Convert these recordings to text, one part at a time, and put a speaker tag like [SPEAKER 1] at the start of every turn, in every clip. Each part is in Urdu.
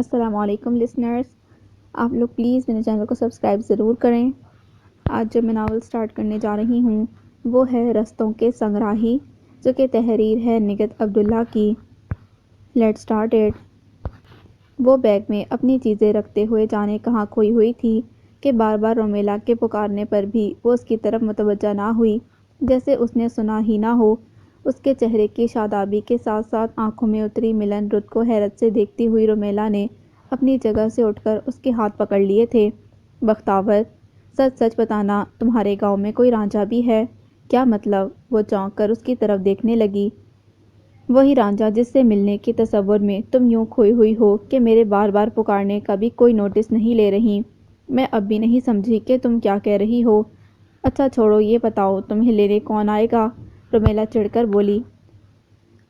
[SPEAKER 1] السلام علیکم لسنرز، آپ لوگ پلیز میرے چینل کو سبسکرائب ضرور کریں۔ آج جو میں ناول سٹارٹ کرنے جا رہی ہوں وہ ہے رستوں کے سنگراہی، جو کہ تحریر ہے نگت عبداللہ کی۔ Let's start it. وہ بیگ میں اپنی چیزیں رکھتے ہوئے جانے کہاں کھوئی ہوئی تھی کہ بار بار رومیلا کے پکارنے پر بھی وہ اس کی طرف متوجہ نہ ہوئی، جیسے اس نے سنا ہی نہ ہو۔ اس کے چہرے کی شادابی کے ساتھ ساتھ آنکھوں میں اتری ملن رت کو حیرت سے دیکھتی ہوئی رومیلا نے اپنی جگہ سے اٹھ کر اس کے ہاتھ پکڑ لیے تھے۔ بختاور، سچ سچ بتانا، تمہارے گاؤں میں کوئی رانجھا بھی ہے؟ کیا مطلب؟ وہ چونک کر اس کی طرف دیکھنے لگی۔ وہی رانجھا جس سے ملنے کے تصور میں تم یوں کھوئی ہوئی ہو کہ میرے بار بار پکارنے کا بھی کوئی نوٹس نہیں لے رہی۔ میں اب بھی نہیں سمجھی کہ تم کیا کہہ رہی ہو۔ اچھا چھوڑو، یہ بتاؤ تمہیں لینے کون آئے گا؟ رومیلا چڑھ کر بولی۔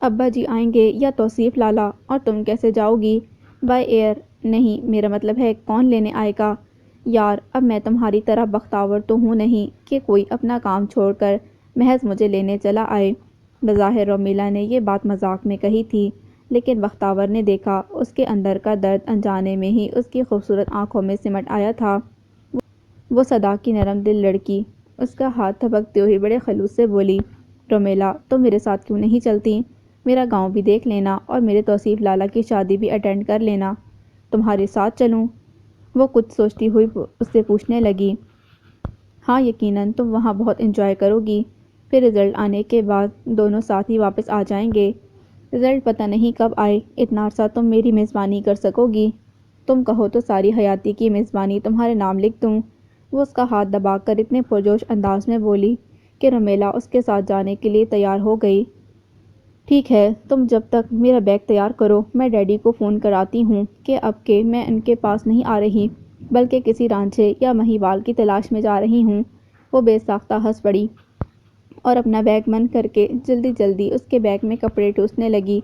[SPEAKER 1] ابا جی آئیں گے یا توصیف لالا؟ اور تم کیسے جاؤ گی؟ By air? نہیں، میرا مطلب ہے کون لینے آئے گا؟ یار، اب میں تمہاری طرح بختاور تو ہوں نہیں کہ کوئی اپنا کام چھوڑ کر محض مجھے لینے چلا آئے۔ بظاہر رومیلا نے یہ بات مذاق میں کہی تھی، لیکن بختاور نے دیکھا اس کے اندر کا درد انجانے میں ہی اس کی خوبصورت آنکھوں میں سمٹ آیا تھا۔ وہ صدا کی نرم دل لڑکی اس کا ہاتھ تھپکتے ہوئے بڑے خلوص سے بولی، رومیلا تم میرے ساتھ کیوں نہیں چلتی؟ میرا گاؤں بھی دیکھ لینا اور میرے توصیف لالا کی شادی بھی اٹینڈ کر لینا۔ تمہارے ساتھ چلوں؟ وہ کچھ سوچتی ہوئی اس سے پوچھنے لگی۔ ہاں یقیناً تم وہاں بہت انجوائے کرو گی۔ پھر رزلٹ آنے کے بعد دونوں ساتھ ہی واپس آ جائیں گے۔ رزلٹ پتہ نہیں کب آئے، اتنا عرصہ تم میری میزبانی کر سکو گی؟ تم کہو تو ساری حیاتی کی میزبانی تمہارے نام لکھ دوں۔ وہ اس کا ہاتھ دبا کر اتنے پرجوش انداز میں بولی کہ رومیلا اس کے ساتھ جانے کے لیے تیار ہو گئی۔ ٹھیک ہے، تم جب تک میرا بیگ تیار کرو میں ڈیڈی کو فون کراتی ہوں کہ اب کہ میں ان کے پاس نہیں آ رہی بلکہ کسی رانجھے یا مہیوال کی تلاش میں جا رہی ہوں۔ وہ بے ساختہ ہنس پڑی اور اپنا بیگ بند کر کے جلدی جلدی اس کے بیگ میں کپڑے ٹھوسنے لگی۔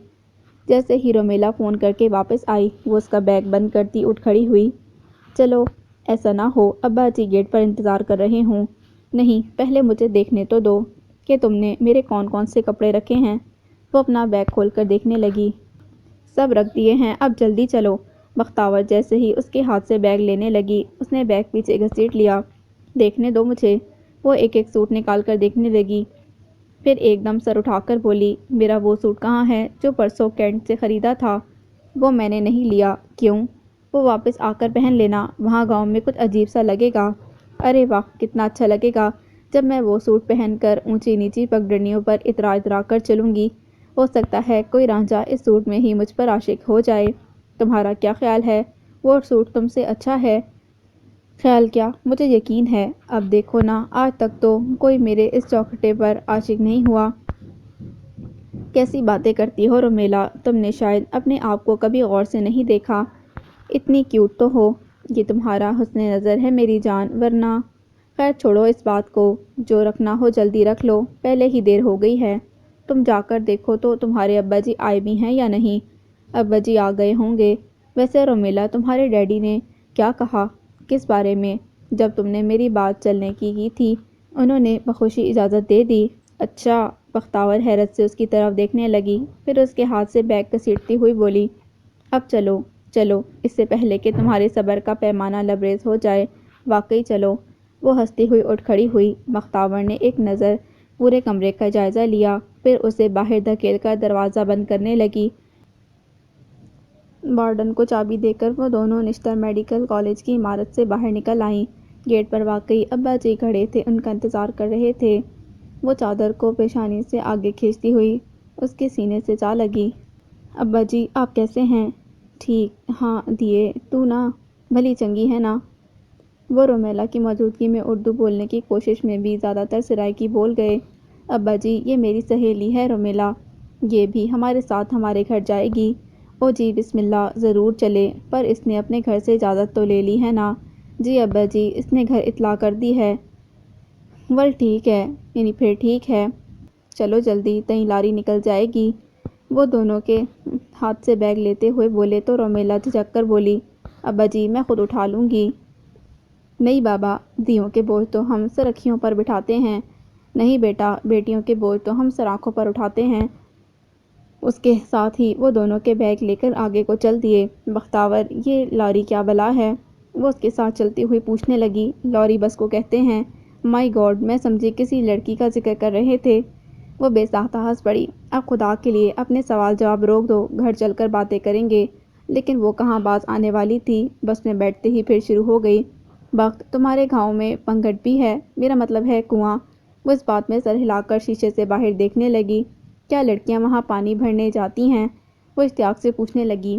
[SPEAKER 1] جیسے ہی رومیلا فون کر کے واپس آئی وہ اس کا بیگ بند کرتی اٹھ کھڑی ہوئی۔ چلو، ایسا نہ ہو ابا جی گیٹ پر انتظار کر رہے ہوں۔ نہیں، پہلے مجھے دیکھنے تو دو کہ تم نے میرے کون کون سے کپڑے رکھے ہیں۔ وہ اپنا بیگ کھول کر دیکھنے لگی۔ سب رکھ دیے ہیں، اب جلدی چلو۔ بختاور جیسے ہی اس کے ہاتھ سے بیگ لینے لگی اس نے بیگ پیچھے گھسیٹ لیا۔ دیکھنے دو مجھے۔ وہ ایک ایک سوٹ نکال کر دیکھنے لگی، پھر ایک دم سر اٹھا کر بولی، میرا وہ سوٹ کہاں ہے جو پرسوں کینٹ سے خریدا تھا؟ وہ میں نے نہیں لیا۔ کیوں؟ وہ واپس آ کر پہن لینا، وہاں گاؤں میں کچھ عجیب سا لگے گا۔ ارے واہ، کتنا اچھا لگے گا جب میں وہ سوٹ پہن کر اونچی نیچی پگڈنڈیوں پر اترا اترا کر چلوں گی۔ ہو سکتا ہے کوئی رانجھا اس سوٹ میں ہی مجھ پر عاشق ہو جائے۔ تمہارا کیا خیال ہے؟ وہ سوٹ تم سے اچھا ہے؟ خیال کیا، مجھے یقین ہے۔ اب دیکھو نا، آج تک تو کوئی میرے اس چوکھٹے پر عاشق نہیں ہوا۔ کیسی باتیں کرتی ہو رومیلا، تم نے شاید اپنے آپ کو کبھی غور سے نہیں دیکھا۔ اتنی کیوٹ تو ہو۔ یہ تمہارا حسن نظر ہے میری جان، ورنہ… خیر چھوڑو اس بات کو، جو رکھنا ہو جلدی رکھ لو، پہلے ہی دیر ہو گئی ہے۔ تم جا کر دیکھو تو تمہارے ابا جی آئے بھی ہیں یا نہیں۔ ابا جی آ گئے ہوں گے۔ ویسے رومیلا، تمہارے ڈیڈی نے کیا کہا؟ کس بارے میں؟ جب تم نے میری بات چلنے کی تھی انہوں نے بخوشی اجازت دے دی۔ اچھا۔ بختاور حیرت سے اس کی طرف دیکھنے لگی، پھر اس کے ہاتھ سے بیگ گھسیٹتی ہوئی بولی، اب چلو چلو، اس سے پہلے کہ تمہارے صبر کا پیمانہ لبریز ہو جائے، واقعی چلو۔ وہ ہنستی ہوئی اٹھ کھڑی ہوئی۔ بختاور نے ایک نظر پورے کمرے کا جائزہ لیا، پھر اسے باہر دھکیل کر دروازہ بند کرنے لگی۔ وارڈن کو چابی دے کر وہ دونوں نشتر میڈیکل کالج کی عمارت سے باہر نکل آئیں۔ گیٹ پر واقعی ابا جی کھڑے تھے، ان کا انتظار کر رہے تھے۔ وہ چادر کو پیشانی سے آگے کھینچتی ہوئی اس کے سینے سے جا لگی۔ ابا جی، آپ کیسے ہیں؟ ٹھیک، ہاں دیے، تو نا بھلی چنگی ہے نا؟ وہ رومیلا کی موجودگی میں اردو بولنے کی کوشش میں بھی زیادہ تر سرائیکی بول گئے۔ ابا جی، یہ میری سہیلی ہے رومیلا، یہ بھی ہمارے ساتھ ہمارے گھر جائے گی۔ او جی بسم اللہ، ضرور چلے، پر اس نے اپنے گھر سے اجازت تو لے لی ہے نا؟ جی ابا جی، اس نے گھر اطلاع کر دی ہے۔ ول ٹھیک ہے، یعنی پھر ٹھیک ہے، چلو جلدی، تئیں لاری نکل جائے گی۔ وہ دونوں کے ہاتھ سے بیگ لیتے ہوئے بولے تو رومیلا جھجک کر بولی، ابا جی میں خود اٹھا لوں گی۔ نہیں بابا، دیوں کے بوجھ تو ہم سرخیوں پر بٹھاتے ہیں۔ نہیں بیٹا، بیٹیوں کے بوجھ تو ہم سر آنکھوں پر اٹھاتے ہیں۔ اس کے ساتھ ہی وہ دونوں کے بیگ لے کر آگے کو چل دیے۔ بختیار یہ لاری کیا بلا ہے؟ وہ اس کے ساتھ چلتی ہوئی پوچھنے لگی۔ لاری بس کو کہتے ہیں۔ مائی گاڈ، میں سمجھی کسی لڑکی کا ذکر کر رہے تھے۔ وہ بے ساختہ ہنس پڑی۔ اب خدا کے لیے اپنے سوال جواب روک دو، گھر چل کر باتیں کریں گے۔ لیکن وہ کہاں باز آنے والی تھی، بس میں بیٹھتے ہی پھر شروع ہو گئی۔ بخت، تمہارے گاؤں میں پنگھٹ بھی ہے؟ میرا مطلب ہے کنواں۔ وہ اس بات میں سر ہلا کر شیشے سے باہر دیکھنے لگی۔ کیا لڑکیاں وہاں پانی بھرنے جاتی ہیں؟ وہ اشتیاق سے پوچھنے لگی۔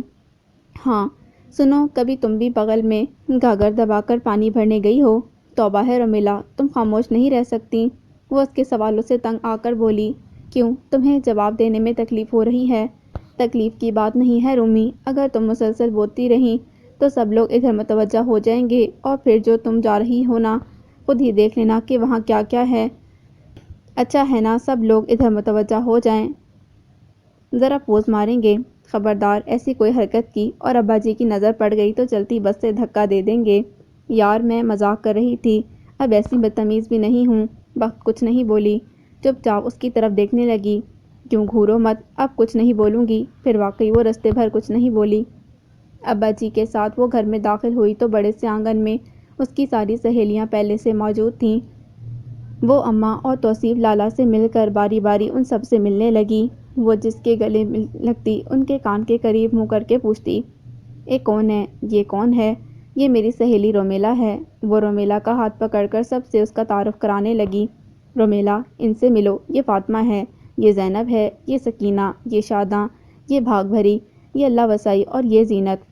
[SPEAKER 1] ہاں، سنو، کبھی تم بھی بغل میں گاگر دبا کر پانی بھرنے گئی ہو؟ توبہ ہے رومیلا، تم خاموش نہیں رہ سکتی۔ وہ اس کے سوالوں سے تنگ آ کر بولی۔ کیوں، تمہیں جواب دینے میں تکلیف ہو رہی ہے؟ تکلیف کی بات نہیں ہے رومی، اگر تم مسلسل بولتی رہیں تو سب لوگ ادھر متوجہ ہو جائیں گے، اور پھر جو تم جا رہی ہو نا، خود ہی دیکھ لینا کہ وہاں کیا کیا ہے۔ اچھا ہے نا سب لوگ ادھر متوجہ ہو جائیں، ذرا پوز ماریں گے۔ خبردار ایسی کوئی حرکت کی اور ابا جی کی نظر پڑ گئی تو چلتی بس سے دھکا دے دیں گے۔ یار میں مذاق کر رہی تھی، اب ایسی بدتمیز بھی نہیں ہوں۔ بخت کچھ نہیں بولی، چپ چاپ اس کی طرف دیکھنے لگی۔ کیوں گھورو مت، اب کچھ نہیں بولوں گی۔ پھر واقعی وہ رستے بھر کچھ نہیں بولی۔ ابا جی کے ساتھ وہ گھر میں داخل ہوئی تو بڑے سے آنگن میں اس کی ساری سہیلیاں پہلے سے موجود تھیں۔ وہ اماں اور توصیف لالا سے مل کر باری باری ان سب سے ملنے لگی۔ وہ جس کے گلے لگتی ان کے کان کے قریب منہ کر کے پوچھتی، اے کون ہے؟ یہ کون ہے؟ یہ میری سہیلی رومیلا ہے۔ وہ رومیلا کا ہاتھ پکڑ کر سب سے اس کا تعارف کرانے لگی۔ رومیلا، ان سے ملو، یہ فاطمہ ہے، یہ زینب ہے، یہ سکینہ، یہ شاداں، یہ بھاگ بھری، یہ اللہ وسائی، اور یہ زینت۔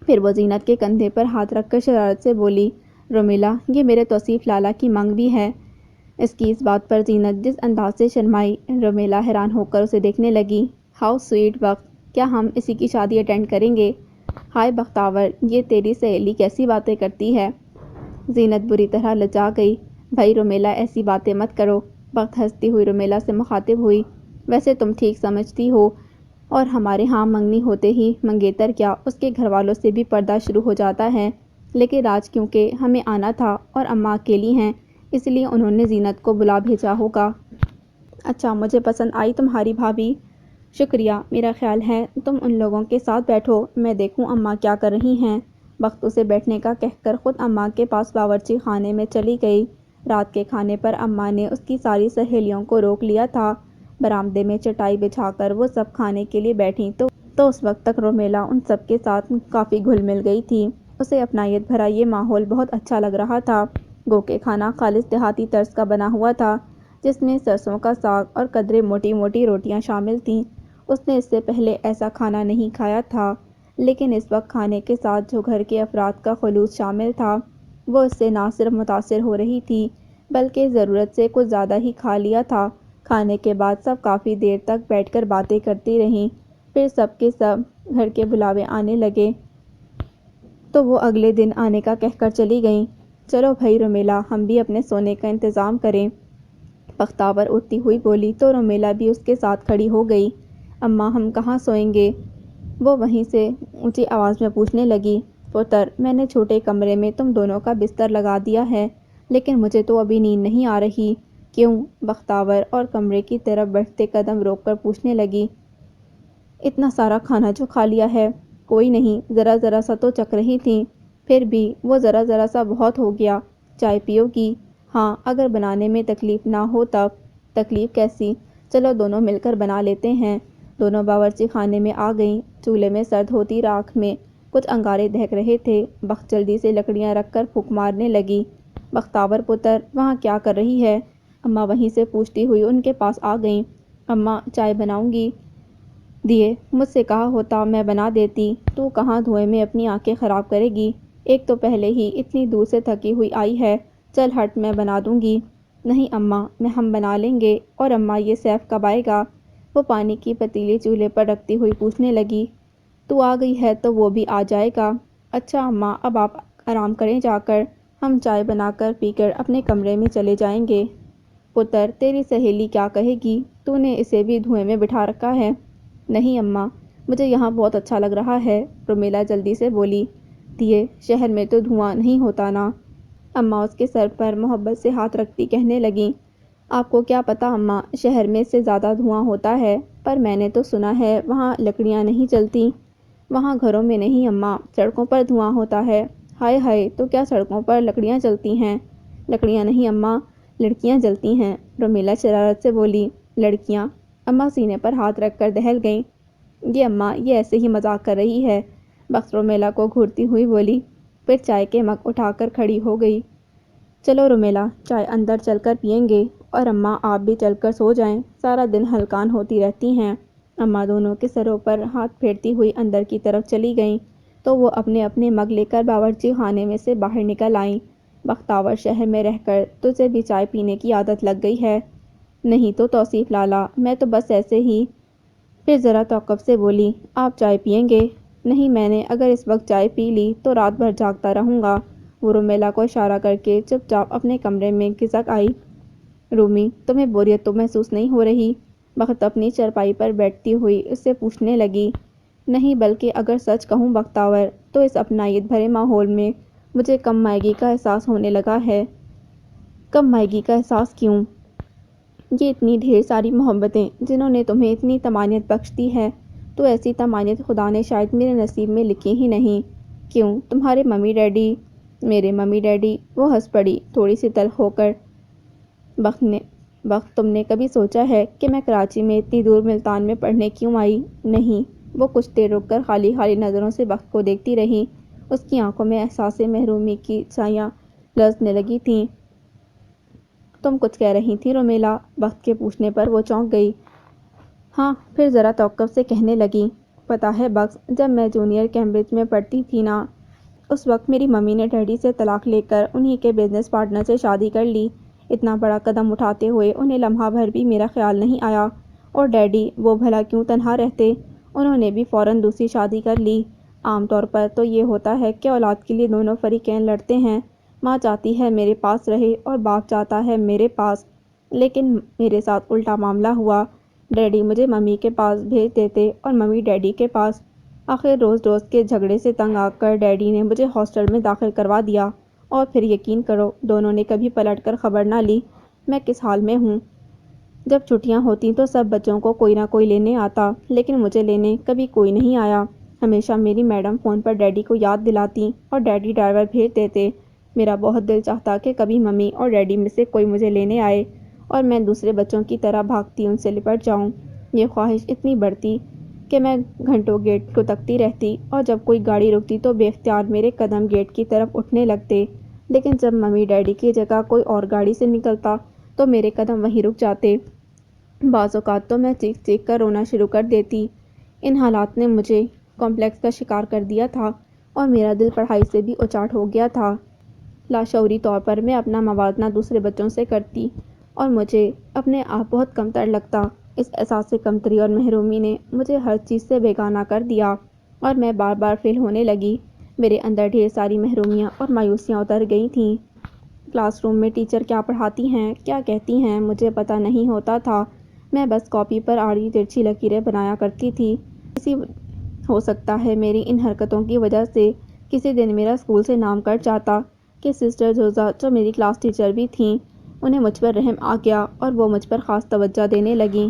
[SPEAKER 1] پھر وہ زینت کے کندھے پر ہاتھ رکھ کر شرارت سے بولی، رومیلا، یہ میرے توصیف لالا کی منگ بھی ہے۔ اس کی اس بات پر زینت جس انداز سے شرمائی، رومیلا حیران ہو کر اسے دیکھنے لگی۔ ہاؤ سویٹ بخت، کیا ہم اسی کی شادی اٹینڈ کریں گے؟ ہائے بختیار، یہ تیری سہیلی کیسی باتیں کرتی ہے؟ زینت بری طرح لجا گئی۔ بھائی رومیلا ایسی باتیں مت کرو۔ بخت ہنستی ہوئی رومیلا سے مخاطب ہوئی۔ ویسے تم ٹھیک سمجھتی ہو، اور ہمارے ہاں منگنی ہوتے ہی منگیتر کیا اس کے گھر والوں سے بھی پردہ شروع ہو جاتا ہے۔ لیکن آج کیونکہ ہمیں آنا تھا اور اماں اکیلی ہیں، اس لیے انہوں نے زینت کو بلا بھیجا ہوگا۔ اچھا، مجھے پسند آئی تمہاری بھابھی۔ شکریہ، میرا خیال ہے تم ان لوگوں کے ساتھ بیٹھو، میں دیکھوں اماں کیا کر رہی ہیں۔ بخت اسے بیٹھنے کا کہہ کر خود اماں کے پاس باورچی خانے میں چلی گئی۔ رات کے کھانے پر اماں نے اس کی ساری سہیلیوں کو روک لیا تھا۔ برآمدے میں چٹائی بچھا کر وہ سب کھانے کے لیے بیٹھیں تو اس وقت تک رومیلا ان سب کے ساتھ کافی گھل مل گئی تھی۔ اسے اپنائیت بھرا یہ ماحول بہت اچھا لگ رہا تھا۔ گو کہ کھانا خالص دیہاتی طرز کا بنا ہوا تھا، جس میں سرسوں کا ساگ اور قدرے موٹی موٹی روٹیاں شامل تھیں۔ اس نے اس سے پہلے ایسا کھانا نہیں کھایا تھا، لیکن اس وقت کھانے کے ساتھ جو گھر کے افراد کا خلوص شامل تھا، وہ اس سے نہ صرف متاثر ہو رہی تھی بلکہ ضرورت سے کچھ زیادہ ہی کھا لیا تھا۔ کھانے کے بعد سب کافی دیر تک بیٹھ کر باتیں کرتی رہیں۔ پھر سب کے سب گھر کے بلاوے آنے لگے تو وہ اگلے دن آنے کا کہہ کر چلی گئیں۔ چلو بھائی رومیلا، ہم بھی اپنے سونے کا انتظام کریں۔ بختیار اٹھتی ہوئی بولی تو رومیلا بھی اس کے ساتھ کھڑی ہو گئی۔ اماں، ہم کہاں سوئیں گے؟ وہ وہیں سے اونچی آواز میں پوچھنے لگی۔ پتر، میں نے چھوٹے کمرے میں تم دونوں کا بستر لگا دیا ہے، لیکن مجھے تو ابھی نیند نہیں آ رہی۔ کیوں؟ بختیار اور کمرے کی طرف بڑھتے قدم روک کر پوچھنے لگی۔ اتنا سارا کھانا جو کھا لیا ہے۔ کوئی نہیں، ذرا ذرا سا تو چکھ رہی تھیں۔ پھر بھی وہ ذرا ذرا سا بہت ہو گیا۔ چائے پیو گی؟ ہاں، اگر بنانے میں تکلیف نہ ہو تب۔ تکلیف کیسی؟ چلو دونوں مل کر بنا لیتے ہیں۔ دونوں باورچی خانے میں آ گئیں۔ چولہے میں سرد ہوتی راکھ میں کچھ انگارے دہک رہے تھے۔ بخت جلدی سے لکڑیاں رکھ کر پھونک مارنے لگی۔ بختیار پتر، وہاں کیا کر رہی ہے؟ اماں وہیں سے پوچھتی ہوئی ان کے پاس آ گئیں۔ اماں، چائے بناؤں گی؟ دیے، مجھ سے کہا ہوتا میں بنا دیتی، تو کہاں دھوئیں میں اپنی آنکھیں خراب کرے گی؟ ایک تو پہلے ہی اتنی دور سے تھکی ہوئی آئی ہے، چل ہٹ، میں بنا دوں گی۔ نہیں اماں، ہم بنا لیں گے۔ اور اماں، یہ سیف کب آئے گا؟ وہ پانی کی پتیلی چولہے پر رکھتی ہوئی پوچھنے لگی۔ تو آ گئی ہے تو وہ بھی آ جائے گا۔ اچھا اماں، اب آپ آرام کریں جا کر، ہم چائے بنا کر پی کر اپنے کمرے میں چلے جائیں گے۔ پتر، تیری سہیلی کیا کہے گی؟ تو نے اسے بھی دھوئیں میں بٹھا رکھا ہے۔ نہیں اماں، مجھے یہاں بہت اچھا لگ رہا ہے، رومیلا جلدی سے بولی۔ دیے، شہر میں تو دھواں نہیں ہوتا نا؟ اماں اس کے سر پر محبت سے ہاتھ رکھتی کہنے لگیں۔ آپ کو کیا پتہ اماں، شہر میں سے زیادہ دھواں ہوتا ہے، پر میں نے تو سنا ہے وہاں لکڑیاں نہیں جلتی۔ وہاں گھروں میں نہیں اماں، سڑکوں پر دھواں ہوتا ہے۔ ہائے ہائے، تو کیا سڑکوں پر لکڑیاں جلتی ہیں؟ لکڑیاں نہیں اماں، لڑکیاں جلتی ہیں، رومیلا شرارت سے بولی۔ لڑکیاں؟ اماں سینے پر ہاتھ رکھ کر دہل گئیں۔ یہ اماں، یہ ایسے ہی مذاق کر رہی ہے، بخت رومیلا کو گھورتی ہوئی بولی، پھر چائے کے مگ اٹھا کر کھڑی ہو گئی۔ چلو رومیلا، چائے اندر چل کر پئیں گے، اور اماں آپ بھی چل کر سو جائیں، سارا دن ہلکان ہوتی رہتی ہیں۔ اماں دونوں کے سروں پر ہاتھ پھیرتی ہوئی اندر کی طرف چلی گئیں تو وہ اپنے اپنے مگ لے کر باورچی خانے میں سے باہر نکل آئیں۔ بختاور شہر میں رہ کر تجھے بھی چائے پینے کی عادت لگ گئی ہے؟ نہیں تو توصیف لالا، میں تو بس ایسے ہی۔ پھر ذرا توقف سے بولی، آپ چائے پئیں گے؟ نہیں، میں نے اگر اس وقت چائے پی لی تو رات بھر جاگتا رہوں گا۔ وہ رومیلا کو اشارہ کر کے چپ چاپ اپنے کمرے میں گھسک آئی۔ رومی، تمہیں بوریت تو محسوس نہیں ہو رہی؟ بخت اپنی چارپائی پر بیٹھتی ہوئی اس سے پوچھنے لگی۔ نہیں، بلکہ اگر سچ کہوں بختاور، تو اس اپنائیت بھرے ماحول میں مجھے کم مائگی کا احساس ہونے لگا ہے۔ کم مائگی کا احساس کیوں؟ یہ اتنی ڈھیر ساری محبتیں جنہوں نے تمہیں اتنی طمانینت بخش دی ہے، تو ایسی طمانینت خدا نے شاید میرے نصیب میں لکھی ہی نہیں۔ کیوں، تمہارے ممی ڈیڈی؟ میرے ممی ڈیڈی؟ وہ ہنس پڑی تھوڑی سی تلخ ہو کر۔ بخت، تم نے کبھی سوچا ہے کہ میں کراچی میں اتنی دور ملتان میں پڑھنے کیوں آئی؟ نہیں۔ وہ کچھ دیر رک کر خالی خالی نظروں سے بخت کو دیکھتی رہی۔ اس کی آنکھوں میں احساس محرومی کی چھایاں لرزنے لگی تھیں۔ تم کچھ کہہ رہی تھی رومیلا؟ بخت کے پوچھنے پر وہ چونک گئی۔ ہاں، پھر ذرا توقف سے کہنے لگی، پتہ ہے بخت، جب میں جونیئر کیمبرج میں پڑھتی تھی نا، اس وقت میری ممی نے ڈیڈی سے طلاق لے کر انہی کے بزنس پارٹنر سے شادی کر لی۔ اتنا بڑا قدم اٹھاتے ہوئے انہیں لمحہ بھر بھی میرا خیال نہیں آیا۔ اور ڈیڈی، وہ بھلا کیوں تنہا رہتے؟ انہوں نے بھی فوراً دوسری شادی کر لی۔ عام طور پر تو یہ ہوتا ہے کہ اولاد کے لیے دونوں فریقین لڑتے ہیں، ماں چاہتی ہے میرے پاس رہے اور باپ چاہتا ہے میرے پاس، لیکن میرے ساتھ الٹا معاملہ ہوا۔ ڈیڈی مجھے ممی کے پاس بھیج دیتے اور ممی ڈیڈی کے پاس۔ آخر روز روز کے جھگڑے سے تنگ آ کر ڈیڈی نے مجھے ہاسٹل میں داخل کروا دیا، اور پھر یقین کرو دونوں نے کبھی پلٹ کر خبر نہ لی میں کس حال میں ہوں۔ جب چھٹیاں ہوتیں تو سب بچوں کو کوئی نہ کوئی لینے آتا، لیکن مجھے لینے کبھی کوئی نہیں آیا۔ ہمیشہ میری میڈم فون پر ڈیڈی کو یاد دلاتی اور ڈیڈی ڈرائیور بھیج دیتے۔ میرا بہت دل چاہتا کہ کبھی ممی اور ڈیڈی میں سے کوئی مجھے لینے آئے اور میں دوسرے بچوں کی طرح بھاگتی ان سے لپٹ جاؤں۔ یہ خواہش اتنی بڑھتی کہ میں گھنٹوں گیٹ کو تکتی رہتی، اور جب کوئی گاڑی رکتی تو بے اختیار میرے قدم گیٹ کی طرف اٹھنے لگتے، لیکن جب ممی ڈیڈی کی جگہ کوئی اور گاڑی سے نکلتا تو میرے قدم وہیں رک جاتے۔ بعض اوقات تو میں چیخ چیخ کر رونا شروع کر دیتی۔ ان حالات نے مجھے کمپلیکس کا شکار کر دیا تھا، اور میرا دل پڑھائی سے بھی اچاٹ ہو گیا تھا۔ لاشعوری طور پر میں اپنا موازنہ دوسرے بچوں سے کرتی اور مجھے اپنے آپ بہت کمتر لگتا۔ اس احساس کمتری اور محرومی نے مجھے ہر چیز سے بیگانہ کر دیا، اور میں بار بار فیل ہونے لگی۔ میرے اندر ڈھیر ساری محرومیاں اور مایوسیاں اتر گئی تھیں۔ کلاس روم میں ٹیچر کیا پڑھاتی ہیں، کیا کہتی ہیں، مجھے پتہ نہیں ہوتا تھا۔ میں بس کاپی پر آڑی ترچھی لکیریں بنایا کرتی تھی۔ ہو سکتا ہے میری ان حرکتوں کی وجہ سے کسی دن میرا اسکول سے نام کٹ جاتا کہ سسٹر جوزا، جو میری کلاس ٹیچر بھی تھیں، انہیں مجھ پر رحم آ گیا اور وہ مجھ پر خاص توجہ دینے لگیں۔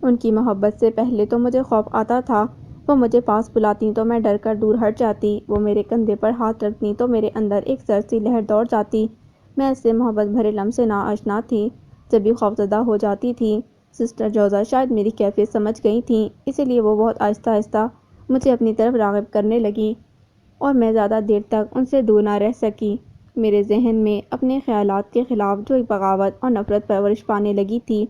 [SPEAKER 1] ان کی محبت سے پہلے تو مجھے خوف آتا تھا۔ وہ مجھے پاس بلاتیں تو میں ڈر کر دور ہٹ جاتی، وہ میرے کندھے پر ہاتھ رکھتیں تو میرے اندر ایک سرد سی لہر دوڑ جاتی۔ میں اس سے محبت بھرے لمح سے ناآشنا تھی، جبھی خوفزدہ ہو جاتی تھی۔ سسٹر جوزا شاید میری کیفیت سمجھ گئی تھیں، اسی لیے وہ بہت آہستہ آہستہ مجھے اپنی طرف راغب کرنے لگیں، اور میں زیادہ دیر تک ان سے دور نہ رہ سکی۔ میرے ذہن میں اپنے خیالات کے خلاف جو ایک بغاوت اور نفرت پرورش پانے لگی تھی،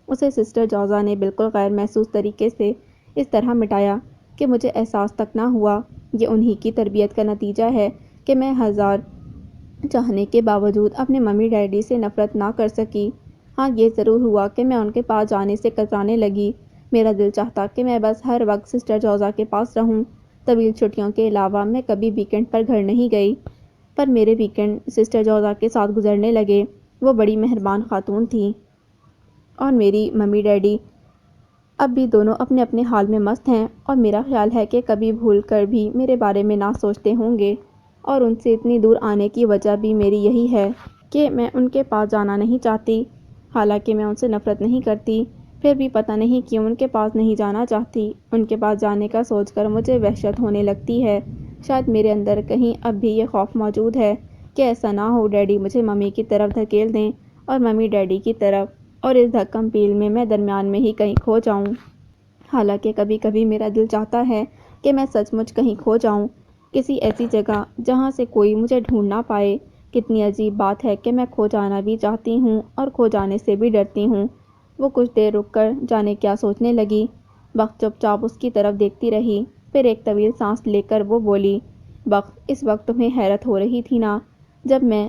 [SPEAKER 1] اسے سسٹر جوزا نے بالکل غیر محسوس طریقے سے اس طرح مٹایا کہ مجھے احساس تک نہ ہوا۔ یہ انہی کی تربیت کا نتیجہ ہے کہ میں ہزار چاہنے کے باوجود اپنے ممی ڈیڈی سے نفرت نہ کر سکی۔ ہاں، یہ ضرور ہوا کہ میں ان کے پاس جانے سے کترانے لگی۔ میرا دل چاہتا کہ میں بس ہر وقت سسٹر جوزا کے پاس رہوں۔ طویل چھٹیوں کے علاوہ میں کبھی ویکینڈ پر گھر نہیں گئی، پر میرے ویکینڈ سسٹر جوزا کے ساتھ گزرنے لگے۔ وہ بڑی مہربان خاتون تھیں، اور میری ممی ڈیڈی اب بھی دونوں اپنے اپنے حال میں مست ہیں، اور میرا خیال ہے کہ کبھی بھول کر بھی میرے بارے میں نہ سوچتے ہوں گے۔ اور ان سے اتنی دور آنے کی وجہ بھی میری یہی ہے کہ میں ان کے پاس جانا نہیں چاہتی۔ حالانکہ میں ان سے نفرت نہیں کرتی، پھر بھی پتہ نہیں کیوں ان کے پاس نہیں جانا چاہتی۔ ان کے پاس جانے کا سوچ کر مجھے وحشت ہونے لگتی ہے۔ شاید میرے اندر کہیں اب بھی یہ خوف موجود ہے کہ ایسا نہ ہو ڈیڈی مجھے ممی کی طرف دھکیل دیں اور ممی ڈیڈی کی طرف، اور اس دھکم پیل میں درمیان میں ہی کہیں کھو جاؤں۔ حالانکہ کبھی کبھی میرا دل چاہتا ہے کہ میں سچ مچ کہیں کھو جاؤں، کسی ایسی جگہ جہاں سے کوئی مجھے ڈھونڈ نہ پائے۔ کتنی عجیب بات ہے کہ میں کھو جانا بھی چاہتی ہوں اور کھو جانے سے بھی ڈرتی ہوں۔ وہ کچھ دیر رک کر جانے کیا سوچنے لگی۔ بخت چپ چاپ اس کی طرف دیکھتی رہی، پھر ایک طویل سانس لے کر وہ بولی، بخت اس وقت تمہیں حیرت ہو رہی تھی نا جب میں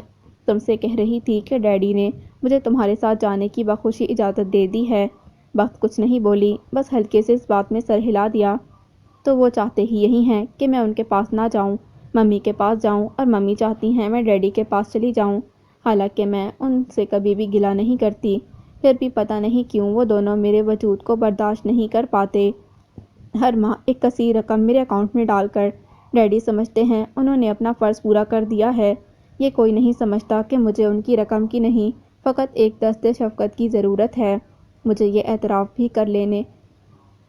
[SPEAKER 1] تم سے کہہ رہی تھی کہ ڈیڈی نے مجھے تمہارے ساتھ جانے کی بخوشی اجازت دے دی ہے؟ بخت کچھ نہیں بولی، بس ہلکے سے اس بات میں سر ہلا دیا۔ تو وہ چاہتے ہی یہی ہیں کہ میں ان کے پاس نہ جاؤں، ممی کے پاس جاؤں، اور ممی چاہتی ہیں میں ڈیڈی کے پاس چلی جاؤں۔ حالانکہ میں ان سے کبھی بھی گلہ نہیں کرتی، پھر بھی پتہ نہیں کیوں وہ دونوں میرے وجود کو برداشت نہیں کر پاتے۔ ہر ماہ ایک کثیر رقم میرے اکاؤنٹ میں ڈال کر ڈیڈی سمجھتے ہیں انہوں نے اپنا فرض پورا کر دیا ہے۔ یہ کوئی نہیں سمجھتا کہ مجھے ان کی رقم کی نہیں، فقط ایک دست شفقت کی ضرورت ہے۔ مجھے یہ اعتراف بھی کر لینے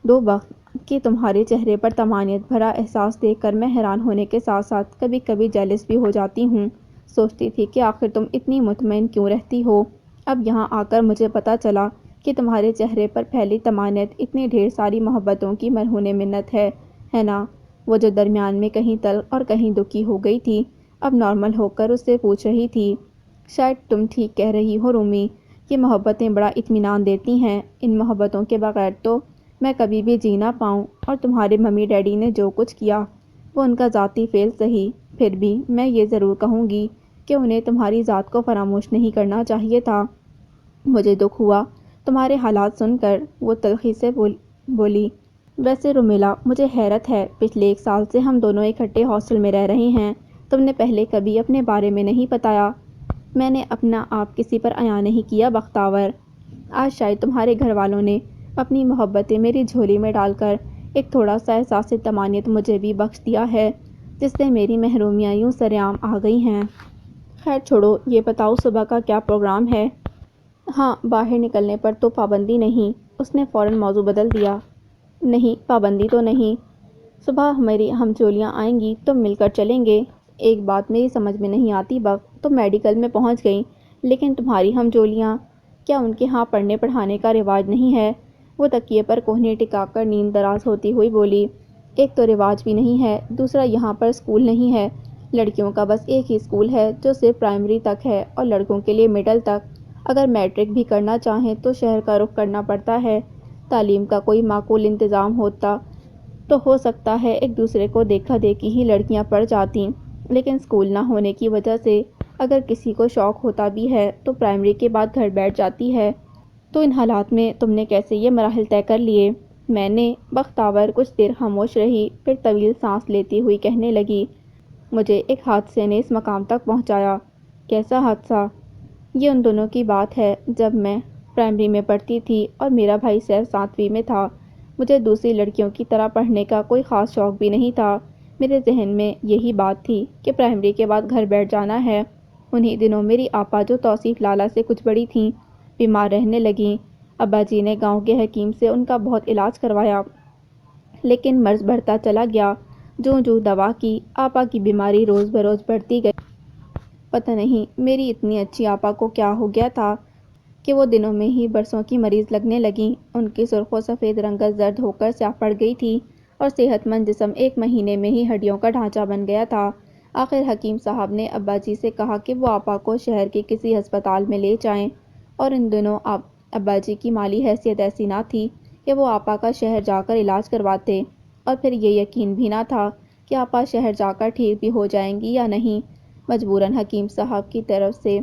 [SPEAKER 1] دو بخت کہ تمہارے چہرے پر طمانینت بھرا احساس دیکھ کر میں حیران ہونے کے ساتھ ساتھ کبھی کبھی جیلس بھی ہو جاتی ہوں۔ سوچتی تھی کہ آخر تم اتنی مطمئن کیوں رہتی ہو؟ اب یہاں آ کر مجھے پتہ چلا کہ تمہارے چہرے پر پھیلی طمانینت اتنی ڈھیر ساری محبتوں کی مرہون منت ہے نا؟ وہ جو درمیان میں کہیں تلخ اور کہیں دکھی ہو گئی تھی، اب نارمل ہو کر اس سے پوچھ رہی تھی، شاید تم ٹھیک کہہ رہی ہو رومی، یہ محبتیں بڑا اطمینان دیتی ہیں۔ ان محبتوں کے بغیر تو میں کبھی بھی جی نہ پاؤں، اور تمہارے ممی ڈیڈی نے جو کچھ کیا وہ ان کا ذاتی فعل سہی، پھر بھی میں یہ ضرور کہوں گی کہ انہیں تمہاری ذات کو فراموش نہیں کرنا چاہیے تھا۔ مجھے دکھ ہوا تمہارے حالات سن کر، وہ تلخی سے بولی، ویسے رومیلا مجھے حیرت ہے، پچھلے 1 سال سے ہم دونوں اکٹھے ہاسٹل میں رہ رہے ہیں، تم نے پہلے کبھی اپنے بارے میں نہیں بتایا۔ میں نے اپنا آپ کسی پر عیاں نہیں کیا بختاور۔ آج شاید تمہارے گھر والوں نے اپنی محبتیں میری جھولی میں ڈال کر ایک تھوڑا سا احساس طمانینت مجھے بھی بخش دیا ہے، جس سے میری محرومیاں یوں سرعام آ گئی ہیں۔ خیر چھوڑو، یہ بتاؤ صبح کا کیا پروگرام ہے؟ ہاں، باہر نکلنے پر تو پابندی نہیں، اس نے فوراً موضوع بدل دیا۔ نہیں، پابندی تو نہیں، صبح ہماری ہمجولیاں آئیں گی تو مل کر چلیں گے۔ ایک بات میری سمجھ میں نہیں آتی بخت، تم میڈیکل میں پہنچ گئیں، لیکن تمہاری ہمجولیاں، کیا ان کے ہاں پڑھنے پڑھانے کا رواج نہیں ہے؟ وہ تکیے پر کوہنی ٹکا کر نیند دراز ہوتی ہوئی بولی، ایک تو رواج بھی نہیں ہے، دوسرا یہاں پر اسکول نہیں ہے، لڑکیوں کا بس ایک ہی اسکول ہے جو صرف پرائمری تک ہے اور لڑکوں کے لیے مڈل تک۔ اگر میٹرک بھی کرنا چاہیں تو شہر کا رخ کرنا پڑتا ہے۔ تعلیم کا کوئی معقول انتظام ہوتا تو ہو سکتا ہے ایک دوسرے کو دیکھا دیکھی ہی لڑکیاں پڑھ جاتیں، لیکن اسکول نہ ہونے کی وجہ سے اگر کسی کو شوق ہوتا بھی ہے تو پرائمری کے بعد گھر بیٹھ جاتی ہے۔ تو ان حالات میں تم نے کیسے یہ مراحل طے کر لیے؟ میں نے، بختاور کچھ دیر خاموش رہی، پھر طویل سانس لیتی ہوئی کہنے لگی، مجھے ایک حادثے نے اس مقام تک پہنچایا۔ کیسا حادثہ؟ یہ ان دنوں کی بات ہے جب میں پرائمری میں پڑھتی تھی اور میرا بھائی صرف 7ویں میں تھا۔ مجھے دوسری لڑکیوں کی طرح پڑھنے کا کوئی خاص شوق بھی نہیں تھا، میرے ذہن میں یہی بات تھی کہ پرائمری کے بعد گھر بیٹھ جانا ہے۔ انہی دنوں میری آپا جو توصیف لالا سے کچھ بڑی تھیں، بیمار رہنے لگیں۔ ابا جی نے گاؤں کے حکیم سے ان کا بہت علاج کروایا، لیکن مرض بڑھتا چلا گیا۔ جوں جوں دوا کی، آپا کی بیماری روز بروز بڑھتی گئی۔ پتہ نہیں میری اتنی اچھی آپا کو کیا ہو گیا تھا کہ وہ دنوں میں ہی برسوں کی مریض لگنے لگیں۔ ان کی سرخ و سفید رنگت زرد ہو کر سیاہ پڑ گئی تھی اور صحت مند جسم 1 مہینے میں ہی ہڈیوں کا ڈھانچہ بن گیا تھا۔ آخر حکیم صاحب نے ابا جی سے کہا کہ وہ آپا کو شہر کے کسی ہسپتال میں لے جائیں، اور ان دنوں ابا جی کی مالی حیثیت ایسی نہ تھی کہ وہ آپا کا شہر جا کر علاج کرواتے، اور پھر یہ یقین بھی نہ تھا کہ آپا شہر جا کر ٹھیک بھی ہو جائیں گی یا نہیں۔ مجبوراً حکیم صاحب کی طرف سے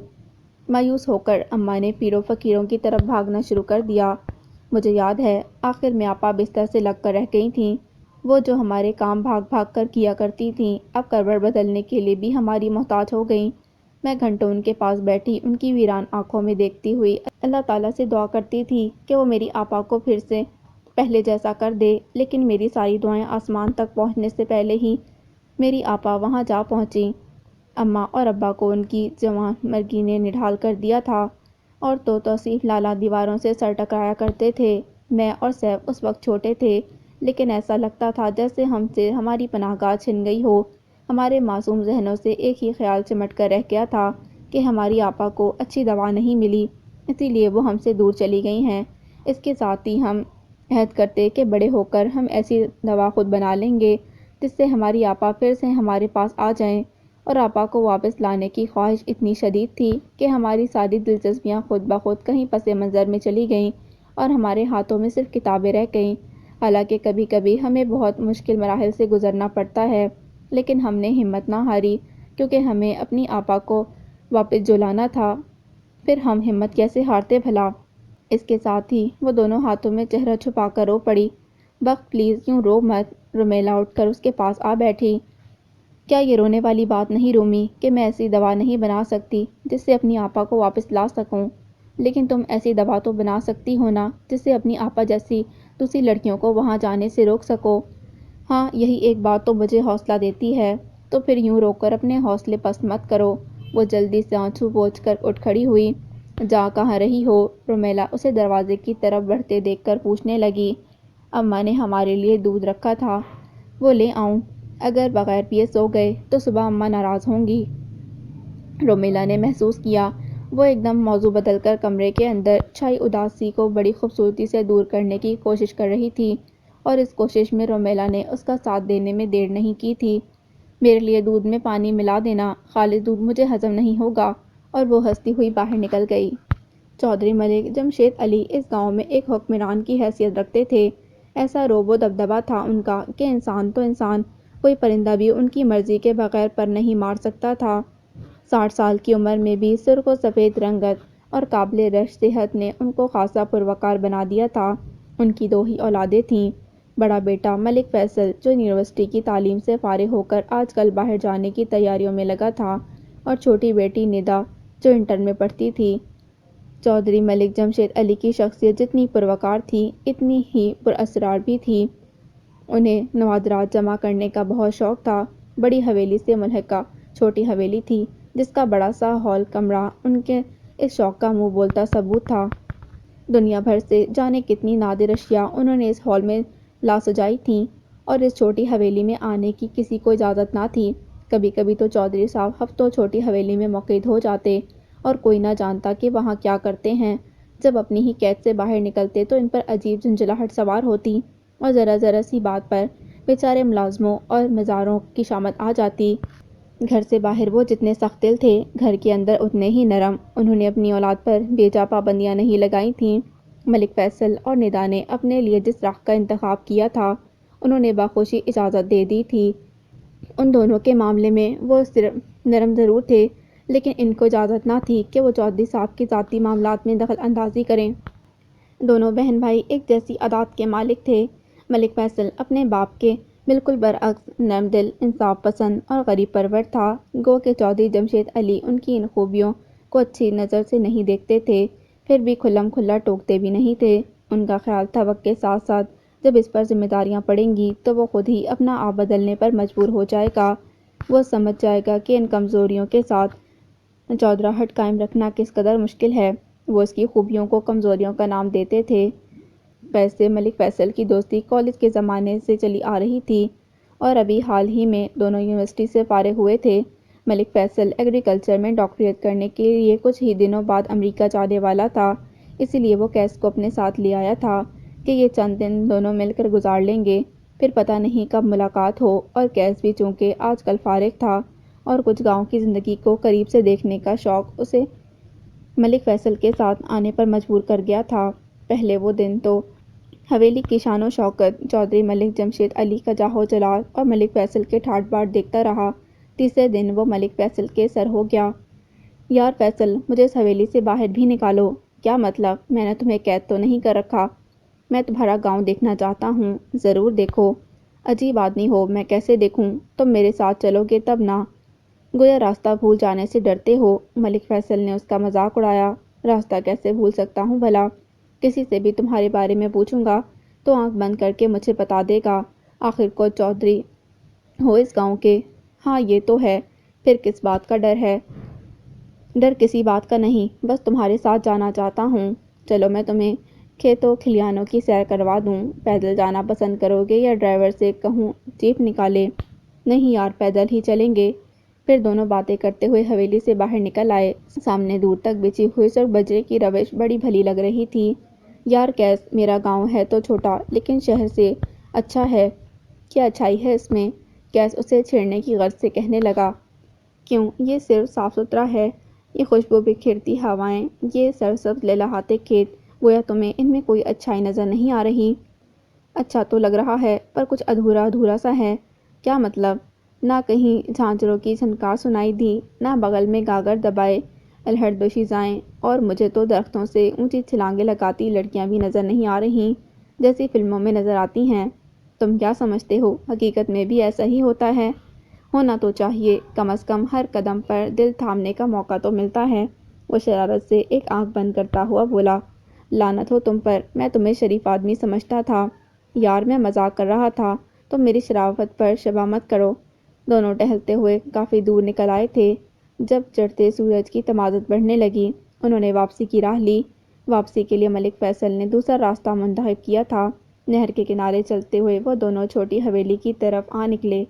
[SPEAKER 1] مایوس ہو کر اماں نے پیروں فقیروں کی طرف بھاگنا شروع کر دیا۔ مجھے یاد ہے آخر میں آپا بستر سے لگ کر رہ گئی تھیں، وہ جو ہمارے کام بھاگ بھاگ کر کیا کرتی تھیں، اب کروٹ بدلنے کے لیے بھی ہماری محتاج ہو گئیں۔ میں گھنٹوں ان کے پاس بیٹھی ان کی ویران آنکھوں میں دیکھتی ہوئی اللہ تعالیٰ سے دعا کرتی تھی کہ وہ میری آپا کو پھر سے پہلے جیسا کر دے، لیکن میری ساری دعائیں آسمان تک پہنچنے سے پہلے ہی میری آپا وہاں جا پہنچیں۔ اماں اور ابا کو ان کی جوان مرگی نے نڈھال کر دیا تھا۔ اور تو توصیف لالا دیواروں سے سر ٹکرایا کرتے تھے۔ میں اور سیف اس وقت چھوٹے تھے، لیکن ایسا لگتا تھا جیسے ہم سے ہماری پناہ گاہ چھن گئی ہو۔ ہمارے معصوم ذہنوں سے ایک ہی خیال سمٹ کر رہ گیا تھا کہ ہماری آپا کو اچھی دوا نہیں ملی، اسی لیے وہ ہم سے دور چلی گئی ہیں۔ اس کے ساتھ ہی ہم عہد کرتے کہ بڑے ہو کر ہم ایسی دوا خود بنا لیں گے جس سے ہماری آپا پھر سے ہمارے پاس آ جائیں، اور آپا کو واپس لانے کی خواہش اتنی شدید تھی کہ ہماری ساری دلچسپیاں خود بخود کہیں پس منظر میں چلی گئیں اور ہمارے ہاتھوں میں صرف کتابیں رہ گئیں۔ حالانکہ کبھی کبھی ہمیں بہت مشکل مراحل سے گزرنا پڑتا ہے، لیکن ہم نے ہمت نہ ہاری کیونکہ ہمیں اپنی آپا کو واپس جو لانا تھا۔ پھر ہم ہمت کیسے ہارتے بھلا؟ اس کے ساتھ ہی وہ دونوں ہاتھوں میں چہرہ چھپا کر رو پڑی۔ بخت پلیز یوں رو مت۔ رومیلا اٹھ کر اس کے پاس آ بیٹھی۔ کیا یہ رونے والی بات نہیں رومی کہ میں ایسی دوا نہیں بنا سکتی جس سے اپنی آپا کو واپس لا سکوں؟ لیکن تم ایسی دوا تو بنا سکتی ہو نا جس سے اپنی آپا جیسی دوسری لڑکیوں کو وہاں جانے سے روک سکو۔ ہاں یہی ایک بات تو مجھے حوصلہ دیتی ہے۔ تو پھر یوں رو کر اپنے حوصلے پست مت کرو۔ وہ جلدی سے آنسو پوچھ کر اٹھ کھڑی ہوئی۔ جا کہاں رہی ہو؟ رومیلا اسے دروازے کی طرف بڑھتے دیکھ کر پوچھنے لگی۔ اماں نے ہمارے لیے دودھ رکھا تھا، وہ لے آؤں؟ اگر بغیر پیے سو گئے تو صبح اماں ناراض ہوں گی۔ رومیلا نے محسوس کیا وہ ایک دم موضوع بدل کر کمرے کے اندر چھائی اداسی کو بڑی خوبصورتی سے دور کرنے کی کوشش کر رہی تھی، اور اس کوشش میں رومیلا نے اس کا ساتھ دینے میں دیر نہیں کی تھی۔ میرے لیے دودھ میں پانی ملا دینا، خالص دودھ مجھے ہضم نہیں ہوگا۔ اور وہ ہنستی ہوئی باہر نکل گئی۔ چودھری ملک جمشید علی اس گاؤں میں ایک حکمران کی حیثیت رکھتے تھے۔ ایسا رعب و دبدبہ تھا ان کا کہ انسان تو انسان، کوئی پرندہ بھی ان کی مرضی کے بغیر پر نہیں مار سکتا تھا۔ 60 سال کی عمر میں بھی سرخ و سفید رنگت اور قابل رشک صحت نے ان کو خاصا پروقار بنا دیا تھا۔ ان کی 2 ہی اولادیں تھیں۔ بڑا بیٹا ملک فیصل جو یونیورسٹی کی تعلیم سے فارغ ہو کر آج کل باہر جانے کی تیاریوں میں لگا تھا، اور چھوٹی بیٹی ندا جو انٹر میں پڑھتی تھی۔ چودھری ملک جمشید علی کی شخصیت جتنی پروقار تھی اتنی ہی پراسرار بھی تھی۔ انہیں نوادرات جمع کرنے کا بہت شوق تھا۔ بڑی حویلی سے ملحقہ چھوٹی حویلی تھی جس کا بڑا سا ہال کمرہ ان کے اس شوق کا منہ بولتا ثبوت تھا۔ دنیا بھر سے جانے کتنی نادر اشیاء انہوں نے اس ہال میں لا سجائی تھیں، اور اس چھوٹی حویلی میں آنے کی کسی کو اجازت نہ تھی۔ کبھی کبھی تو چودھری صاحب ہفتوں چھوٹی حویلی میں مقید ہو جاتے، اور کوئی نہ جانتا کہ وہاں کیا کرتے ہیں۔ جب اپنی ہی قید سے باہر نکلتے تو ان پر عجیب جھنجھلاہٹ سوار ہوتی، اور ذرا ذرا سی بات پر بیچارے ملازموں اور مزاروں کی شامت آ جاتی۔ گھر سے باہر وہ جتنے سخت دل تھے، گھر کے اندر اتنے ہی نرم۔ انہوں نے اپنی اولاد پر بے جا پابندیاں نہیں لگائی تھیں۔ ملک فیصل اور ندا نے اپنے لیے جس راہ کا انتخاب کیا تھا انہوں نے بخوشی اجازت دے دی تھی۔ ان دونوں کے معاملے میں وہ صرف نرم ضرور تھے، لیکن ان کو اجازت نہ تھی کہ وہ چودھری صاحب کی ذاتی معاملات میں دخل اندازی کریں۔ دونوں بہن بھائی ایک جیسی عادات کے مالک تھے۔ ملک فیصل اپنے باپ کے بالکل برعکس نرم دل، انصاف پسند اور غریب پرور تھا، گو کہ چودھری جمشید علی ان کی ان خوبیوں کو اچھی نظر سے نہیں دیکھتے تھے، پھر بھی کھلم کھلا ٹوکتے بھی نہیں تھے۔ ان کا خیال تھا وقت کے ساتھ ساتھ جب اس پر ذمہ داریاں پڑیں گی تو وہ خود ہی اپنا آپ بدلنے پر مجبور ہو جائے گا۔ وہ سمجھ جائے گا کہ ان کمزوریوں کے ساتھ چودراہٹ قائم رکھنا کس قدر مشکل ہے۔ وہ اس کی خوبیوں کو کمزوریوں کا نام دیتے تھے۔ ویسے ملک فیصل کی دوستی کالج کے زمانے سے چلی آ رہی تھی، اور ابھی حال ہی میں دونوں یونیورسٹی سے فارغ ہوئے تھے۔ ملک فیصل ایگریکلچر میں ڈاکٹریٹ کرنے کے لیے کچھ ہی دنوں بعد امریکہ جانے والا تھا، اسی لیے وہ کیس کو اپنے ساتھ لے آیا تھا کہ یہ چند دن دونوں مل کر گزار لیں گے، پھر پتہ نہیں کب ملاقات ہو۔ اور کیس بھی چونکہ آج کل فارغ تھا اور کچھ گاؤں کی زندگی کو قریب سے دیکھنے کا شوق اسے ملک فیصل کے ساتھ آنے پر مجبور کر گیا تھا۔ پہلے وہ دن تو حویلی کی شان و شوکت، چودھری ملک جمشید علی کا جاہ و جلال اور ملک فیصل کے ٹھاٹ باٹ دیکھتا رہا۔ تیسرے دن وہ ملک فیصل کے سر ہو گیا۔ یار فیصل، مجھے اس حویلی سے باہر بھی نکالو۔ کیا مطلب؟ میں نے تمہیں قید تو نہیں کر رکھا؟ میں تمہارا گاؤں دیکھنا چاہتا ہوں۔ ضرور دیکھو۔ عجیب آدمی ہو، میں کیسے دیکھوں؟ تم میرے ساتھ چلو گے تب نا؟ گویا راستہ بھول جانے سے ڈرتے ہو۔ ملک فیصل نے اس کا مذاق اڑایا۔ راستہ کیسے بھول سکتا ہوں بھلا؟ کسی سے بھی تمہارے بارے میں پوچھوں گا تو آنکھ بند کر کے مجھے بتا دے گا۔ آخر کو چودھری ہو اس گاؤں کے۔ ہاں یہ تو ہے، پھر کس بات کا ڈر ہے؟ ڈر کسی بات کا نہیں، بس تمہارے ساتھ جانا چاہتا ہوں۔ چلو میں تمہیں کھیتوں کھلیانوں کی سیر کروا دوں۔ پیدل جانا پسند کرو گے یا ڈرائیور سے کہوں جیپ نکالے؟ نہیں یار، پیدل ہی چلیں گے۔ پھر دونوں باتیں کرتے ہوئے حویلی سے باہر نکل آئے۔ سامنے دور تک بچھی ہوئی سڑک بجرے کی روش بڑی بھلی لگ رہی تھی۔ یار کیس، میرا گاؤں ہے تو چھوٹا لیکن شہر سے اچھا ہے۔ کیا اچھائی ہے اس میں؟ کیس اسے چھیڑنے کی غرض سے کہنے لگا۔ کیوں، یہ صرف صاف ستھرا ہے۔ یہ خوشبو بکھیرتی ہوائیں، یہ سرسبز لہلہاتے کھیت، گویا تمہیں ان میں کوئی اچھائی نظر نہیں آ رہی؟ اچھا تو لگ رہا ہے، پر کچھ ادھورا ادھورا سا ہے۔ کیا مطلب؟ نہ کہیں جھانجروں کی جھنکار سنائی دی، نہ بغل میں گاگر دبائے الہڑدوشیزائیں، اور مجھے تو درختوں سے اونچی چھلانگیں لگاتی لڑکیاں بھی نظر نہیں آ رہیں جیسی فلموں میں نظر آتی ہیں۔ تم کیا سمجھتے ہو، حقیقت میں بھی ایسا ہی ہوتا ہے؟ ہونا تو چاہیے، کم از کم ہر قدم پر دل تھامنے کا موقع تو ملتا ہے۔ وہ شرارت سے ایک آنکھ بند کرتا ہوا بولا۔ لعنت ہو تم پر، میں تمہیں شریف آدمی سمجھتا تھا۔ یار میں مذاق کر رہا تھا، تم میری شرافت پر شبہ مت کرو۔ دونوں ٹہلتے ہوئے کافی دور نکل آئے تھے۔ جب چڑھتے سورج کی تمازت بڑھنے لگی، انہوں نے واپسی کی راہ لی۔ واپسی کے لیے ملک فیصل نے دوسرا راستہ منتخب کیا تھا۔ نہر کے کنارے چلتے ہوئے وہ دونوں چھوٹی حویلی کی طرف آ نکلے۔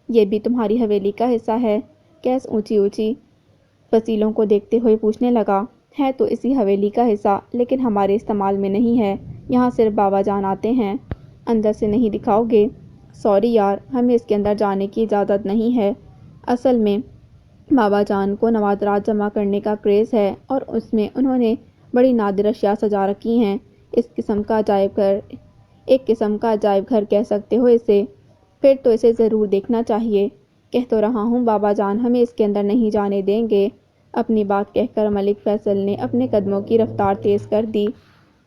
[SPEAKER 1] یہ بھی تمہاری حویلی کا حصہ ہے؟ کیس اونچی اونچی فصیلوں کو دیکھتے ہوئے پوچھنے لگا۔ ہے تو اسی حویلی کا حصہ، لیکن ہمارے استعمال میں نہیں ہے۔ یہاں صرف بابا جان آتے ہیں۔ اندر سے نہیں دکھاؤ گے؟ سوری یار، ہمیں اس کے اندر جانے کی اجازت نہیں ہے۔ اصل میں بابا جان کو نوادرات جمع کرنے کا کریز ہے، اور اس میں انہوں نے بڑی نادر اشیاء سجا رکھی ہیں۔ ایک قسم کا عجائب گھر کہہ سکتے ہو اسے۔ پھر تو اسے ضرور دیکھنا چاہیے۔ کہہ تو رہا ہوں بابا جان ہمیں اس کے اندر نہیں جانے دیں گے۔ اپنی بات کہہ کر ملک فیصل نے اپنے قدموں کی رفتار تیز کر دی۔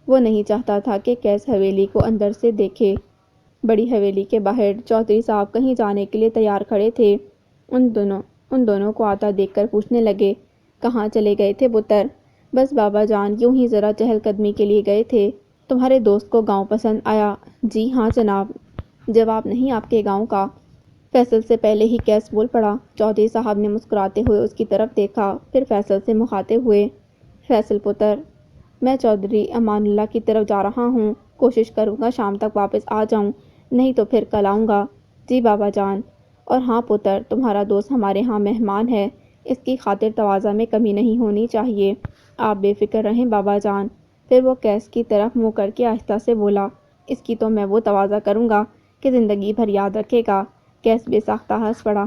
[SPEAKER 1] وہ نہیں چاہتا تھا کہ کیس حویلی کو اندر سے دیکھے۔ بڑی حویلی کے باہر چودھری صاحب کہیں جانے کے لیے تیار کھڑے تھے۔ ان دونوں کو آتا دیکھ کر پوچھنے لگے، کہاں چلے گئے تھے پتر؟ بس بابا جان یوں ہی ذرا چہل قدمی کے لیے گئے تھے۔ تمہارے دوست کو گاؤں پسند آیا؟ جی ہاں جناب۔ جواب نہیں آپ کے گاؤں کا؟ فیصل سے پہلے ہی کیس بول پڑا۔ چودھری صاحب نے مسکراتے ہوئے اس کی طرف دیکھا، پھر فیصل سے مخاطب ہوئے۔ فیصل پتر، میں چودھری امان اللہ کی طرف جا رہا ہوں۔ کوشش کروں گا شام تک واپس آ جاؤں، نہیں تو پھر کل آؤں گا۔ جی بابا جان۔ اور ہاں پتر، تمہارا دوست ہمارے ہاں مہمان ہے، اس کی خاطر تواضع میں کمی نہیں ہونی چاہیے۔ آپ بے فکر رہیں بابا جان۔ پھر وہ کیس کی طرف منہ کر کے آہستہ سے بولا، اس کی تو میں وہ تواضع کروں گا کہ زندگی بھر یاد رکھے گا۔ کیس بے ساختہ ہنس پڑا۔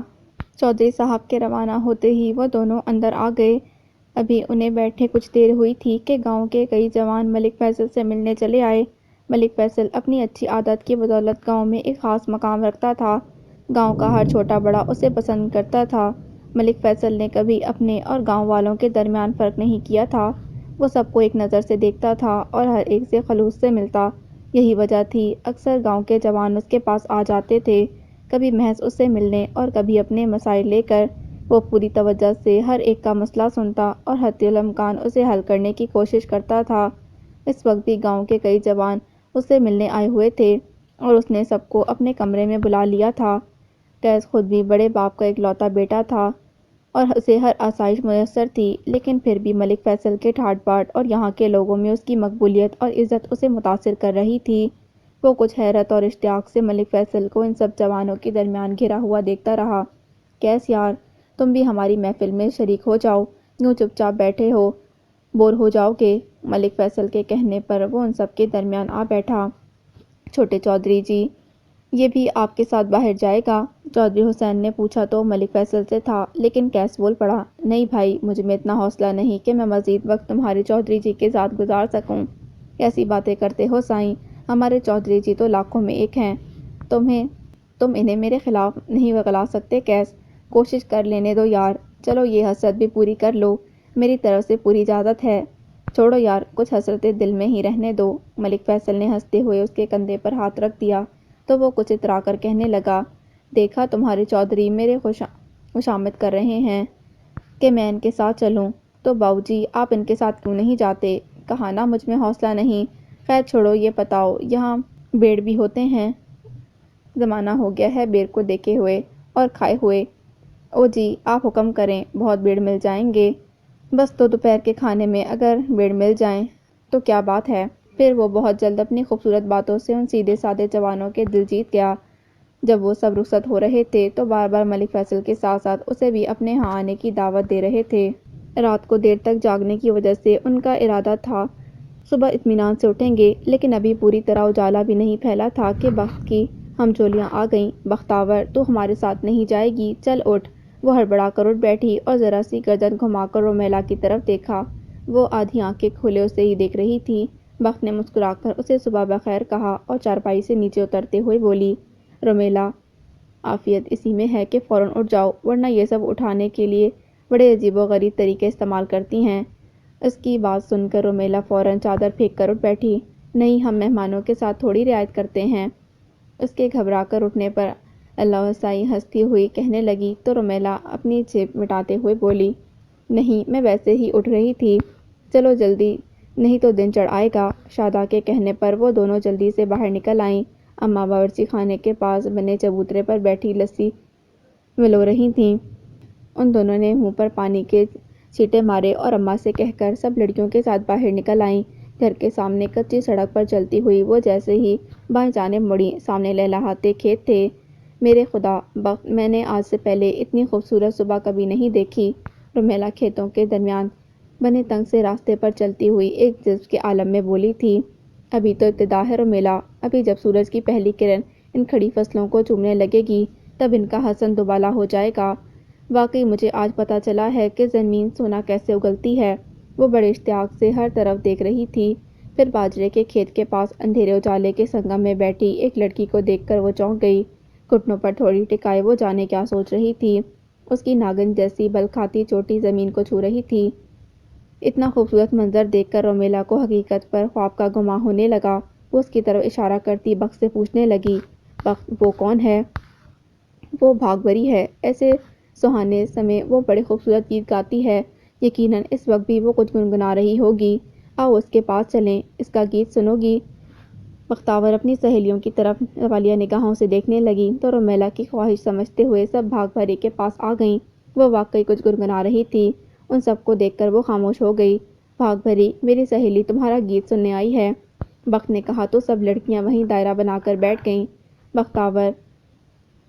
[SPEAKER 1] چودھری صاحب کے روانہ ہوتے ہی وہ دونوں اندر آ گئے۔ ابھی انہیں بیٹھے کچھ دیر ہوئی تھی کہ گاؤں کے کئی جوان ملک فیصل سے ملنے چلے آئے۔ ملک فیصل اپنی اچھی عادت کی بدولت گاؤں میں ایک خاص مقام رکھتا تھا۔ گاؤں کا ہر چھوٹا بڑا اسے پسند کرتا تھا۔ ملک فیصل نے کبھی اپنے اور گاؤں والوں کے درمیان فرق نہیں کیا تھا۔ وہ سب کو ایک نظر سے دیکھتا تھا اور ہر ایک سے خلوص سے ملتا۔ یہی وجہ تھی اکثر گاؤں کے جوان اس کے پاس آ جاتے تھے، کبھی محض اس سے ملنے اور کبھی اپنے مسائل لے کر۔ وہ پوری توجہ سے ہر ایک کا مسئلہ سنتا اور حتی الامکان اسے حل کرنے کی کوشش کرتا تھا۔ اس وقت بھی گاؤں کے کئی جوان اس سے ملنے آئے ہوئے تھے اور اس نے سب کو اپنے کمرے میں بلا لیا تھا۔ کیس خود بھی بڑے باپ کا اکلوتا بیٹا تھا اور اسے ہر آسائش میسر تھی، لیکن پھر بھی ملک فیصل کے ٹھاٹ باٹ اور یہاں کے لوگوں میں اس کی مقبولیت اور عزت اسے متاثر کر رہی تھی۔ وہ کچھ حیرت اور اشتیاق سے ملک فیصل کو ان سب جوانوں کے درمیان گھرا ہوا دیکھتا رہا۔ کیس یار، تم بھی ہماری محفل میں شریک ہو جاؤ، یوں چپ چاپ بیٹھے ہو، بور ہو جاؤ گے۔ ملک فیصل کے کہنے پر وہ ان سب کے درمیان آ بیٹھا۔ چھوٹے چودھری جی، یہ بھی آپ کے ساتھ باہر جائے گا؟ چودھری حسین نے پوچھا تو ملک فیصل سے تھا، لیکن کیس بول پڑا، نہیں بھائی، مجھ میں اتنا حوصلہ نہیں کہ میں مزید وقت تمہارے چودھری جی کے ساتھ گزار سکوں۔ کیسی باتیں کرتے ہو سائیں، ہمارے چودھری جی تو لاکھوں میں ایک ہیں۔ تم انہیں میرے خلاف نہیں وگلا سکتے کیس؟ کوشش کر لینے دو یار، چلو یہ حسرت بھی پوری کر لو، میری طرف سے پوری اجازت ہے۔ چھوڑو یار، کچھ حسرتیں دل میں ہی رہنے دو۔ ملک فیصل نے ہنستے ہوئے اس کے کندھے پر ہاتھ رکھ دیا تو وہ کچھ اترا کر کہنے لگا، دیکھا تمہارے چودھری میرے خوشامد کر رہے ہیں کہ میں ان کے ساتھ چلوں، تو باؤ جی آپ ان کے ساتھ کیوں نہیں جاتے؟ کہا نا مجھ میں حوصلہ نہیں۔ خیر چھوڑو، یہ بتاؤ یہاں بیڑ بھی ہوتے ہیں؟ زمانہ ہو گیا ہے بیڑ کو دیکھے ہوئے اور کھائے ہوئے۔ او جی آپ حکم کریں، بہت بیڑ مل جائیں گے۔ بس تو دوپہر کے کھانے میں اگر بیڑ مل جائیں تو کیا بات ہے۔ پھر وہ بہت جلد اپنی خوبصورت باتوں سے ان سیدھے سادے جوانوں کے دل جیت گیا۔ جب وہ سب رخصت ہو رہے تھے تو بار بار ملک فیصل کے ساتھ ساتھ اسے بھی اپنے ہاں آنے کی دعوت دے رہے تھے۔ رات کو دیر تک جاگنے کی وجہ سے ان کا ارادہ تھا صبح اطمینان سے اٹھیں گے، لیکن ابھی پوری طرح اجالا بھی نہیں پھیلا تھا کہ بخت کی ہمجولیاں آ گئیں۔ بختاور، تو ہمارے ساتھ نہیں جائے گی؟ چل اٹھ۔ وہ ہڑبڑا کر اٹھ بیٹھی اور ذرا سی گردن گھما کر رومیلا کی طرف دیکھا۔ وہ آدھی آنکھیں کھولے اسے ہی دیکھ رہی تھی۔ بخت نے مسکرا کر اسے صبح بخیر کہا اور چارپائی سے نیچے اترتے ہوئے بولی، رومیلا، عافیت اسی میں ہے کہ فوراً اٹھ جاؤ، ورنہ یہ سب اٹھانے کے لیے بڑے عجیب و غریب طریقے استعمال کرتی ہیں۔ اس کی بات سن کر رومیلا فوراً چادر پھینک کر اٹھ بیٹھی۔ نہیں، ہم مہمانوں کے ساتھ تھوڑی رعایت کرتے ہیں۔ اس کے گھبرا کر اٹھنے پر اللہ وسائی ہنستی ہوئی کہنے لگی تو رومیلا اپنی جھپ مٹاتے ہوئے بولی، نہیں، میں ویسے ہی اٹھ رہی تھی۔ چلو جلدی، نہیں تو دن چڑھ آئے گا۔ شادا کے کہنے پر وہ دونوں جلدی سے باہر نکل آئیں۔ اماں باورچی خانے کے پاس بنے چبوترے پر بیٹھی لسی ولو رہی تھیں۔ ان دونوں نے منہ پر پانی کے چھینٹے مارے اور اماں سے کہہ کر سب لڑکیوں کے ساتھ باہر نکل آئیں۔ گھر کے سامنے کچی سڑک پر چلتی ہوئی وہ جیسے ہی بائیں جانب مڑیں، سامنے لہلہاتے کھیت تھے۔ میرے خدا، بخت، میں نے آج سے پہلے اتنی خوبصورت صبح کبھی نہیں دیکھی۔ رومیلا کھیتوں کے درمیان بنے تنگ سے راستے پر چلتی ہوئی ایک جذب کے عالم میں بولی تھی، ابھی تو ابتدا ہے رومیلا، ابھی جب سورج کی پہلی کرن ان کھڑی فصلوں کو چومنے لگے گی تب ان کا حسن دوبالا ہو جائے گا۔ واقعی مجھے آج پتہ چلا ہے کہ زمین سونا کیسے اگلتی ہے۔ وہ بڑے اشتیاق سے ہر طرف دیکھ رہی تھی۔ پھر باجرے کے کھیت کے پاس اندھیرے اجالے کے سنگم میں بیٹھی ایک لڑکی کو دیکھ کر وہ چونک گئی۔ گھٹنوں پر تھوڑی ٹکائے وہ جانے کیا سوچ رہی تھی۔ اس کی ناگن جیسی بل کھاتی چوٹی زمین کو چھو رہی تھی۔ اتنا خوبصورت منظر دیکھ کر رومیلا کو حقیقت پر خواب کا گمان ہونے لگا۔ وہ اس کی طرف اشارہ کرتی بخت سے پوچھنے لگی، بخت، وہ کون ہے؟ وہ بھاگ بھری ہے۔ ایسے سہانے سمے وہ بڑے خوبصورت گیت گاتی ہے۔ یقیناً اس وقت بھی وہ کچھ گنگنا رہی ہوگی۔ آؤ اس کے پاس چلیں، اس کا گیت سنو گی؟ بختاور اپنی سہیلیوں کی طرف سوالیہ نگاہوں سے دیکھنے لگی تو رومیلا کی خواہش سمجھتے ہوئے سب بھاگ بھری کے پاس آ گئیں۔ وہ واقعی کچھ گنگنا رہی تھی۔ ان سب کو دیکھ کر وہ خاموش ہو گئی۔ بھاگ بھری، میری سہیلی تمہارا گیت سننے آئی ہے، بخت نے کہا تو سب لڑکیاں وہیں دائرہ بنا کر بیٹھ گئیں۔ بختاور،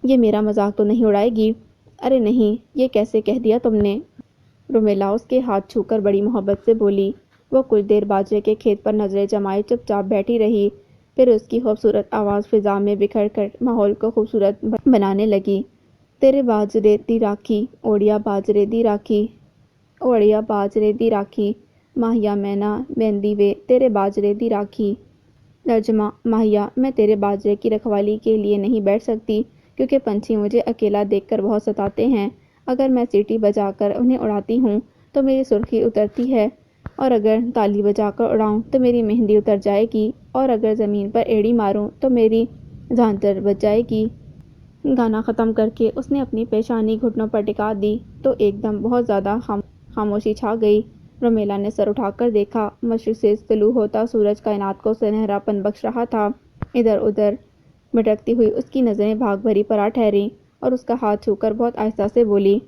[SPEAKER 1] یہ میرا مذاق تو نہیں اڑائے گی؟ ارے نہیں، یہ کیسے کہہ دیا تم نے؟ رومیلا اس کے ہاتھ چھو کر بڑی محبت سے بولی۔ وہ کچھ دیر باجرے کے کھیت پر نظریں جمائے چپ چاپ بیٹھی رہی، پھر اس کی خوبصورت آواز فضا میں بکھر کر ماحول کو خوبصورت بنانے لگی۔ تیرے باجرے دی راکھی، اوڑیا باجرے دی راکھی، اوڑیا باجرے دی راکھی، ماہیا مینا مہندی وے تیرے باجرے دی راکھی۔ ترجمہ، ماہیا، میں تیرے باجرے کی رکھوالی کے لیے نہیں بیٹھ سکتی کیونکہ پنچھی مجھے اکیلا دیکھ کر بہت ستاتے ہیں۔ اگر میں سیٹی بجا کر انہیں اڑاتی ہوں تو میری سرخی اترتی ہے، اور اگر تالی بجا کر اڑاؤں تو میری مہندی اتر جائے گی، اور اگر زمین پر ایڑی ماروں تو میری جھانجر بچ جائے گی۔ گانا ختم کر کے اس نے اپنی پیشانی گھٹنوں پر ٹکا دی تو ایک دم بہت زیادہ خاموشی چھا گئی۔ رومیلا نے سر اٹھا کر دیکھا۔ مشرق سے طلوع ہوتا سورج کائنات کو سنہرا پن بخش رہا تھا۔ ادھر ادھر بھٹکتی ہوئی اس کی نظریں بھاگ بھری پر آ ٹھہریں اور اس کا ہاتھ چھو کر بہت آہستہ سے بولی،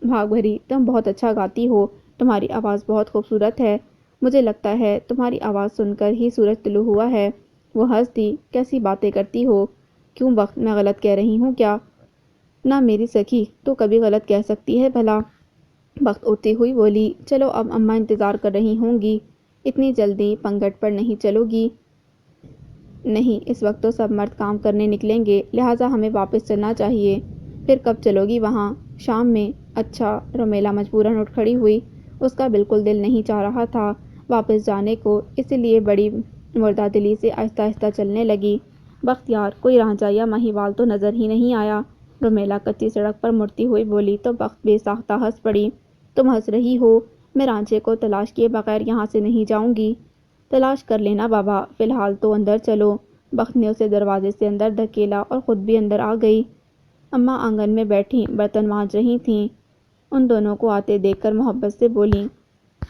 [SPEAKER 1] بھاگ بھری، تم بہت اچھا گاتی ہو، تمہاری آواز بہت خوبصورت ہے۔ مجھے لگتا ہے تمہاری آواز سن کر ہی سورج طلوع ہوا ہے۔ وہ ہنس دی، کیسی باتیں کرتی ہو؟ کیوں بخت، میں غلط کہہ رہی ہوں کیا؟ نہ میری سکھی، تو کبھی غلط کہہ سکتی ہے بھلا؟ بخت اٹھتی ہوئی بولی، چلو اب اماں انتظار کر رہی ہوں گی، اتنی جلدی پنگھٹ پر نہیں چلو گی؟ نہیں، اس وقت تو سب مرد کام کرنے نکلیں گے، لہٰذا ہمیں واپس چلنا چاہیے۔ پھر کب چلو گی وہاں؟ شام میں۔ اچھا۔ رومیلا مجبوراً اٹھ کھڑی ہوئی۔ اس کا بالکل دل نہیں چاہ رہا تھا واپس جانے کو، اس لیے بڑی مردہ دلی سے آہستہ آہستہ چلنے لگی۔ بختیار، کوئی رانجھا یا مہیوال تو نظر ہی نہیں آیا؟ رومیلا کچی سڑک پر مڑتی ہوئی بولی تو بخت بے ساختہ ہنس پڑی۔ تم ہنس رہی ہو؟ میں رانجھے کو تلاش کیے بغیر یہاں سے نہیں جاؤں گی۔ تلاش کر لینا بابا، فی الحال تو اندر چلو۔ بخت نے اسے دروازے سے اندر دھکیلا اور خود بھی اندر آ گئی۔ اماں آنگن میں بیٹھی برتن مانجھ رہی تھیں۔ ان دونوں کو آتے دیکھ کر محبت سے بولیں،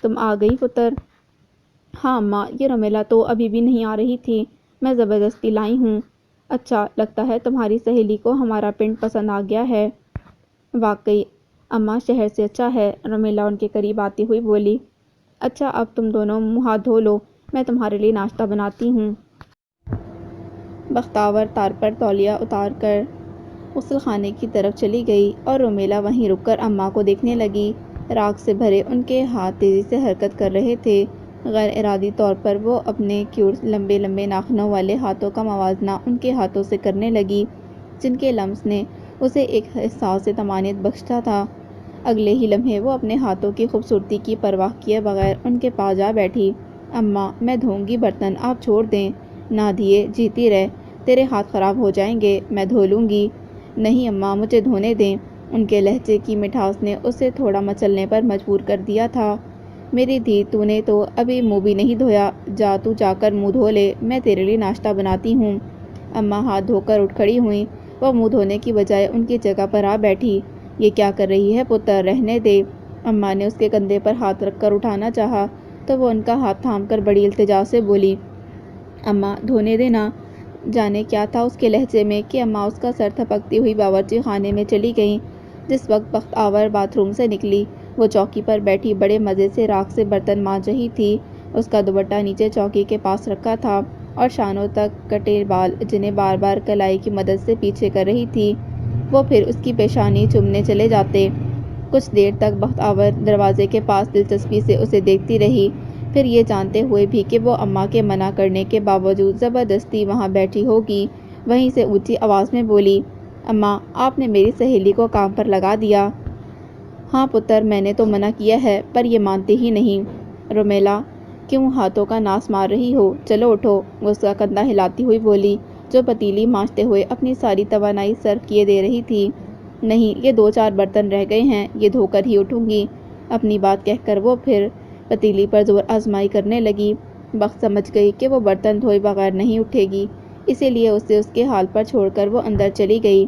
[SPEAKER 1] تم آ گئی پتر؟ ہاں اماں، یہ رومیلا تو ابھی بھی نہیں آ رہی تھی، میں زبردستی لائی ہوں۔ اچھا، لگتا ہے تمہاری سہیلی کو ہمارا پنڈ پسند آ گیا ہے۔ واقعی اماں شہر سے اچھا ہے، رومیلا ان کے قریب آتی ہوئی بولی۔ اچھا اب تم دونوں منہ ہاتھ دھو لو، میں تمہارے لیے ناشتہ بناتی ہوں۔ بختیور تار پر تولیہ اتار کر غسل خانے کی طرف چلی گئی اور رومیلا وہیں رک کر اماں کو دیکھنے لگی۔ راکھ سے بھرے ان کے ہاتھ تیزی سے حرکت کر رہے تھے۔ غیر ارادی طور پر وہ اپنے کیوٹ لمبے لمبے ناخنوں والے ہاتھوں کا موازنہ ان کے ہاتھوں سے کرنے لگی، جن کے لمس نے اسے ایک احساس طمانینت بخشا تھا۔ اگلے ہی لمحے وہ اپنے ہاتھوں کی خوبصورتی کی پرواہ کیے بغیر ان کے پاس جا بیٹھی۔ اماں میں دھوؤں گی برتن، آپ چھوڑ دیں۔ نہ دیے جیتی رہ، تیرے ہاتھ خراب ہو جائیں گے، میں دھو لوں گی۔ نہیں اماں مجھے دھونے دیں۔ ان کے لہجے کی مٹھاس نے اسے تھوڑا مچلنے پر مجبور کر دیا تھا۔ میری دھی تو نے تو ابھی منہ بھی نہیں دھویا، جا تو جا کر منہ دھو لے، میں تیرے لیے ناشتہ بناتی ہوں۔ اماں ہاتھ دھو کر اٹھ کھڑی ہوئیں۔ وہ منہ دھونے کی بجائے ان کی جگہ پر آ بیٹھی۔ یہ کیا کر رہی ہے پتر، رہنے دے۔ اماں نے اس کے کندھے پر ہاتھ رکھ کر اٹھانا چاہا تو وہ ان کا ہاتھ تھام کر بڑی التجا سے بولی، اماں دھونے دے نا۔ جانے کیا تھا اس کے لہجے میں کہ اماں اس کا سر تھپکتی ہوئی باورچی خانے میں چلی گئیں۔ جس وقت بختیور باتھ روم سے نکلی، وہ چوکی پر بیٹھی بڑے مزے سے راکھ سے برتن مانجھ رہی تھی۔ اس کا دوپٹہ نیچے چوکی کے پاس رکھا تھا اور شانوں تک کٹے بال جنہیں بار بار کلائی کی مدد سے پیچھے کر رہی تھی۔ وہ پھر اس کی پیشانی چومنے چلے جاتے۔ کچھ دیر تک بختیور دروازے کے پاس دلچسپی سے اسے دیکھتی رہی، پھر یہ جانتے ہوئے بھی کہ وہ اماں کے منع کرنے کے باوجود زبردستی وہاں بیٹھی ہوگی، وہیں سے اونچی آواز میں بولی، اماں آپ نے میری سہیلی کو کام پر لگا دیا۔ ہاں پتر میں نے تو منع کیا ہے پر یہ مانتی ہی نہیں۔ رومیلا کیوں ہاتھوں کا ناس مار رہی ہو، چلو اٹھو، وہ اس کا کندھا ہلاتی ہوئی بولی، جو پتیلی مانجتے ہوئے اپنی ساری توانائی صرف کیے دے رہی تھی۔ نہیں یہ 2-4 برتن رہ گئے ہیں، یہ دھو کر ہی اٹھوں گی۔ اپنی بات کہہ کر وہ پھر پتیلی پر زور آزمائی کرنے لگی۔ بخت سمجھ گئی کہ وہ برتن دھوئے بغیر نہیں اٹھے گی، اسی لیے اسے اس کے حال پر چھوڑ کر وہ اندر چلی گئی۔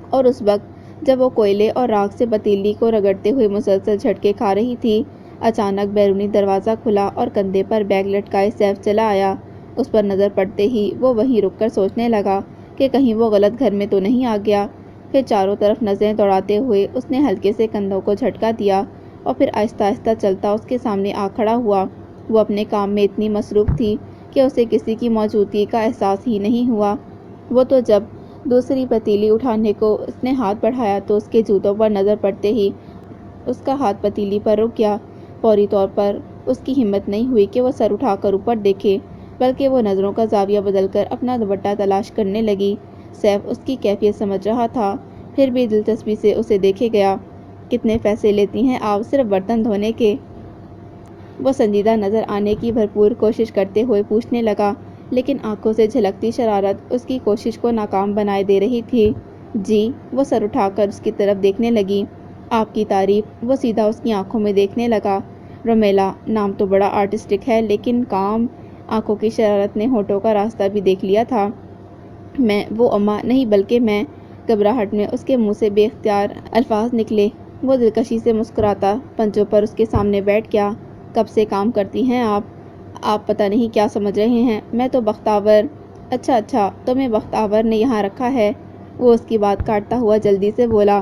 [SPEAKER 1] اور اس وقت جب وہ کوئلے اور راکھ سے پتیلی کو رگڑتے ہوئے مسلسل جھٹکے کھا رہی تھی، اچانک بیرونی دروازہ کھلا اور کندھے پر بیگ لٹکائے سیف چلا آیا۔ اس پر نظر پڑتے ہی وہ وہیں رک کر سوچنے لگا کہ کہیں وہ غلط گھر میں تو نہیں آ گیا۔ پھر چاروں طرف نظریں دوڑاتے ہوئے اس نے ہلکے سے کندھوں کو جھٹکا دیا اور پھر آہستہ آہستہ چلتا اس کے سامنے آ کھڑا ہوا۔ وہ اپنے کام میں اتنی مصروف تھی کہ اسے کسی کی موجودگی کا احساس ہی نہیں ہوا۔ وہ تو جب دوسری پتیلی اٹھانے کو اس نے ہاتھ بڑھایا تو اس کے جوتوں پر نظر پڑتے ہی اس کا ہاتھ پتیلی پر رک گیا۔ فوری طور پر اس کی ہمت نہیں ہوئی کہ وہ سر اٹھا کر اوپر دیکھے، بلکہ وہ نظروں کا زاویہ بدل کر اپنا دوپٹہ تلاش کرنے لگی۔ سیف اس کی کیفیت سمجھ رہا تھا، پھر بھی دلچسپی سے اسے دیکھے گیا۔ کتنے پیسے لیتی ہیں آپ صرف برتن دھونے کے؟ وہ سنجیدہ نظر آنے کی بھرپور کوشش کرتے ہوئے پوچھنے لگا، لیکن آنکھوں سے جھلکتی شرارت اس کی کوشش کو ناکام بنائے دے رہی تھی۔ جی، وہ سر اٹھا کر اس کی طرف دیکھنے لگی۔ آپ کی تعریف، وہ سیدھا اس کی آنکھوں میں دیکھنے لگا۔ رومیلا نام تو بڑا آرٹسٹک ہے لیکن کام؟ آنکھوں کی شرارت نے ہونٹوں کا راستہ بھی دیکھ لیا تھا۔ میں وہ اماں نہیں بلکہ میں، گھبراہٹ میں اس کے منہ سے بے اختیار الفاظ نکلے۔ وہ دلکشی سے مسکراتا پنجوں پر اس کے سامنے بیٹھ گیا۔ کب سے کام کرتی ہیں آپ؟ آپ پتہ نہیں کیا سمجھ رہے ہیں، میں تو بختیور۔ اچھا اچھا، تمہیں بختیور نے یہاں رکھا ہے؟ وہ اس کی بات کاٹتا ہوا جلدی سے بولا،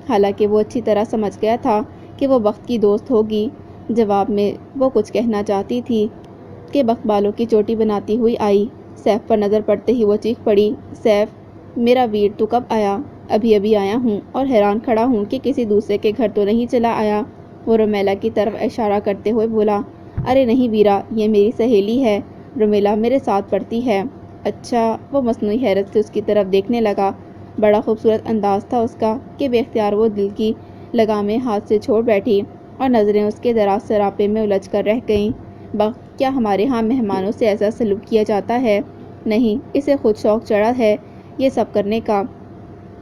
[SPEAKER 1] حالانکہ وہ اچھی طرح سمجھ گیا تھا کہ وہ بخت کی دوست ہوگی۔ جواب میں وہ کچھ کہنا چاہتی تھی کہ بخت بالوں کی چوٹی بناتی ہوئی آئی۔ سیف پر نظر پڑتے ہی وہ چیخ پڑی، سیف میرا ویر تو کب آیا؟ ابھی ابھی آیا ہوں اور حیران کھڑا ہوں کہ کسی دوسرے کے گھر تو نہیں چلا آیا۔ وہ رومیلا کی طرف اشارہ کرتے ہوئے بولا، ارے نہیں ویرا، یہ میری سہیلی ہے، رومیلا میرے ساتھ پڑھتی ہے۔ اچھا؟ وہ مصنوعی حیرت سے اس کی طرف دیکھنے لگا۔ بڑا خوبصورت انداز تھا اس کا کہ بے اختیار وہ دل کی لگامیں ہاتھ سے چھوڑ بیٹھی اور نظریں اس کے دراز سراپے میں الجھ کر رہ گئیں۔ بخت، کیا ہمارے ہاں مہمانوں سے ایسا سلوک کیا جاتا ہے؟ نہیں، اسے خود شوق چڑھا ہے یہ سب کرنے کا۔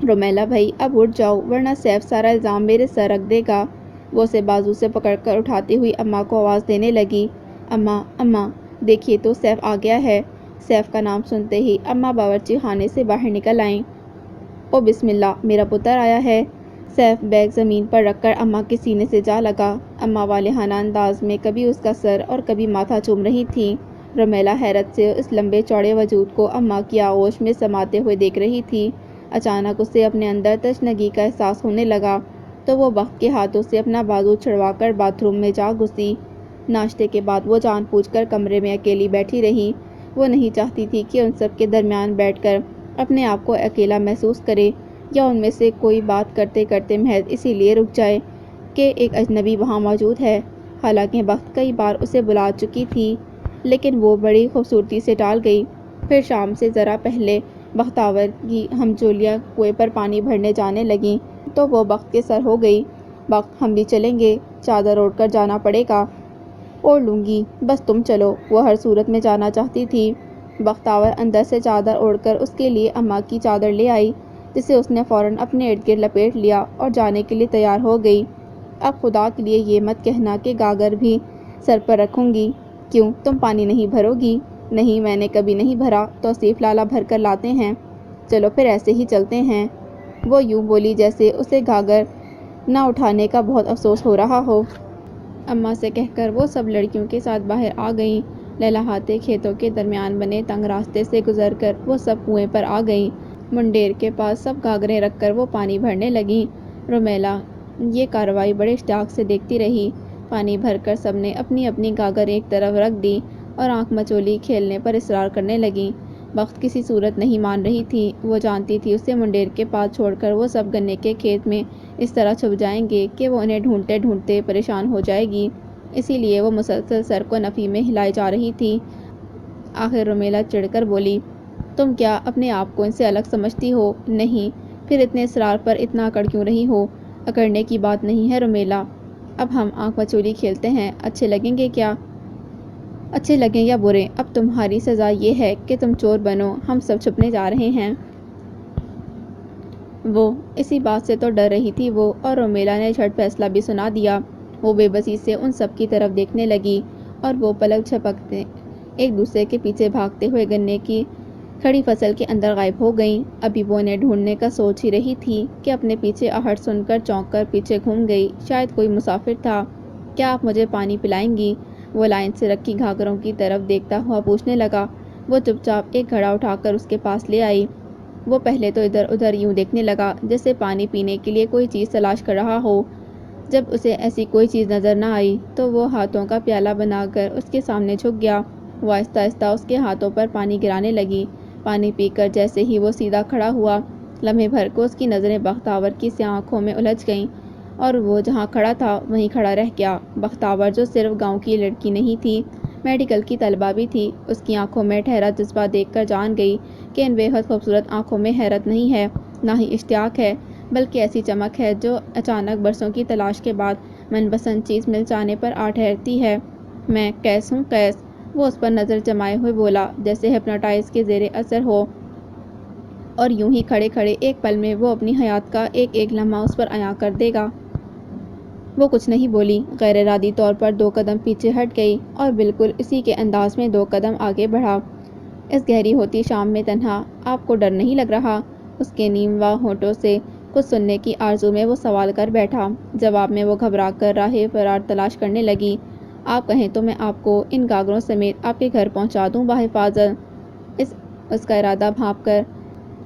[SPEAKER 1] رومیلا بھائی اب اٹھ جاؤ ورنہ سیف سارا الزام میرے سر رکھ دے گا۔ وہ اسے بازو سے پکڑ کر اٹھاتی ہوئی اماں کو آواز دینے لگی، اماں اماں دیکھیے تو سیف آ گیا ہے۔ سیف کا نام سنتے ہی اماں باورچی خانے سے باہر نکل آئیں۔ او بسم اللہ، میرا پتر آیا ہے۔ سیف بیگ زمین پر رکھ کر اماں کے سینے سے جا لگا۔ اماں والہانہ انداز میں کبھی اس کا سر اور کبھی ماتھا چوم رہی تھیں۔ رومیلا حیرت سے اس لمبے چوڑے وجود کو اماں کی آغوش میں سماتے ہوئے دیکھ رہی تھی۔ اچانک اسے اپنے اندر تشنگی کا احساس ہونے لگا۔ تو وہ وقت کے ہاتھوں سے اپنا بازو چھڑوا کر باتھ روم میں جا گھسی۔ ناشتے کے بعد وہ جان بوجھ کر کمرے میں اکیلی بیٹھی رہی۔ وہ نہیں چاہتی تھی کہ ان سب کے درمیان بیٹھ کر اپنے آپ کو اکیلا محسوس کرے، یا ان میں سے کوئی بات کرتے کرتے محض اسی لیے رک جائے کہ ایک اجنبی وہاں موجود ہے۔ حالانکہ وقت کئی بار اسے بلا چکی تھی، لیکن وہ بڑی خوبصورتی سے ٹال گئی۔ پھر شام سے ذرا پہلے بختاور کی ہمجولیاں کنویں پر پانی بھرنے جانے لگیں تو وہ وقت کے سر ہو گئی۔ وقت، ہم بھی چلیں گے، چادر اوڑھ کر جانا پڑے گا۔ اوڑھ لوں گی، بس تم چلو۔ وہ ہر صورت میں جانا چاہتی تھی۔ بختاور اندر سے چادر اوڑھ کر اس کے لیے اماں کی چادر لے آئی، جسے اس نے فوراً اپنے ارد گرد لپیٹ لیا اور جانے کے لیے تیار ہو گئی۔ اب خدا کے لیے یہ مت کہنا کہ گاگر بھی سر پر رکھوں گی۔ کیوں، تم پانی نہیں بھرو گی؟ نہیں، میں نے کبھی نہیں بھرا، توصیف لالا بھر کر لاتے ہیں۔ چلو پھر ایسے ہی چلتے ہیں۔ وہ یوں بولی جیسے اسے گاگر نہ اٹھانے کا بہت افسوس ہو رہا ہو۔ اماں سے کہہ کر وہ سب لڑکیوں کے ساتھ باہر آ گئیں۔ لہلہاتے کھیتوں کے درمیان بنے تنگ راستے سے گزر کر وہ سب کنویں پر آ گئیں۔ منڈیر کے پاس سب گاگریں رکھ کر وہ پانی بھرنے لگیں۔ رومیلا یہ کارروائی بڑے اشتیاق سے دیکھتی رہی۔ پانی بھر کر سب نے اپنی اپنی گاگر ایک طرف رکھ دی اور آنکھ مچولی کھیلنے پر اصرار کرنے لگیں۔ وقت کسی صورت نہیں مان رہی تھی۔ وہ جانتی تھی اسے منڈیر کے پاس چھوڑ کر وہ سب گنے کے کھیت میں اس طرح چھپ جائیں گے کہ وہ انہیں ڈھونڈتے ڈھونڈتے پریشان ہو جائے گی، اسی لیے وہ مسلسل سر کو نفی میں ہلائے جا رہی تھی۔ آخر رومیلا چڑھ کر بولی، تم کیا اپنے آپ کو ان سے الگ سمجھتی ہو؟ نہیں، پھر اتنے اصرار پر اتنا اکڑ کیوں رہی ہو؟ اکڑنے کی بات نہیں ہے رومیلا، اب ہم آنکھ مچولی کھیلتے ہیں، اچھے لگیں گے کیا؟ اچھے لگیں یا برے، اب تمہاری سزا یہ ہے کہ تم چور بنو، ہم سب چھپنے جا رہے ہیں۔ وہ اسی بات سے تو ڈر رہی تھی وہ، اور رومیلا نے جھٹ فیصلہ بھی سنا دیا۔ وہ بے بسی سے ان سب کی طرف دیکھنے لگی اور وہ پلک جھپکتے ایک دوسرے کے پیچھے بھاگتے ہوئے گنے کی کھڑی فصل کے اندر غائب ہو گئیں۔ ابھی وہ انہیں ڈھونڈنے کا سوچ ہی رہی تھی کہ اپنے پیچھے آہٹ سن کر چونک کر پیچھے گھوم گئی۔ شاید کوئی مسافر تھا۔ کیا آپ مجھے پانی پلائیں گی؟ وہ لائن سے رکھی گھاگروں کی طرف دیکھتا ہوا پوچھنے لگا۔ وہ چپ چاپ ایک گھڑا اٹھا کر اس کے پاس لے آئی۔ وہ پہلے تو ادھر ادھر یوں دیکھنے لگا جیسے پانی پینے کے لیے کوئی چیز تلاش کر رہا ہو۔ جب اسے ایسی کوئی چیز نظر نہ آئی تو وہ ہاتھوں کا پیالہ بنا کر اس کے سامنے جھک گیا۔ وہ آہستہ آہستہ اس کے ہاتھوں پر پانی گرانے لگی۔ پانی پی کر جیسے ہی وہ سیدھا کھڑا ہوا، لمحے بھر کو اس کی نظریں بختاور کی سیاہ آنکھوں میں الجھ گئیں اور وہ جہاں کھڑا تھا وہیں کھڑا رہ گیا۔ بختاور جو صرف گاؤں کی لڑکی نہیں تھی، میڈیکل کی طالبہ بھی تھی، اس کی آنکھوں میں ٹھہرا جذبہ دیکھ کر جان گئی کہ ان بے حد خوبصورت آنکھوں میں حیرت نہیں ہے، نہ ہی اشتیاق ہے، بلکہ ایسی چمک ہے جو اچانک برسوں کی تلاش کے بعد من پسند چیز مل جانے پر آ ٹھہرتی ہے۔ میں قیس ہوں، قیس، وہ اس پر نظر جمائے ہوئے بولا جیسے ہپنوٹائز کے زیر اثر ہو، اور یوں ہی کھڑے کھڑے ایک پل میں وہ اپنی حیات کا ایک ایک لمحہ اس پر عیاں کر دے گا۔ وہ کچھ نہیں بولی، غیر ارادی طور پر 2 قدم پیچھے ہٹ گئی اور بالکل اسی کے انداز میں 2 قدم آگے بڑھا۔ اس گہری ہوتی شام میں تنہا، آپ کو ڈر نہیں لگ رہا؟ اس کے نیم واہ ہونٹوں سے کچھ سننے کی آرزو میں وہ سوال کر بیٹھا۔ جواب میں وہ گھبرا کر راہ فرار تلاش کرنے لگی۔ آپ کہیں تو میں آپ کو ان گاگروں سمیت آپ کے گھر پہنچا دوں بحفاظت۔ اس کا ارادہ بھانپ کر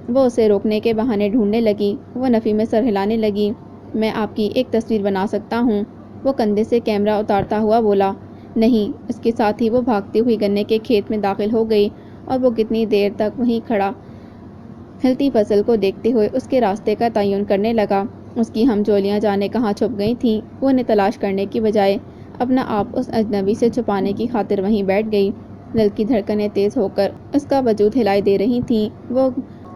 [SPEAKER 1] وہ اسے روکنے کے بہانے ڈھونڈنے لگی۔ وہ نفی میں سر ہلانے لگی۔ میں آپ کی ایک تصویر بنا سکتا ہوں، وہ کندھے سے کیمرہ اتارتا ہوا بولا۔ نہیں، اس کے ساتھ ہی وہ بھاگتی ہوئی گنے کے کھیت میں داخل ہو گئی اور وہ کتنی دیر تک وہیں کھڑا ہلتی فصل کو دیکھتے ہوئے اس کے راستے کا تعین کرنے لگا۔ اس کی ہمجولیاں جانے کہاں چھپ گئی تھیں۔ وہ انہیں تلاش کرنے کی بجائے اپنا آپ اس اجنبی سے چھپانے کی خاطر وہیں بیٹھ گئی۔ دل کی دھڑکنیں تیز ہو کر اس کا وجود ہلائی دے رہی تھیں۔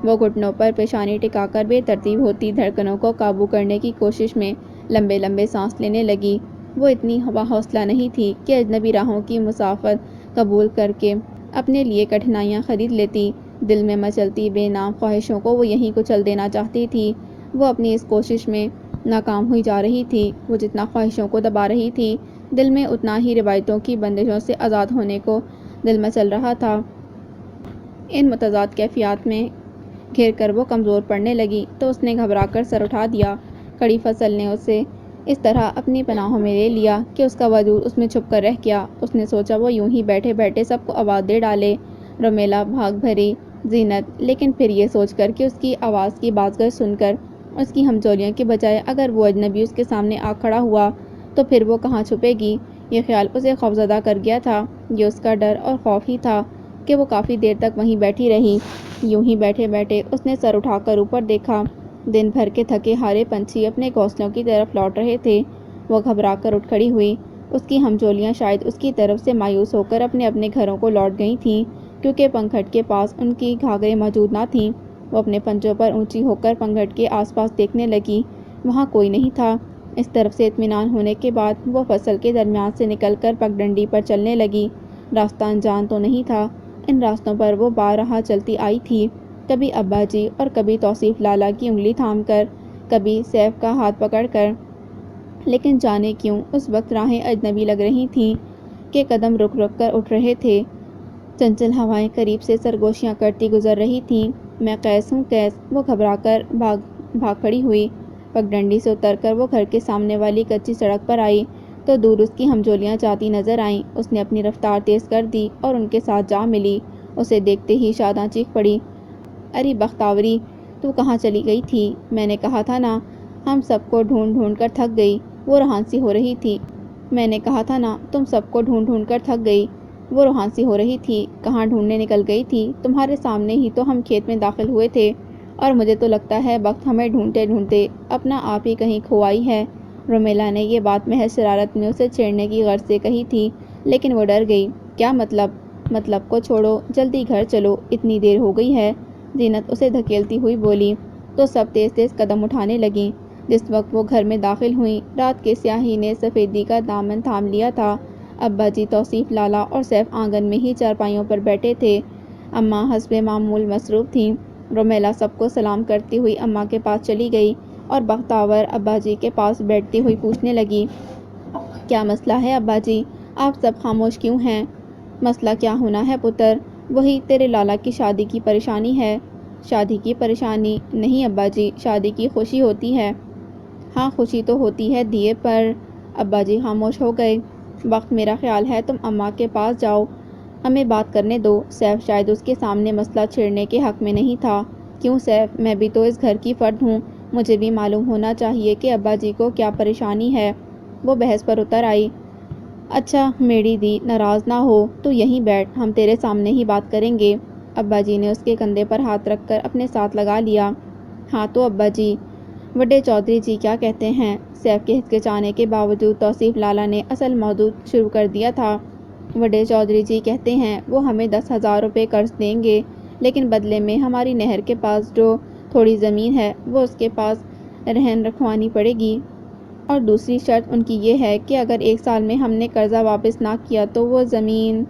[SPEAKER 1] وہ گھٹنوں پر پیشانی ٹکا کر بے ترتیب ہوتی دھڑکنوں کو قابو کرنے کی کوشش میں لمبے لمبے سانس لینے لگی۔ وہ اتنی باحوصلہ نہیں تھی کہ اجنبی راہوں کی مسافت قبول کر کے اپنے لیے کٹھنائیاں خرید لیتی۔ دل میں مچلتی بے نام خواہشوں کو وہ یہیں کچل دینا چاہتی تھی۔ وہ اپنی اس کوشش میں ناکام ہوئی جا رہی تھی۔ وہ جتنا خواہشوں کو دبا رہی تھی، دل میں اتنا ہی روایتوں کی بندشوں سے آزاد ہونے کو دل مچل رہا تھا۔ ان متضاد کیفیات میں گھر کر وہ کمزور پڑنے لگی تو اس نے گھبرا کر سر اٹھا دیا۔ کھڑی فصل نے اسے اس طرح اپنی پناہوں میں لے لیا کہ اس کا وجود اس میں چھپ کر رہ گیا۔ اس نے سوچا وہ یوں ہی بیٹھے بیٹھے سب کو آواز دے ڈالے، رومیلا، بھاگ بھری زینت، لیکن پھر یہ سوچ کر کہ اس کی آواز کی بازگشت سن کر اس کی ہمجولیوں کے بجائے اگر وہ اجنبی اس کے سامنے آ کھڑا ہوا تو پھر وہ کہاں چھپے گی؟ یہ خیال اسے خوفزدہ کر گیا تھا۔ یہ اس کا ڈر اور خوف ہی تھا کہ وہ کافی دیر تک وہیں بیٹھی رہی۔ یوں ہی بیٹھے بیٹھے اس نے سر اٹھا کر اوپر دیکھا۔ دن بھر کے تھکے ہارے پنچھی اپنے گھونسلوں کی طرف لوٹ رہے تھے۔ وہ گھبرا کر اٹھ کھڑی ہوئی۔ اس کی ہمجولیاں شاید اس کی طرف سے مایوس ہو کر اپنے اپنے گھروں کو لوٹ گئی تھیں، کیونکہ پنکھڑ کے پاس ان کی گھاگریں موجود نہ تھیں۔ وہ اپنے پنجوں پر اونچی ہو کر پنکھڑ کے آس پاس دیکھنے لگی۔ وہاں کوئی نہیں تھا۔ اس طرف سے اطمینان ہونے کے بعد وہ فصل کے درمیان سے نکل کر پگڈنڈی پر چلنے لگی۔ راستہ انجان تو نہیں تھا۔ ان راستوں پر وہ بارہا چلتی آئی تھی، کبھی ابا جی اور کبھی توصیف لالا کی انگلی تھام کر، کبھی سیف کا ہاتھ پکڑ کر۔ لیکن جانے کیوں اس وقت راہیں اجنبی لگ رہی تھیں کہ قدم رک رک کر اٹھ رہے تھے۔ چنچل ہوائیں قریب سے سرگوشیاں کرتی گزر رہی تھیں۔ میں قیس ہوں قیس، وہ گھبرا کر بھاگ کھڑی ہوئی۔ پگڈنڈی سے اتر کر وہ گھر کے سامنے والی کچی سڑک پر آئی تو دور اس کی ہمجولیاں جاتی نظر آئیں۔ اس نے اپنی رفتار تیز کر دی اور ان کے ساتھ جا ملی۔ اسے دیکھتے ہی شاداں چیخ پڑی، ارے بختاوری، تو کہاں چلی گئی تھی؟ میں نے کہا تھا نا، ہم سب کو ڈھونڈ ڈھونڈ کر تھک گئی۔ وہ روحانسی ہو رہی تھی۔ میں نے کہا تھا نا، تم سب کو ڈھونڈ ڈھونڈ کر تھک گئی۔ وہ روحانسی ہو رہی تھی۔ کہاں ڈھونڈنے نکل گئی تھی؟ تمہارے سامنے ہی تو ہم کھیت میں داخل ہوئے تھے، اور مجھے تو لگتا ہے بخت ہمیں ڈھونڈتے ڈھونڈتے اپنا آپ ہی کہیں کھو آئی ہے۔ رومیلا نے یہ بات محض شرارت میں اسے چھیڑنے کی غرض سے کہی تھی، لیکن وہ ڈر گئی۔ کیا مطلب؟ مطلب کو چھوڑو، جلدی گھر چلو، اتنی دیر ہو گئی ہے، زینت اسے دھکیلتی ہوئی بولی۔ تو سب تیز تیز قدم اٹھانے لگیں۔ جس وقت وہ گھر میں داخل ہوئیں، رات کے سیاہی نے سفیدی کا دامن تھام لیا تھا۔ ابا جی، توصیف لالا اور سیف آنگن میں ہی چارپائیوں پر بیٹھے تھے۔ اماں حسب معمول مصروف تھیں۔ رومیلا سب کو سلام کرتی ہوئی اماں کے پاس چلی گئی اور بختاور ابا جی کے پاس بیٹھتی ہوئی پوچھنے لگی، کیا مسئلہ ہے ابا جی؟ آپ سب خاموش کیوں ہیں؟ مسئلہ کیا ہونا ہے پتر؟ وہی تیرے لالا کی شادی کی پریشانی ہے۔ شادی کی پریشانی؟ نہیں ابا جی، شادی کی خوشی ہوتی ہے۔ ہاں خوشی تو ہوتی ہے دیے، پر… ابا جی خاموش ہو گئے۔ وقت میرا خیال ہے تم اماں کے پاس جاؤ، ہمیں بات کرنے دو۔ سیف شاید اس کے سامنے مسئلہ چھیڑنے کے حق میں نہیں تھا۔ کیوں سیف؟ میں بھی تو اس گھر کی فرد ہوں، مجھے بھی معلوم ہونا چاہیے کہ ابا جی کو کیا پریشانی ہے۔ وہ بحث پر اتر آئی۔ اچھا میری دی، ناراض نہ ہو تو یہیں بیٹھ، ہم تیرے سامنے ہی بات کریں گے۔ ابا جی نے اس کے کندھے پر ہاتھ رکھ کر اپنے ساتھ لگا لیا۔ ہاں تو ابا جی، وڈے چودھری جی کیا کہتے ہیں؟ سیف کے ہچکچانے کے باوجود توصیف لالا نے اصل موضوع شروع کر دیا تھا۔ وڈے چودھری جی کہتے ہیں وہ ہمیں 10,000 روپے قرض دیں گے، لیکن بدلے میں ہماری نہر کے پاس جو تھوڑی زمین ہے وہ اس کے پاس رہن رکھوانی پڑے گی، اور دوسری شرط ان کی یہ ہے کہ اگر 1 سال میں ہم نے قرضہ واپس نہ کیا تو وہ زمین…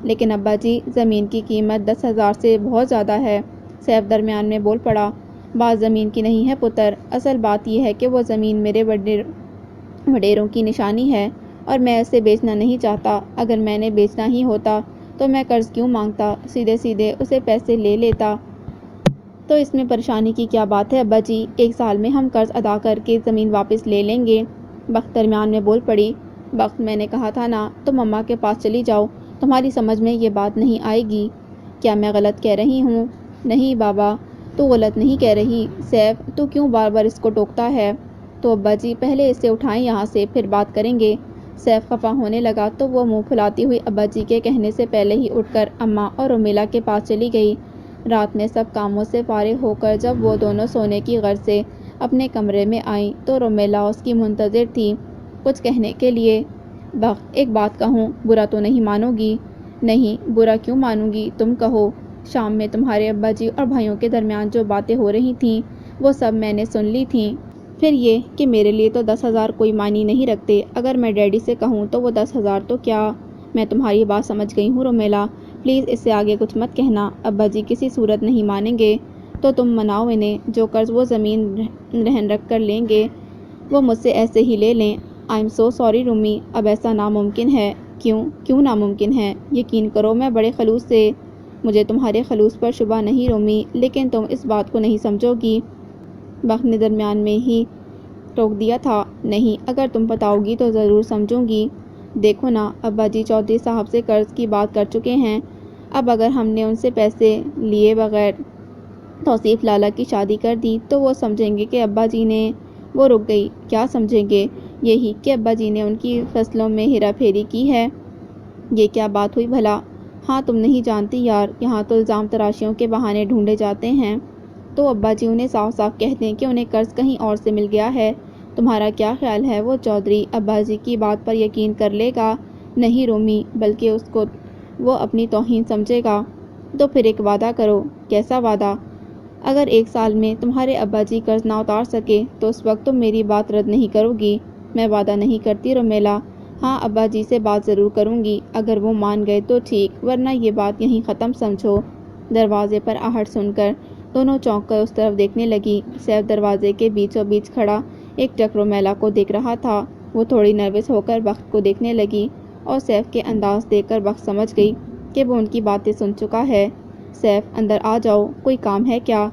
[SPEAKER 1] لیکن ابا جی، زمین کی قیمت 10,000 سے بہت زیادہ ہے۔ سیف درمیان میں بول پڑا۔ بات زمین کی نہیں ہے پتر، اصل بات یہ ہے کہ وہ زمین میرے وڈیروں کی نشانی ہے، اور میں اسے بیچنا نہیں چاہتا۔ اگر میں نے بیچنا ہی ہوتا تو میں قرض کیوں مانگتا، سیدھے سیدھے اسے پیسے لے لیتا۔ تو اس میں پریشانی کی کیا بات ہے ابا جی؟ 1 سال میں ہم قرض ادا کر کے زمین واپس لے لیں گے۔ بخت درمیان میں بول پڑی۔ بخت، میں نے کہا تھا نا، تم اماں کے پاس چلی جاؤ، تمہاری سمجھ میں یہ بات نہیں آئے گی۔ کیا میں غلط کہہ رہی ہوں؟ نہیں بابا، تو غلط نہیں کہہ رہی۔ سیف، تو کیوں بار بار اس کو ٹوکتا ہے؟ تو ابا جی پہلے اسے اٹھائیں یہاں سے، پھر بات کریں گے۔ سیف خفا ہونے لگا تو وہ منہ پھلاتی ہوئی ابا جی کے کہنے سے پہلے ہی اٹھ کر اماں اور رومیلا کے پاس چلی گئی۔ رات میں سب کاموں سے فارغ ہو کر جب وہ دونوں سونے کی غرض سے اپنے کمرے میں آئیں تو رومیلا اس کی منتظر تھی، کچھ کہنے کے لیے۔ بخت، ایک بات کہوں، برا تو نہیں مانو گی؟ نہیں، برا کیوں مانوں گی، تم کہو۔ شام میں تمہارے ابا جی اور بھائیوں کے درمیان جو باتیں ہو رہی تھیں وہ سب میں نے سن لی تھیں۔ پھر یہ کہ میرے لیے تو 10,000 کوئی معنی نہیں رکھتے، اگر میں ڈیڈی سے کہوں تو وہ 10,000 تو کیا… میں تمہاری بات سمجھ گئی ہوں رومیلا، پلیز اس سے آگے کچھ مت کہنا۔ ابا جی کسی صورت نہیں مانیں گے تو تم مناؤ انہیں، جو قرض وہ زمین رہن رکھ کر لیں گے وہ مجھ سے ایسے ہی لے لیں۔ آئی ایم سو سوری رومی، اب ایسا ناممکن ہے۔ کیوں ناممکن ہے؟ یقین کرو میں بڑے خلوص سے… مجھے تمہارے خلوص پر شبہ نہیں رومی، لیکن تم اس بات کو نہیں سمجھو گی۔ بخت نے درمیان میں ہی ٹوک دیا تھا۔ نہیں، اگر تم بتاؤ گی تو ضرور سمجھوں گی۔ دیکھو نا، ابا جی چودھری صاحب سے قرض کی بات کر چکے ہیں، اب اگر ہم نے ان سے پیسے لیے بغیر توصیف لالا کی شادی کر دی تو وہ سمجھیں گے کہ ابا جی نے وہ رک گئی۔ کیا سمجھیں گے؟ یہی کہ ابا جی نے ان کی فصلوں میں ہیرا پھیری کی ہے۔ یہ کیا بات ہوئی بھلا؟ ہاں تم نہیں جانتی یار، یہاں تو الزام تراشیوں کے بہانے ڈھونڈے جاتے ہیں۔ تو ابا جی انہیں صاف صاف کہہ دیں کہ انہیں قرض کہیں اور سے مل گیا ہے۔ تمہارا کیا خیال ہے وہ چودھری ابا جی کی بات پر یقین کر لے گا؟ نہیں رومی، بلکہ اس کو وہ اپنی توہین سمجھے گا۔ تو پھر ایک وعدہ کرو۔ کیسا وعدہ؟ اگر 1 سال میں تمہارے ابا جی قرض نہ اتار سکے تو اس وقت تم میری بات رد نہیں کرو گی؟ میں وعدہ نہیں کرتی رومیلا۔ ہاں ابا جی سے بات ضرور کروں گی، اگر وہ مان گئے تو ٹھیک، ورنہ یہ بات یہیں ختم سمجھو۔ دروازے پر آہٹ سن کر دونوں چونک کر اس طرف دیکھنے لگی۔ سیف دروازے کے بیچوں بیچ کھڑا ایک ٹک رومیلا کو دیکھ رہا تھا۔ وہ تھوڑی نروس ہو کر بخت کو دیکھنے لگی اور سیف کے انداز دیکھ کر بخت سمجھ گئی کہ وہ ان کی باتیں سن چکا ہے۔ سیف اندر آ جاؤ، کوئی کام ہے کیا؟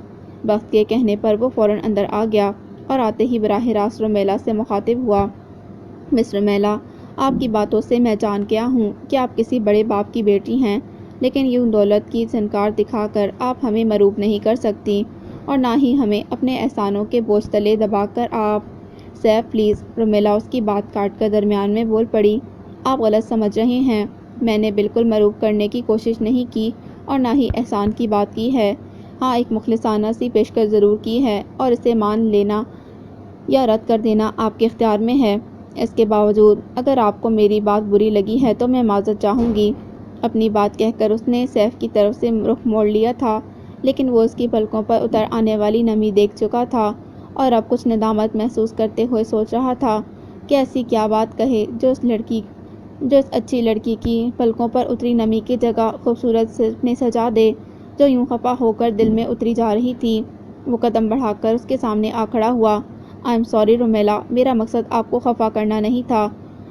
[SPEAKER 1] بخت کے کہنے پر وہ فوراً اندر آ گیا اور آتے ہی براہ راست رومیلا سے مخاطب ہوا۔ مس رومیلا، آپ کی باتوں سے میں جان گیا ہوں کہ آپ کسی بڑے باپ کی بیٹی ہیں، لیکن یوں دولت کی جھنکار دکھا کر آپ ہمیں مروب نہیں کر سکتی، اور نہ ہی ہمیں اپنے احسانوں کے بوجھ تلے دبا کر آپ۔ سیف پلیز، رومیلا اس کی بات کاٹ کر درمیان میں بول پڑی۔ آپ غلط سمجھ رہے ہیں، میں نے بالکل مروب کرنے کی کوشش نہیں کی اور نہ ہی احسان کی بات کی ہے۔ ہاں ایک مخلصانہ سی پیشکش ضرور کی ہے اور اسے مان لینا یا رد کر دینا آپ کے اختیار میں ہے۔ اس کے باوجود اگر آپ کو میری بات بری لگی ہے تو میں معذرت چاہوں گی۔ اپنی بات کہہ کر اس نے سیف کی طرف سے رخ موڑ لیا تھا، لیکن وہ اس کی پلکوں پر اتر آنے والی نمی دیکھ چکا تھا اور اب کچھ ندامت محسوس کرتے ہوئے سوچ رہا تھا کہ ایسی کیا بات کہے جو اس اچھی لڑکی کی پلکوں پر اتری نمی کی جگہ خوبصورت میں سجا دے، جو یوں خفا ہو کر دل میں اتری جا رہی تھی۔ وہ قدم بڑھا کر اس کے سامنے آ کھڑا ہوا۔ آئی ایم سوری رومیلا، میرا مقصد آپ کو خفا کرنا نہیں تھا۔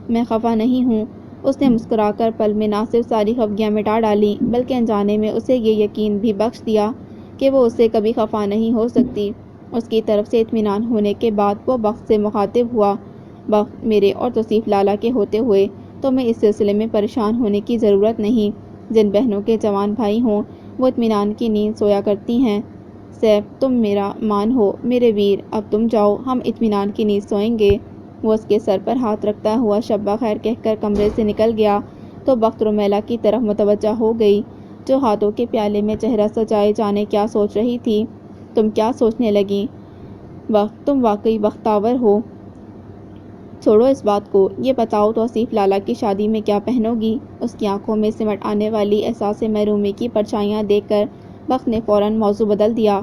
[SPEAKER 1] میں خفا نہیں ہوں۔ اس نے مسکرا کر پل میں نہ صرف ساری خفگیاں مٹا ڈالیں بلکہ انجانے میں اسے یہ یقین بھی بخش دیا کہ وہ اس سے کبھی خفا نہیں ہو سکتی۔ اس کی طرف سے اطمینان ہونے کے بعد وہ بخت سے مخاطب ہوا۔ بخت، میرے اور توصیف لالا کے ہوتے ہوئے تمہیں اس سلسلے میں پریشان ہونے کی ضرورت نہیں۔ جن بہنوں کے جوان بھائی ہوں وہ اطمینان کی نیند سویا کرتی ہیں۔ سیف، تم میرا مان ہو میرے ویر، اب تم جاؤ، ہم اطمینان کی نیند سوئیں گے۔ وہ اس کے سر پر ہاتھ رکھتا ہوا شب بخیر کہہ کر کمرے سے نکل گیا تو بخت رومیلا کی طرف متوجہ ہو گئی، جو ہاتھوں کے پیالے میں چہرہ سجائے جانے کیا سوچ رہی تھی۔ تم کیا سوچنے لگیں؟ بخت، تم واقعی بختاور ہو۔ چھوڑو اس بات کو، یہ بتاؤ توصیف لالا کی شادی میں کیا پہنو گی؟ اس کی آنکھوں میں سمٹ آنے والی احساس محرومی کی پرچھائیاں دیکھ کر بخت نے فوراً موضوع بدل دیا۔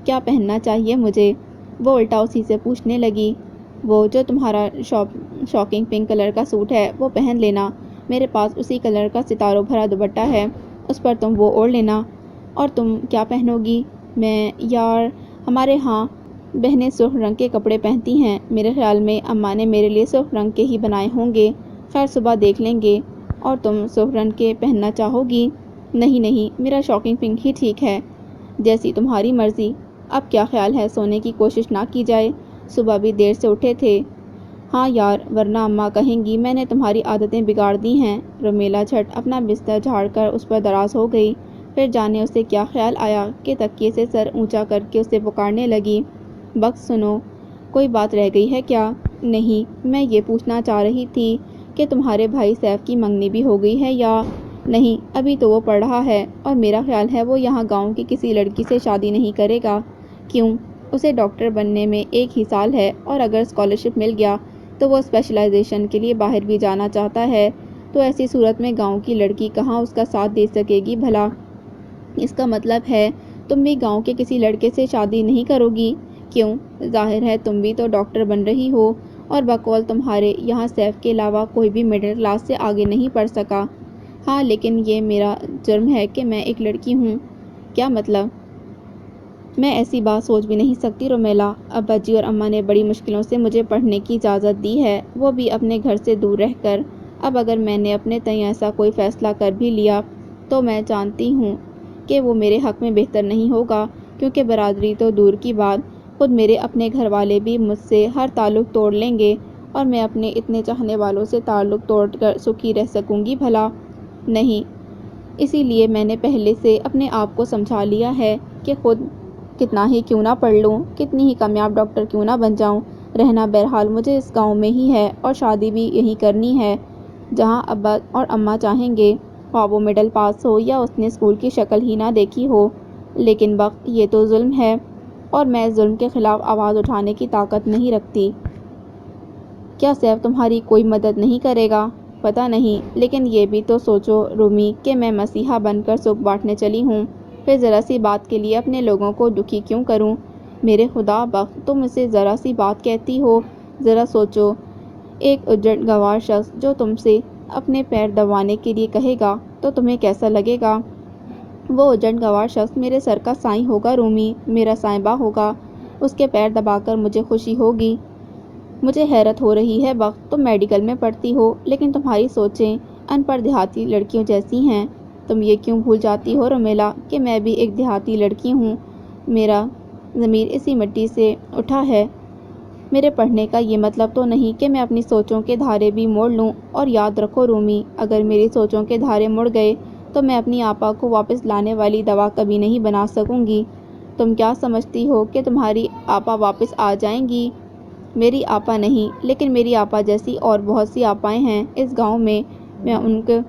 [SPEAKER 1] کیا پہننا چاہیے مجھے؟ وہ الٹا اسی سے پوچھنے لگی۔ وہ جو تمہارا شاکنگ پنک کلر کا سوٹ ہے وہ پہن لینا، میرے پاس اسی کلر کا ستاروں بھرا دوپٹہ ہے، اس پر تم وہ اوڑھ لینا۔ اور تم کیا پہنو گی؟ میں، یار ہمارے ہاں بہنیں سرخ رنگ کے کپڑے پہنتی ہیں، میرے خیال میں اماں نے میرے لیے سرخ رنگ کے ہی بنائے ہوں گے، خیر صبح دیکھ لیں گے۔ اور تم سرخ رنگ کے پہننا چاہو گی؟ نہیں نہیں، میرا شاکنگ پنک ہی ٹھیک ہے۔ جیسی تمہاری مرضی۔ اب کیا خیال ہے سونے کی کوشش نہ کی جائے؟ صبح بھی دیر سے اٹھے تھے۔ ہاں یار، ورنہ اماں کہیں گی میں نے تمہاری عادتیں بگاڑ دی ہیں۔ رومیلا جھٹ اپنا بستر جھاڑ کر اس پر دراز ہو گئی، پھر جانے اسے کیا خیال آیا کہ تکیے سے سر اونچا کر کے اسے پکارنے لگی۔ بخت سنو، کوئی بات رہ گئی ہے کیا؟ نہیں، میں یہ پوچھنا چاہ رہی تھی کہ تمہارے بھائی سیف کی منگنی بھی ہو گئی ہے یا نہیں؟ ابھی تو وہ پڑھ رہا ہے اور میرا خیال ہے وہ یہاں گاؤں کی کسی لڑکی سے شادی نہیں کرے گا۔ کیوں؟ اسے ڈاکٹر بننے میں 1 ہی سال ہے اور اگر اسکالرشپ مل گیا تو وہ اسپیشلائزیشن کے لیے باہر بھی جانا چاہتا ہے، تو ایسی صورت میں گاؤں کی لڑکی کہاں اس کا ساتھ دے سکے گی بھلا؟ اس کا مطلب ہے تم بھی گاؤں کے کسی لڑکے سے شادی نہیں کرو گی؟ کیوں؟ ظاہر ہے تم بھی تو ڈاکٹر بن رہی ہو اور بقول تمہارے یہاں سیف کے علاوہ کوئی بھی مڈل کلاس سے آگے نہیں پڑھ سکا۔ ہاں لیکن یہ میرا جرم ہے کہ میں ایک لڑکی ہوں۔ کیا مطلب؟ میں ایسی بات سوچ بھی نہیں سکتی رومیلا۔ ابا جی اور اماں نے بڑی مشکلوں سے مجھے پڑھنے کی اجازت دی ہے، وہ بھی اپنے گھر سے دور رہ کر۔ اب اگر میں نے اپنے تئیں ایسا کوئی فیصلہ کر بھی لیا تو میں جانتی ہوں کہ وہ میرے حق میں بہتر نہیں ہوگا، کیونکہ برادری تو دور کی بات، خود میرے اپنے گھر والے بھی مجھ سے ہر تعلق توڑ لیں گے، اور میں اپنے اتنے چاہنے والوں سے تعلق توڑ کر سکھی رہ سکوں گی بھلا؟ نہیں۔ اسی لیے میں نے پہلے سے اپنے آپ کو سمجھا لیا ہے کہ خود کتنا ہی کیوں نہ پڑھ لوں، کتنی ہی کامیاب ڈاکٹر کیوں نہ بن جاؤں، رہنا بہرحال مجھے اس گاؤں میں ہی ہے اور شادی بھی یہی کرنی ہے جہاں ابا اور اماں چاہیں گے، خواہ وہ مڈل پاس ہو یا اس نے اسکول کی شکل ہی نہ دیکھی ہو۔ لیکن وقت یہ تو ظلم ہے اور میں ظلم کے خلاف آواز اٹھانے کی طاقت نہیں رکھتی۔ کیا سیف تمہاری کوئی مدد نہیں کرے گا؟ پتہ نہیں، لیکن یہ بھی تو سوچو رومی کہ میں مسیحا بن کر سکھ بانٹنے چلی ہوں، پھر ذرا سی بات کے لیے اپنے لوگوں کو دکھی کیوں کروں؟ میرے خدا بخت، تم اسے ذرا سی بات کہتی ہو؟ ذرا سوچو، ایک اجڑ گنوار شخص جو تم سے اپنے پیر دبانے کے لیے کہے گا تو تمہیں کیسا لگے گا؟ وہ اجڑ گنوار شخص میرے سر کا سائیں ہوگا رومی، میرا سائبہ ہوگا، اس کے پیر دبا کر مجھے خوشی ہوگی۔ مجھے حیرت ہو رہی ہے بخت، تم میڈیکل میں پڑھتی ہو لیکن تمہاری سوچیں ان پڑھ دیہاتی لڑکیوں جیسی ہیں۔ تم یہ کیوں بھول جاتی ہو رمیلا کہ میں بھی ایک دیہاتی لڑکی ہوں، میرا ضمیر اسی مٹی سے اٹھا ہے۔ میرے پڑھنے کا یہ مطلب تو نہیں کہ میں اپنی سوچوں کے دھارے بھی موڑ لوں، اور یاد رکھو رومی، اگر میری سوچوں کے دھارے مڑ گئے تو میں اپنی آپا کو واپس لانے والی دوا کبھی نہیں بنا سکوں گی۔ تم کیا سمجھتی ہو کہ تمہاری آپا واپس آ جائیں گی؟ میری آپا نہیں، لیکن میری آپا جیسی اور بہت سی آپائیں ہیں اس گاؤں میں ان کو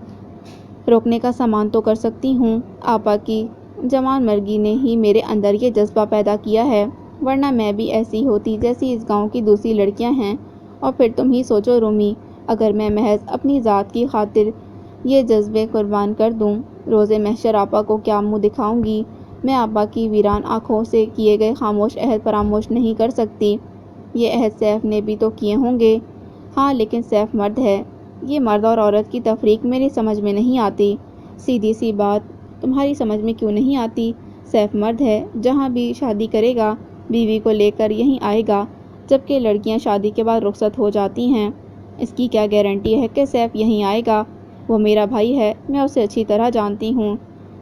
[SPEAKER 1] روکنے کا سامان تو کر سکتی ہوں۔ آپا کی جوان مرگی نے ہی میرے اندر یہ جذبہ پیدا کیا ہے، ورنہ میں بھی ایسی ہوتی جیسی اس گاؤں کی دوسری لڑکیاں ہیں۔ اور پھر تم ہی سوچو رومی، اگر میں محض اپنی ذات کی خاطر یہ جذبے قربان کر دوں، روز محشر آپا کو کیا منہ دکھاؤں گی؟ میں آپا کی ویران آنکھوں سے کیے گئے خاموش عہد فراموش نہیں کر سکتی۔ یہ عہد سیف نے بھی تو کیے ہوں گے۔ ہاں، لیکن سیف مرد ہے۔ یہ مرد اور عورت کی تفریق میری سمجھ میں نہیں آتی۔ سیدھی سی بات، تمہاری سمجھ میں کیوں نہیں آتی؟ سیف مرد ہے، جہاں بھی شادی کرے گا بیوی کو لے کر یہیں آئے گا، جبکہ لڑکیاں شادی کے بعد رخصت ہو جاتی ہیں۔ اس کی کیا گارنٹی ہے کہ سیف یہیں آئے گا؟ وہ میرا بھائی ہے، میں اسے اچھی طرح جانتی ہوں۔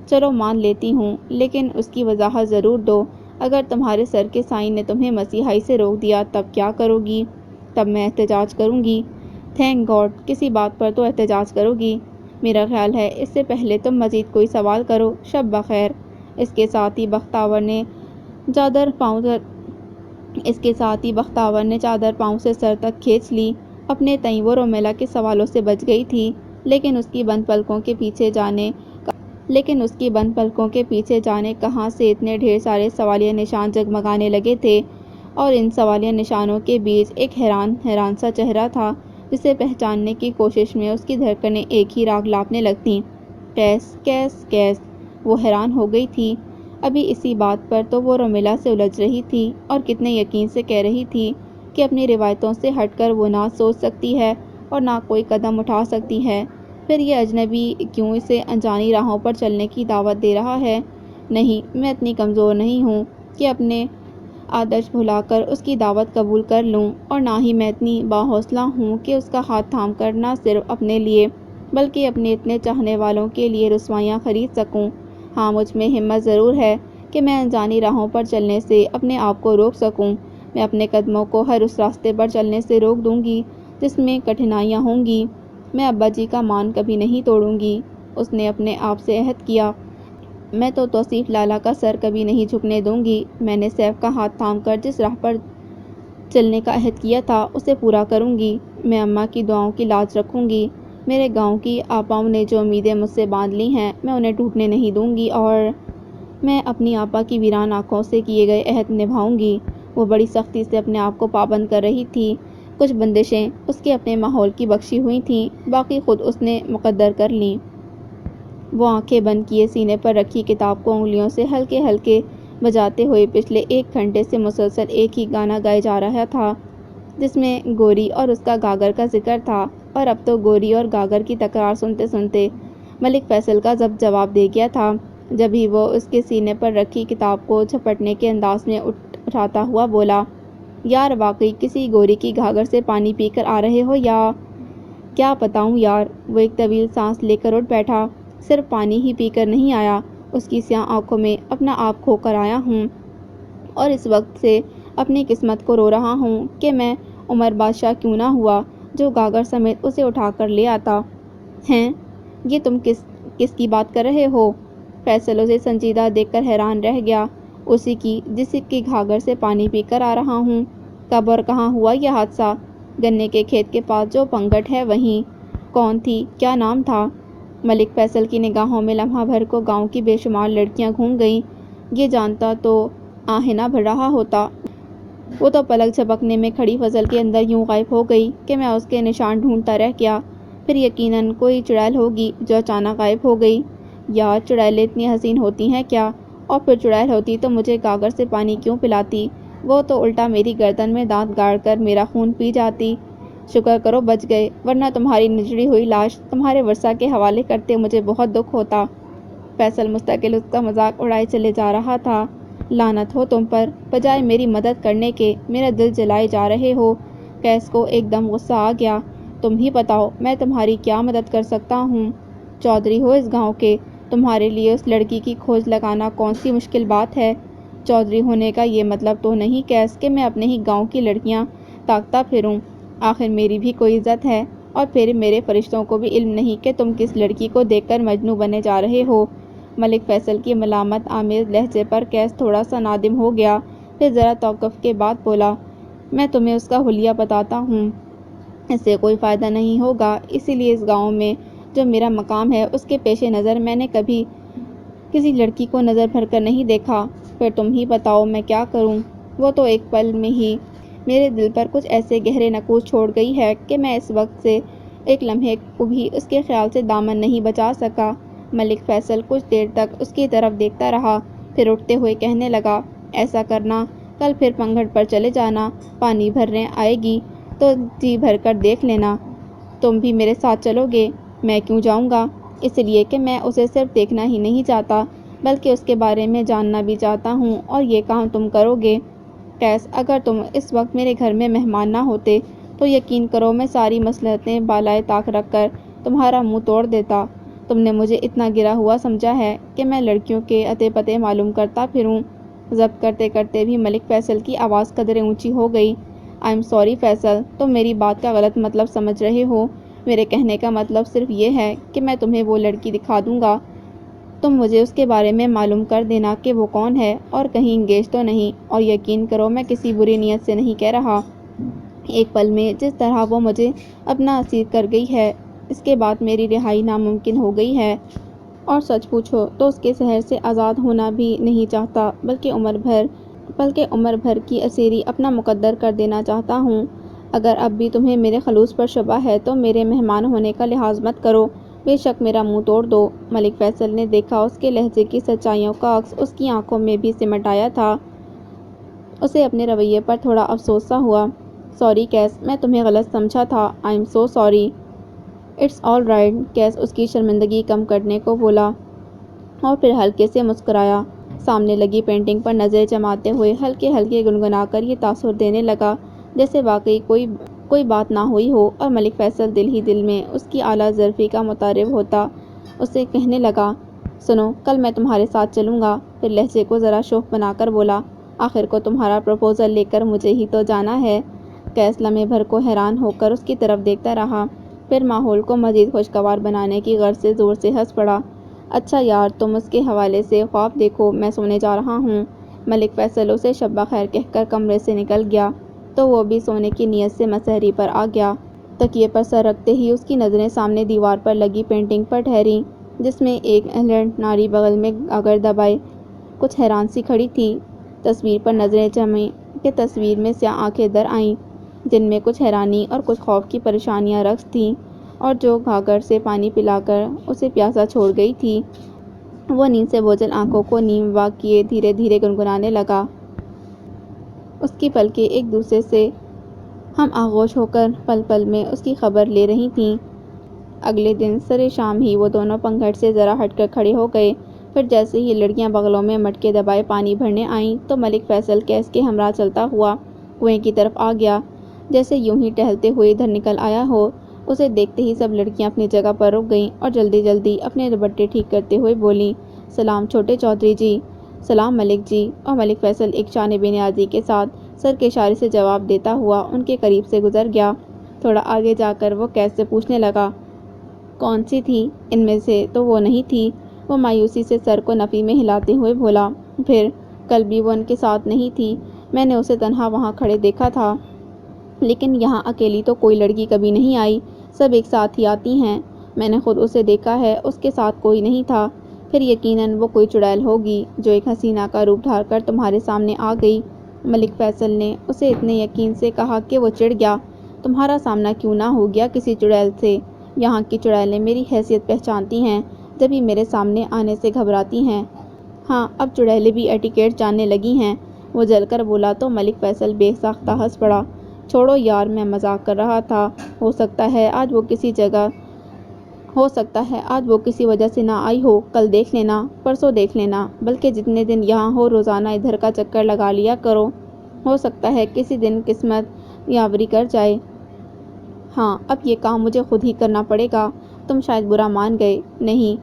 [SPEAKER 1] چلو مان لیتی ہوں، لیکن اس کی وضاحت ضرور دو۔ اگر تمہارے سر کے سائیں نے تمہیں مسیحائی سے روک دیا تب کیا کرو گی؟ تب میں احتجاج کروں گی۔ تھینک گاڈ، کسی بات پر تو احتجاج کرو گی۔ میرا خیال ہے اس سے پہلے تم مزید کوئی سوال کرو۔ شب بخیر۔ اس کے ساتھ ہی بختاور نے چادر پاؤں سے سر تک کھینچ لی۔ اپنے تئیں وہ رومیلا کے سوالوں سے بچ گئی تھی، لیکن اس کی بند پلکوں کے پیچھے جانے کہاں سے اتنے ڈھیر سارے سوالیہ نشان جگمگانے لگے تھے، اور ان سوالیہ نشانوں کے بیچ ایک حیران سا چہرہ تھا جسے پہچاننے کی کوشش میں اس کی دھڑکنیں ایک ہی راگ لاپنے لگتیں۔ کیس، وہ حیران ہو گئی تھی۔ ابھی اسی بات پر تو وہ رومیلا سے الجھ رہی تھی اور کتنے یقین سے کہہ رہی تھی کہ اپنی روایتوں سے ہٹ کر وہ نہ سوچ سکتی ہے اور نہ کوئی قدم اٹھا سکتی ہے، پھر یہ اجنبی کیوں اسے انجانی راہوں پر چلنے کی دعوت دے رہا ہے؟ نہیں، میں اتنی کمزور نہیں ہوں کہ اپنے آدرش بھلا کر اس کی دعوت قبول کر لوں، اور نہ ہی میں اتنی باحوصلہ ہوں کہ اس کا ہاتھ تھام کر نہ صرف اپنے لیے بلکہ اپنے اتنے چاہنے والوں کے لیے رسوائیاں خرید سکوں۔ ہاں، مجھ میں ہمت ضرور ہے کہ میں انجانی راہوں پر چلنے سے اپنے آپ کو روک سکوں۔ میں اپنے قدموں کو ہر اس راستے پر چلنے سے روک دوں گی جس میں کٹھنائیاں ہوں گی۔ میں ابا جی کا مان کبھی نہیں توڑوں گی، اس نے اپنے آپ سے عہد کیا۔ میں تو توصیف لالا کا سر کبھی نہیں جھکنے دوں گی۔ میں نے سیف کا ہاتھ تھام کر جس راہ پر چلنے کا عہد کیا تھا اسے پورا کروں گی۔ میں اماں کی دعاؤں کی لاج رکھوں گی۔ میرے گاؤں کی آپاؤں نے جو امیدیں مجھ سے باندھ لی ہیں میں انہیں ٹوٹنے نہیں دوں گی، اور میں اپنی آپا کی ویران آنکھوں سے کیے گئے عہد نبھاؤں گی۔ وہ بڑی سختی سے اپنے آپ کو پابند کر رہی تھی۔ کچھ بندشیں اس کے اپنے ماحول کی بخشی ہوئی تھیں، باقی خود اس نے مقدر کر لیں۔ وہ آنکھیں بند کیے سینے پر رکھی کتاب کو انگلیوں سے ہلکے ہلکے بجاتے ہوئے پچھلے 1 گھنٹے سے مسلسل ایک ہی گانا گائے جا رہا تھا جس میں گوری اور اس کا گاگر کا ذکر تھا، اور اب تو گوری اور گاگر کی تکرار سنتے سنتے ملک فیصل کا جواب دے گیا تھا۔ جبھی وہ اس کے سینے پر رکھی کتاب کو جھپٹنے کے انداز میں اٹھاتا ہوا بولا، یار واقعی کسی گوری کی گھاگھر سے پانی پی کر آ رہے ہو یا کیا بتاؤں یار؟ وہ ایک طویل سانس لے کر اٹھ بیٹھا۔ صرف پانی ہی پی کر نہیں آیا، اس کی سیاہ آنکھوں میں اپنا آپ کھو کر آیا ہوں، اور اس وقت سے اپنی قسمت کو رو رہا ہوں کہ میں عمر بادشاہ کیوں نہ ہوا جو گاگر سمیت اسے اٹھا کر لے آتا۔ ہیں، یہ تم کس کی بات کر رہے ہو؟ فیصل اسے سنجیدہ دیکھ کر حیران رہ گیا۔ اسی کی جس کی گھاگھر سے پانی پی کر آ رہا ہوں۔ کب اور کہاں ہوا یہ حادثہ؟ گنے کے کھیت کے پاس جو پنگھٹ ہے وہیں۔ کون تھی؟ کیا نام تھا؟ ملک فیصل کی نگاہوں میں لمحہ بھر کو گاؤں کی بے شمار لڑکیاں گھوم گئیں۔ یہ جانتا تو آہنہ بھر رہا ہوتا۔ وہ تو پلک جھپکنے میں کھڑی فضل کے اندر یوں غائب ہو گئی کہ میں اس کے نشان ڈھونڈتا رہ گیا۔ پھر یقیناً کوئی چڑیل ہوگی جو اچانک غائب ہو گئی۔ یار چڑیلیں اتنی حسین ہوتی ہیں کیا؟ اور پھر چڑیل ہوتی تو مجھے گاگر سے پانی کیوں پلاتی؟ وہ تو الٹا میری گردن میں دانت گاڑ کر میرا خون پی جاتی۔ شکر کرو بچ گئے، ورنہ تمہاری نچڑی ہوئی لاش تمہارے ورثہ کے حوالے کرتے مجھے بہت دکھ ہوتا۔ فیصل مستقل اس کا مذاق اڑائے چلے جا رہا تھا۔ لعنت ہو تم پر، بجائے میری مدد کرنے کے میرا دل جلائے جا رہے ہو۔ قیس کو ایک دم غصہ آ گیا۔ تم ہی بتاؤ میں تمہاری کیا مدد کر سکتا ہوں؟ چودھری ہو اس گاؤں کے، تمہارے لیے اس لڑکی کی کھوج لگانا کون سی مشکل بات ہے؟ چودھری ہونے کا یہ مطلب تو نہیں قیس کہ میں اپنے ہی گاؤں کی لڑکیاں تاکتا پھروں۔ آخر میری بھی کوئی عزت ہے، اور پھر میرے فرشتوں کو بھی علم نہیں کہ تم کس لڑکی کو دیکھ کر مجنوں بنے جا رہے ہو۔ ملک فیصل کی ملامت آمیز لہجے پر قیس تھوڑا سا نادم ہو گیا، پھر ذرا توقف کے بعد بولا، میں تمہیں اس کا حلیہ بتاتا ہوں۔ اس سے کوئی فائدہ نہیں ہوگا، اسی لیے اس گاؤں میں جو میرا مقام ہے اس کے پیش نظر میں نے کبھی کسی لڑکی کو نظر بھر کر نہیں دیکھا۔ پھر تم ہی بتاؤ میں کیا کروں؟ وہ تو ایک پل میں ہی میرے دل پر کچھ ایسے گہرے نقوش چھوڑ گئی ہے کہ میں اس وقت سے ایک لمحے کو بھی اس کے خیال سے دامن نہیں بچا سکا۔ ملک فیصل کچھ دیر تک اس کی طرف دیکھتا رہا، پھر اٹھتے ہوئے کہنے لگا، ایسا کرنا، کل پھر پنگھٹ پر چلے جانا، پانی بھرنے آئے گی تو جی بھر کر دیکھ لینا۔ تم بھی میرے ساتھ چلو گے؟ میں کیوں جاؤں گا؟ اس لیے کہ میں اسے صرف دیکھنا ہی نہیں چاہتا بلکہ اس کے بارے میں جاننا بھی چاہتا ہوں، اور یہ کام تم کرو گے؟ قیس اگر تم اس وقت میرے گھر میں مہمان نہ ہوتے تو یقین کرو میں ساری مصلحتیں بالائے طاق رکھ کر تمہارا منہ توڑ دیتا۔ تم نے مجھے اتنا گرا ہوا سمجھا ہے کہ میں لڑکیوں کے اتے پتے معلوم کرتا پھروں؟ ضبط کرتے کرتے بھی ملک فیصل کی آواز قدرے اونچی ہو گئی۔ آئی ایم سوری فیصل، تم میری بات کا غلط مطلب سمجھ رہے ہو۔ میرے کہنے کا مطلب صرف یہ ہے کہ میں تمہیں وہ لڑکی دکھا دوں گا، تم مجھے اس کے بارے میں معلوم کر دینا کہ وہ کون ہے اور کہیں انگیج تو نہیں، اور یقین کرو میں کسی بری نیت سے نہیں کہہ رہا۔ ایک پل میں جس طرح وہ مجھے اپنا اسیر کر گئی ہے، اس کے بعد میری رہائی ناممکن ہو گئی ہے، اور سچ پوچھو تو اس کے سحر سے آزاد ہونا بھی نہیں چاہتا بلکہ عمر بھر کی اسیری اپنا مقدر کر دینا چاہتا ہوں۔ اگر اب بھی تمہیں میرے خلوص پر شبہ ہے تو میرے مہمان ہونے کا لحاظ مت کرو، بے شک میرا منہ توڑ دو۔ ملک فیصل نے دیکھا اس کے لہجے کی سچائیوں کا عکس اس کی آنکھوں میں بھی سمٹ آیا تھا۔ اسے اپنے رویے پر تھوڑا افسوس سا ہوا۔ سوری قیس، میں تمہیں غلط سمجھا تھا، I am so sorry. It's all right, Qais اس کی شرمندگی کم کرنے کو بولا، اور پھر ہلکے سے مسکرایا۔ سامنے لگی پینٹنگ پر نظریں جماتے ہوئے ہلکے ہلکے گنگنا کر یہ تاثر دینے لگا جیسے واقعی کوئی بات نہ ہوئی ہو، اور ملک فیصل دل ہی دل میں اس کی اعلیٰ ظرفی کا متعارف ہوتا اسے کہنے لگا، سنو کل میں تمہارے ساتھ چلوں گا۔ پھر لہجے کو ذرا شوخ بنا کر بولا، آخر کو تمہارا پرپوزل لے کر مجھے ہی تو جانا ہے۔ قیس لمحے بھر کو حیران ہو کر اس کی طرف دیکھتا رہا، پھر ماحول کو مزید خوشگوار بنانے کی غرض سے زور سے ہنس پڑا۔ اچھا یار تم اس کے حوالے سے خواب دیکھو، میں سونے جا رہا ہوں۔ ملک فیصل اسے شب بخیر کہہ کر کمرے سے نکل گیا تو وہ بھی سونے کی نیت سے مسحری پر آ گیا۔ تکیے پر سر رکھتے ہی اس کی نظریں سامنے دیوار پر لگی پینٹنگ پر ٹھہریں جس میں ایک ایلیگنٹ ناری بغل میں گاگر دبائے کچھ حیران سی کھڑی تھی۔ تصویر پر نظریں جمیں کہ تصویر میں سیاہ آنکھیں در آئیں جن میں کچھ حیرانی اور کچھ خوف کی پریشانیاں رقص تھیں، اور جو گھاگھر سے پانی پلا کر اسے پیاسا چھوڑ گئی تھی۔ وہ نیند سے بوجھل آنکھوں کو نیم وا کیے دھیرے دھیرے گنگنانے لگا۔ اس کی پلکیں ایک دوسرے سے ہم آغوش ہو کر پل پل میں اس کی خبر لے رہی تھیں۔ اگلے دن سرے شام ہی وہ دونوں پنگھٹ سے ذرا ہٹ کر کھڑے ہو گئے۔ پھر جیسے ہی لڑکیاں بغلوں میں مٹکے دبائے پانی بھرنے آئیں تو ملک فیصل قیس کے ہمراہ چلتا ہوا کنویں کی طرف آ گیا، جیسے یوں ہی ٹہلتے ہوئے ادھر نکل آیا ہو۔ اسے دیکھتے ہی سب لڑکیاں اپنی جگہ پر رک گئیں اور جلدی جلدی اپنے دوپٹے ٹھیک کرتے ہوئے بولیں، سلام چھوٹے چودھری جی۔ سلام ملک جی۔ اور ملک فیصل ایک جانب نیازی کے ساتھ سر کے اشارے سے جواب دیتا ہوا ان کے قریب سے گزر گیا۔ تھوڑا آگے جا کر وہ قیس سے پوچھنے لگا، کون سی تھی ان میں سے؟ تو وہ نہیں تھی؟ وہ مایوسی سے سر کو نفی میں ہلاتے ہوئے بولا۔ پھر کل بھی وہ ان کے ساتھ نہیں تھی، میں نے اسے تنہا وہاں کھڑے دیکھا تھا، لیکن یہاں اکیلی تو کوئی لڑکی کبھی نہیں آئی، سب ایک ساتھ ہی آتی ہیں۔ میں نے خود اسے دیکھا ہے، اس کے ساتھ کوئی نہیں تھا، پھر یقیناً وہ کوئی چڑیل ہوگی جو ایک حسینہ کا روپ ڈھال کر تمہارے سامنے آ گئی۔ ملک فیصل نے اسے اتنے یقین سے کہا کہ وہ چڑ گیا۔ تمہارا سامنا کیوں نہ ہو گیا کسی چڑیل سے؟ یہاں کی چڑیلیں میری حیثیت پہچانتی ہیں، جبھی میرے سامنے آنے سے گھبراتی ہیں۔ ہاں، اب چڑیلیں بھی ایٹیکیٹ جاننے لگی ہیں، وہ جل کر بولا تو ملک فیصل بے ساختہ ہنس پڑا۔ چھوڑو یار، میں مذاق کر رہا تھا، ہو سکتا ہے آج وہ کسی وجہ سے نہ آئی ہو، کل دیکھ لینا، پرسوں دیکھ لینا، بلکہ جتنے دن یہاں ہو روزانہ ادھر کا چکر لگا لیا کرو، ہو سکتا ہے کسی دن قسمت یاوری کر جائے۔ ہاں، اب یہ کام مجھے خود ہی کرنا پڑے گا، تم شاید برا مان گئے، نہیں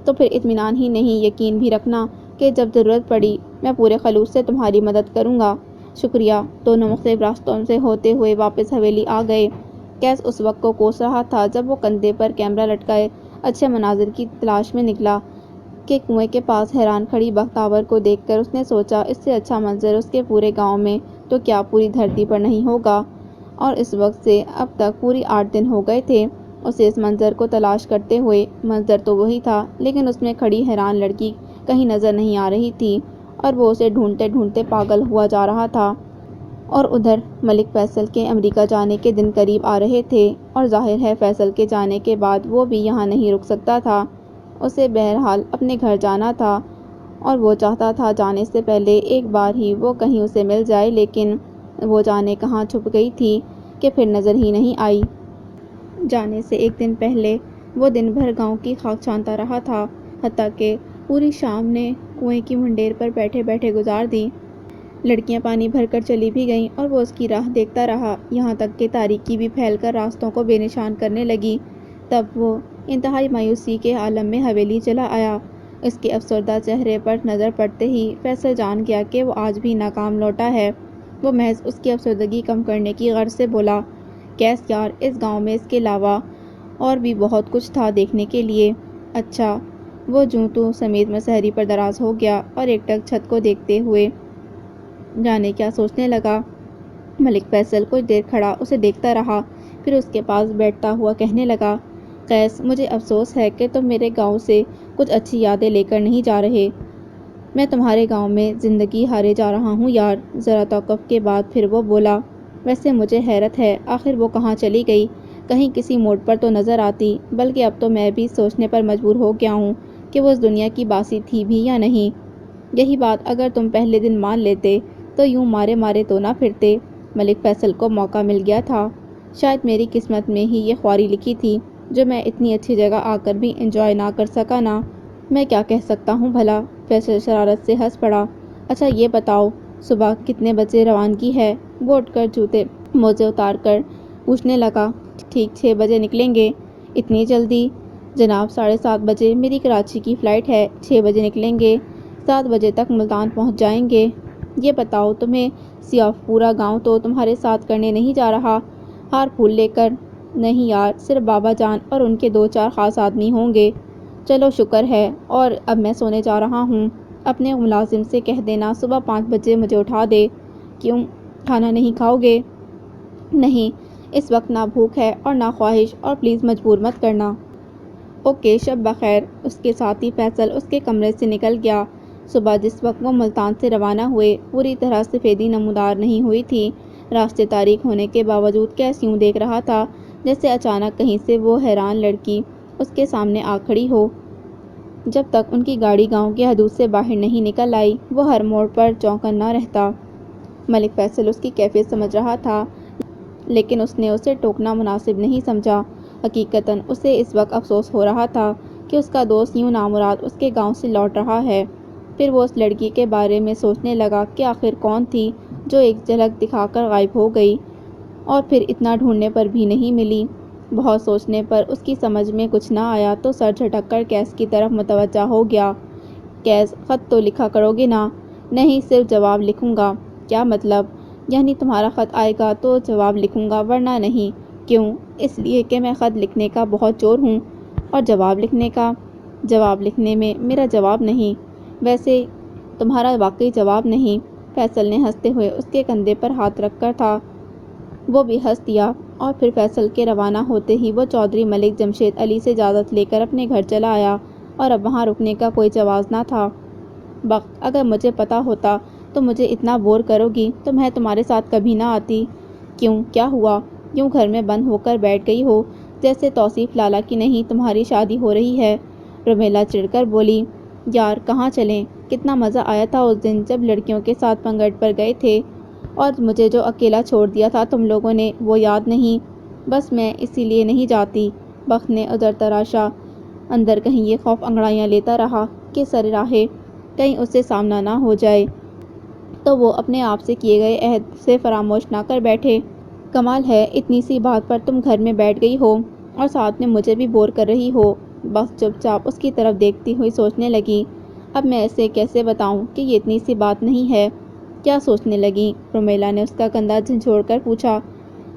[SPEAKER 1] تو پھر اطمینان ہی نہیں، یقین بھی رکھنا کہ جب ضرورت پڑی میں پورے خلوص سے تمہاری مدد کروں گا۔ شکریہ۔ دونوں مختلف راستوں سے ہوتے ہوئے واپس حویلی آ گئے۔ کیس اس وقت کو کوس رہا تھا جب وہ کندھے پر کیمرہ لٹکائے اچھے مناظر کی تلاش میں نکلا کہ کنویں کے پاس حیران کھڑی بختاور کو دیکھ کر اس نے سوچا اس سے اچھا منظر اس کے پورے گاؤں میں تو کیا پوری دھرتی پر نہیں ہوگا، اور اس وقت سے اب تک پوری 8 دن ہو گئے تھے اسے اس منظر کو تلاش کرتے ہوئے۔ منظر تو وہی تھا، لیکن اس میں کھڑی حیران لڑکی کہیں نظر نہیں آ رہی تھی، اور وہ اسے ڈھونڈتے ڈھونڈتے پاگل ہوا جا رہا تھا۔ اور ادھر ملک فیصل کے امریکہ جانے کے دن قریب آ رہے تھے، اور ظاہر ہے فیصل کے جانے کے بعد وہ بھی یہاں نہیں رک سکتا تھا، اسے بہرحال اپنے گھر جانا تھا، اور وہ چاہتا تھا جانے سے پہلے ایک بار ہی وہ کہیں اسے مل جائے، لیکن وہ جانے کہاں چھپ گئی تھی کہ پھر نظر ہی نہیں آئی۔ جانے سے ایک دن پہلے وہ دن بھر گاؤں کی خاک چھانتا رہا تھا، حتیٰ کہ پوری شام نے کنویں کی منڈیر پر بیٹھے بیٹھے گزار دی۔ لڑکیاں پانی بھر کر چلی بھی گئیں اور وہ اس کی راہ دیکھتا رہا، یہاں تک کہ تاریکی بھی پھیل کر راستوں کو بے نشان کرنے لگی۔ تب وہ انتہائی مایوسی کے عالم میں حویلی چلا آیا۔ اس کے افسردہ چہرے پر نظر پڑتے ہی فیصل جان گیا کہ وہ آج بھی ناکام لوٹا ہے۔ وہ محض اس کی افسردگی کم کرنے کی غرض سے بولا، کیس یار، اس گاؤں میں اس کے علاوہ اور بھی بہت کچھ تھا دیکھنے کے لیے۔ اچھا، وہ جوں توں سمیت مسہری پر دراز ہو گیا اور ایک ٹک چھت کو دیکھتے ہوئے جانے کیا سوچنے لگا۔ ملک فیصل کچھ دیر کھڑا اسے دیکھتا رہا، پھر اس کے پاس بیٹھتا ہوا کہنے لگا، قیس، مجھے افسوس ہے کہ تم میرے گاؤں سے کچھ اچھی یادیں لے کر نہیں جا رہے۔ میں تمہارے گاؤں میں زندگی ہارے جا رہا ہوں یار۔ ذرا توقف کے بعد پھر وہ بولا، ویسے مجھے حیرت ہے آخر وہ کہاں چلی گئی، کہیں کسی موڑ پر تو نظر آتی، بلکہ اب تو میں بھی سوچنے پر مجبور ہو گیا ہوں کہ وہ اس دنیا کی باسی تھی بھی یا نہیں۔ یہی بات اگر تم پہلے دن مان لیتے تو یوں مارے مارے تو نہ پھرتے۔ ملک فیصل کو موقع مل گیا تھا، شاید میری قسمت میں ہی یہ خواری لکھی تھی جو میں اتنی اچھی جگہ آ کر بھی انجوائے نہ کر سکا نا۔ میں کیا کہہ سکتا ہوں بھلا؟ فیصل شرارت سے ہنس پڑا۔ اچھا یہ بتاؤ، صبح کتنے بجے روانگی ہے؟ وہ اٹھ کر جوتے موزے اتار کر پوچھنے لگا۔ ٹھیک 6 بجے نکلیں گے۔ اتنی جلدی؟ جناب 7:30 بجے میری کراچی کی فلائٹ ہے، 6 بجے نکلیں گے، 7 بجے تک ملتان پہنچ جائیں گے۔ یہ بتاؤ، تمہیں سیاف پورا گاؤں تو تمہارے ساتھ کرنے نہیں جا رہا، ہار پھول لے کر؟ نہیں یار، صرف بابا جان اور ان کے 2-4 خاص آدمی ہوں گے۔ چلو شکر ہے، اور اب میں سونے جا رہا ہوں، اپنے ملازم سے کہہ دینا صبح 5 بجے مجھے اٹھا دے۔ کیوں، کھانا نہیں کھاؤ گے؟ نہیں، اس وقت نہ بھوک ہے اور نہ خواہش، اور پلیز مجبور مت کرنا۔ اوکے، شب بخیر۔ اس کے ساتھ ہی فیصل اس کے کمرے سے نکل گیا۔ صبح جس وقت وہ ملتان سے روانہ ہوئے پوری طرح سفیدی نمودار نہیں ہوئی تھی، راستے تاریک ہونے کے باوجود کیس یوں دیکھ رہا تھا جیسے اچانک کہیں سے وہ حیران لڑکی اس کے سامنے آ کھڑی ہو۔ جب تک ان کی گاڑی گاؤں کی حدود سے باہر نہیں نکل آئی وہ ہر موڑ پر چونکنا رہتا۔ ملک فیصل اس کی کیفیت سمجھ رہا تھا، لیکن اس نے اسے ٹوکنا مناسب نہیں سمجھا۔ حقیقتاً اسے اس وقت افسوس ہو رہا تھا کہ اس کا دوست یوں نامراد اس کے گاؤں سے لوٹ رہا ہے۔ پھر وہ اس لڑکی کے بارے میں سوچنے لگا کہ آخر کون تھی جو ایک جھلک دکھا کر غائب ہو گئی اور پھر اتنا ڈھونڈنے پر بھی نہیں ملی۔ بہت سوچنے پر اس کی سمجھ میں کچھ نہ آیا تو سر جھٹک کر کیس کی طرف متوجہ ہو گیا۔ کیس، خط تو لکھا کرو گے نا؟ نہیں، صرف جواب لکھوں گا۔ کیا مطلب؟ یعنی تمہارا خط آئے گا تو جواب لکھوں گا ورنہ نہیں۔ کیوں؟ اس لیے کہ میں خط لکھنے کا بہت چور ہوں، اور جواب لکھنے کا؟ جواب لکھنے میں میرا جواب نہیں، ویسے تمہارا واقعی جواب نہیں۔ فیصل نے ہنستے ہوئے اس کے کندھے پر ہاتھ رکھ کر تھا۔ وہ بھی ہنس دیا اور پھر فیصل کے روانہ ہوتے ہی وہ چودھری ملک جمشید علی سے اجازت لے کر اپنے گھر چلا آیا اور اب وہاں رکنے کا کوئی جواز نہ تھا۔ بخت، اگر مجھے پتا ہوتا تو مجھے اتنا بور کرو گی تو میں تمہارے ساتھ کبھی نہ آتی۔ کیوں، کیا ہوا؟ یوں گھر میں بند ہو کر بیٹھ گئی ہو جیسے توصیف لالا کی نہیں تمہاری شادی ہو رہی ہے؟ رومیلا چڑھ کر بولی۔ یار کہاں چلیں؟ کتنا مزہ آیا تھا اس دن جب لڑکیوں کے ساتھ پنگھٹ پر گئے تھے اور مجھے جو اکیلا چھوڑ دیا تھا تم لوگوں نے، وہ یاد نہیں؟ بس میں اسی لیے نہیں جاتی۔ بخت نے ادھر تراشا۔ اندر کہیں یہ خوف انگڑائیاں لیتا رہا کہ سر راہے کہیں اس سے سامنا نہ ہو جائے تو وہ اپنے آپ سے کیے گئے عہد سے فراموش نہ کر بیٹھے۔ کمال ہے، اتنی سی بات پر تم گھر میں بیٹھ گئی ہو اور ساتھ میں مجھے بھی بور کر رہی ہو۔ بخت چپ چاپ اس کی طرف دیکھتی ہوئی سوچنے لگی، اب میں اسے کیسے بتاؤں کہ یہ اتنی سی بات نہیں ہے؟ کیا سوچنے لگی؟ رومیلا نے اس کا کندھا جھنجھوڑ کر پوچھا۔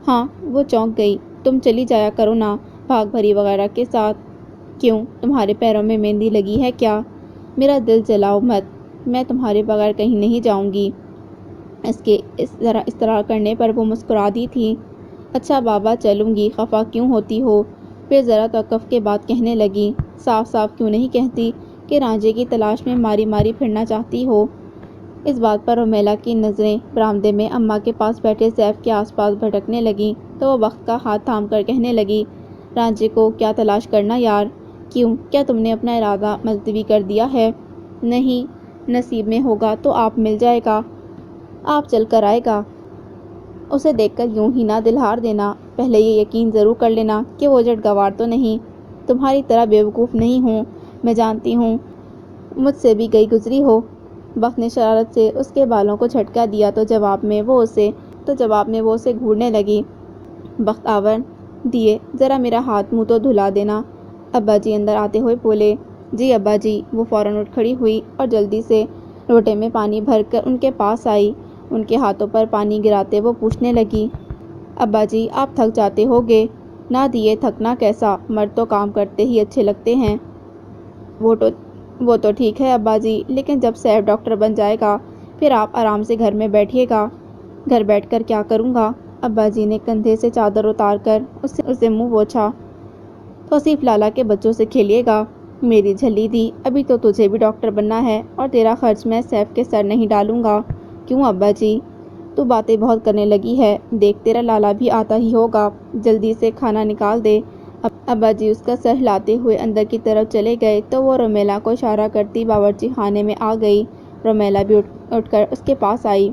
[SPEAKER 1] ہاں، وہ چونک گئی۔ تم چلی جایا کرو نا بھاگ بھری وغیرہ کے ساتھ۔ کیوں، تمہارے پیروں میں مہندی لگی ہے کیا؟ میرا دل جلاؤ مت، میں تمہارے بغیر کہیں نہیں جاؤں گی۔ اس کے اس طرح کرنے پر وہ مسکرا دی تھی۔ اچھا بابا چلوں گی، خفا کیوں ہوتی ہو؟ پھر ذرا توقف کے بعد کہنے لگی، صاف صاف کیوں نہیں کہتی کہ رانجھے کی تلاش میں ماری ماری پھرنا چاہتی ہو؟ اس بات پر رومیلا کی نظریں برآمدے میں اماں کے پاس بیٹھے سیف کے آس پاس بھٹکنے لگیں تو وہ بخت کا ہاتھ تھام کر کہنے لگی، رانجھے کو کیا تلاش کرنا یار؟ کیوں، کیا تم نے اپنا ارادہ ملتوی کر دیا ہے؟ نہیں، نصیب میں ہوگا تو آپ مل جائے گا، آپ چل کر آئے گا۔ اسے دیکھ کر یوں ہی نہ دل ہار دینا، پہلے یہ یقین ضرور کر لینا کہ وہ جٹ گوار تو نہیں۔ تمہاری طرح بیوقوف نہیں ہوں، میں جانتی ہوں، مجھ سے بھی گئی گزری ہو۔ بخت نے شرارت سے اس کے بالوں کو جھٹکا دیا تو جواب میں وہ اسے گھورنے لگی۔ بخت آور دیے، ذرا میرا ہاتھ منہ تو دھلا دینا۔ ابا جی اندر آتے ہوئے بولے۔ جی ابا جی۔ وہ فوراً اٹھ کھڑی ہوئی اور جلدی سے لوٹے میں پانی بھر کر ان کے پاس آئی۔ ان کے ہاتھوں پر پانی گراتے وہ پوچھنے لگی، ابا جی آپ تھک جاتے ہوگے؟ نہ دیے تھکنا کیسا، مرد تو کام کرتے ہی اچھے لگتے ہیں۔ وہ تو ٹھیک ہے ابا جی، لیکن جب سیف ڈاکٹر بن جائے گا پھر آپ آرام سے گھر میں بیٹھیے گا۔ گھر بیٹھ کر کیا کروں گا؟ ابا جی نے کندھے سے چادر اتار کر اسے منہ پوچھا۔ توصیف لالا کے بچوں سے کھیلیے گا۔ میری جھلی دی، ابھی تو تجھے بھی ڈاکٹر بننا ہے اور تیرا خرچ میں سیف کے سر نہیں ڈالوں گا۔ کیوں ابا جی؟ تو باتیں بہت کرنے لگی ہے، دیکھ تیرا لالا بھی آتا ہی ہوگا، جلدی سے کھانا نکال دے۔ ابا جی اس کا سر ہلاتے ہوئے اندر کی طرف چلے گئے تو وہ رومیلا کو اشارہ کرتی باورچی خانے میں آ گئی۔ رومیلا بھی اٹھ کر اس کے پاس آئی۔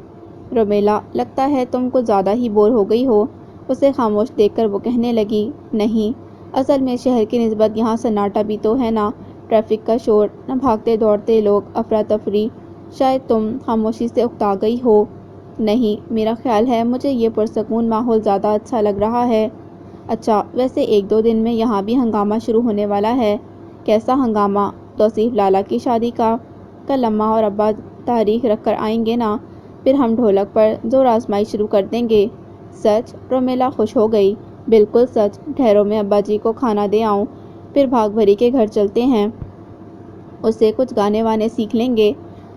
[SPEAKER 1] رومیلا، لگتا ہے تم کچھ زیادہ ہی بور ہو گئی ہو۔ اسے خاموش دیکھ کر وہ کہنے لگی، نہیں، اصل میں شہر کی نسبت یہاں سناٹا بھی تو ہے نا، ٹریفک کا شور، نہ بھاگتے دوڑتے لوگ، افراتفری، شاید تم خاموشی سے اکتا گئی ہو۔ نہیں، میرا خیال ہے مجھے یہ پرسکون ماحول زیادہ اچھا لگ رہا ہے۔ اچھا، ویسے ایک دو دن میں یہاں بھی ہنگامہ شروع ہونے والا ہے۔ کیسا ہنگامہ؟ توصیف لالا کی شادی کا۔ کل اماں اور ابا تاریخ رکھ کر آئیں گے نا، پھر ہم ڈھولک پر زور آزمائی شروع کر دیں گے۔ سچ؟ رومیلا خوش ہو گئی۔ بالکل سچ، ٹھہرو میں ابا جی کو کھانا دے آؤں، پھر بھاگ بھری کے گھر چلتے ہیں، اس سے کچھ گانے وانے سیکھ لیں گے۔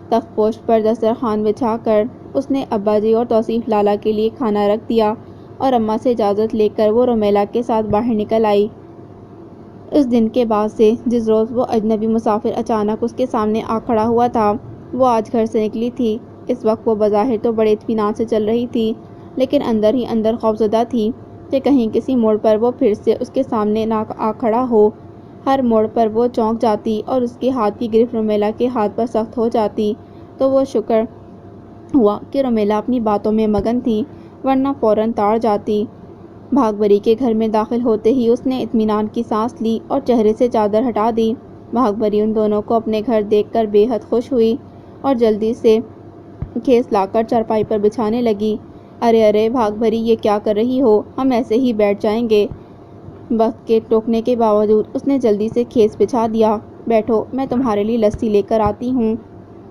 [SPEAKER 1] تخت پوش پر دسترخوان بچھا کر اس نے ابا جی اور توصیف لالا کے لیے کھانا رکھ دیا اور اماں سے اجازت لے کر وہ رومیلا کے ساتھ باہر نکل آئی۔ اس دن کے بعد سے جس روز وہ اجنبی مسافر اچانک اس کے سامنے آ کھڑا ہوا تھا، وہ آج گھر سے نکلی تھی۔ اس وقت وہ بظاہر تو بڑے اطمینان سے چل رہی تھی، لیکن اندر ہی اندر خوفزدہ تھی کہ کہیں کسی موڑ پر وہ پھر سے اس کے سامنے نہ آ کھڑا ہو۔ ہر موڑ پر وہ چونک جاتی اور اس کے ہاتھ کی گرفت رومیلا کے ہاتھ پر سخت ہو جاتی تو وہ شکر ہوا کہ رومیلا اپنی باتوں میں مگن تھی، ورنہ فوراً تاڑ جاتی۔ بھاگ بھری کے گھر میں داخل ہوتے ہی اس نے اطمینان کی سانس لی اور چہرے سے چادر ہٹا دی۔ بھاگ بھری ان دونوں کو اپنے گھر دیکھ کر بے حد خوش ہوئی اور جلدی سے کھیس لا کر چارپائی پر بچھانے لگی۔ ارے ارے بھاگ بھری، یہ کیا کر رہی ہو؟ ہم ایسے ہی بیٹھ جائیں گے۔ بخت کے ٹوکنے کے باوجود اس نے جلدی سے کھیس بچھا دیا۔ بیٹھو، میں تمہارے لیے لسی لے کر آتی ہوں۔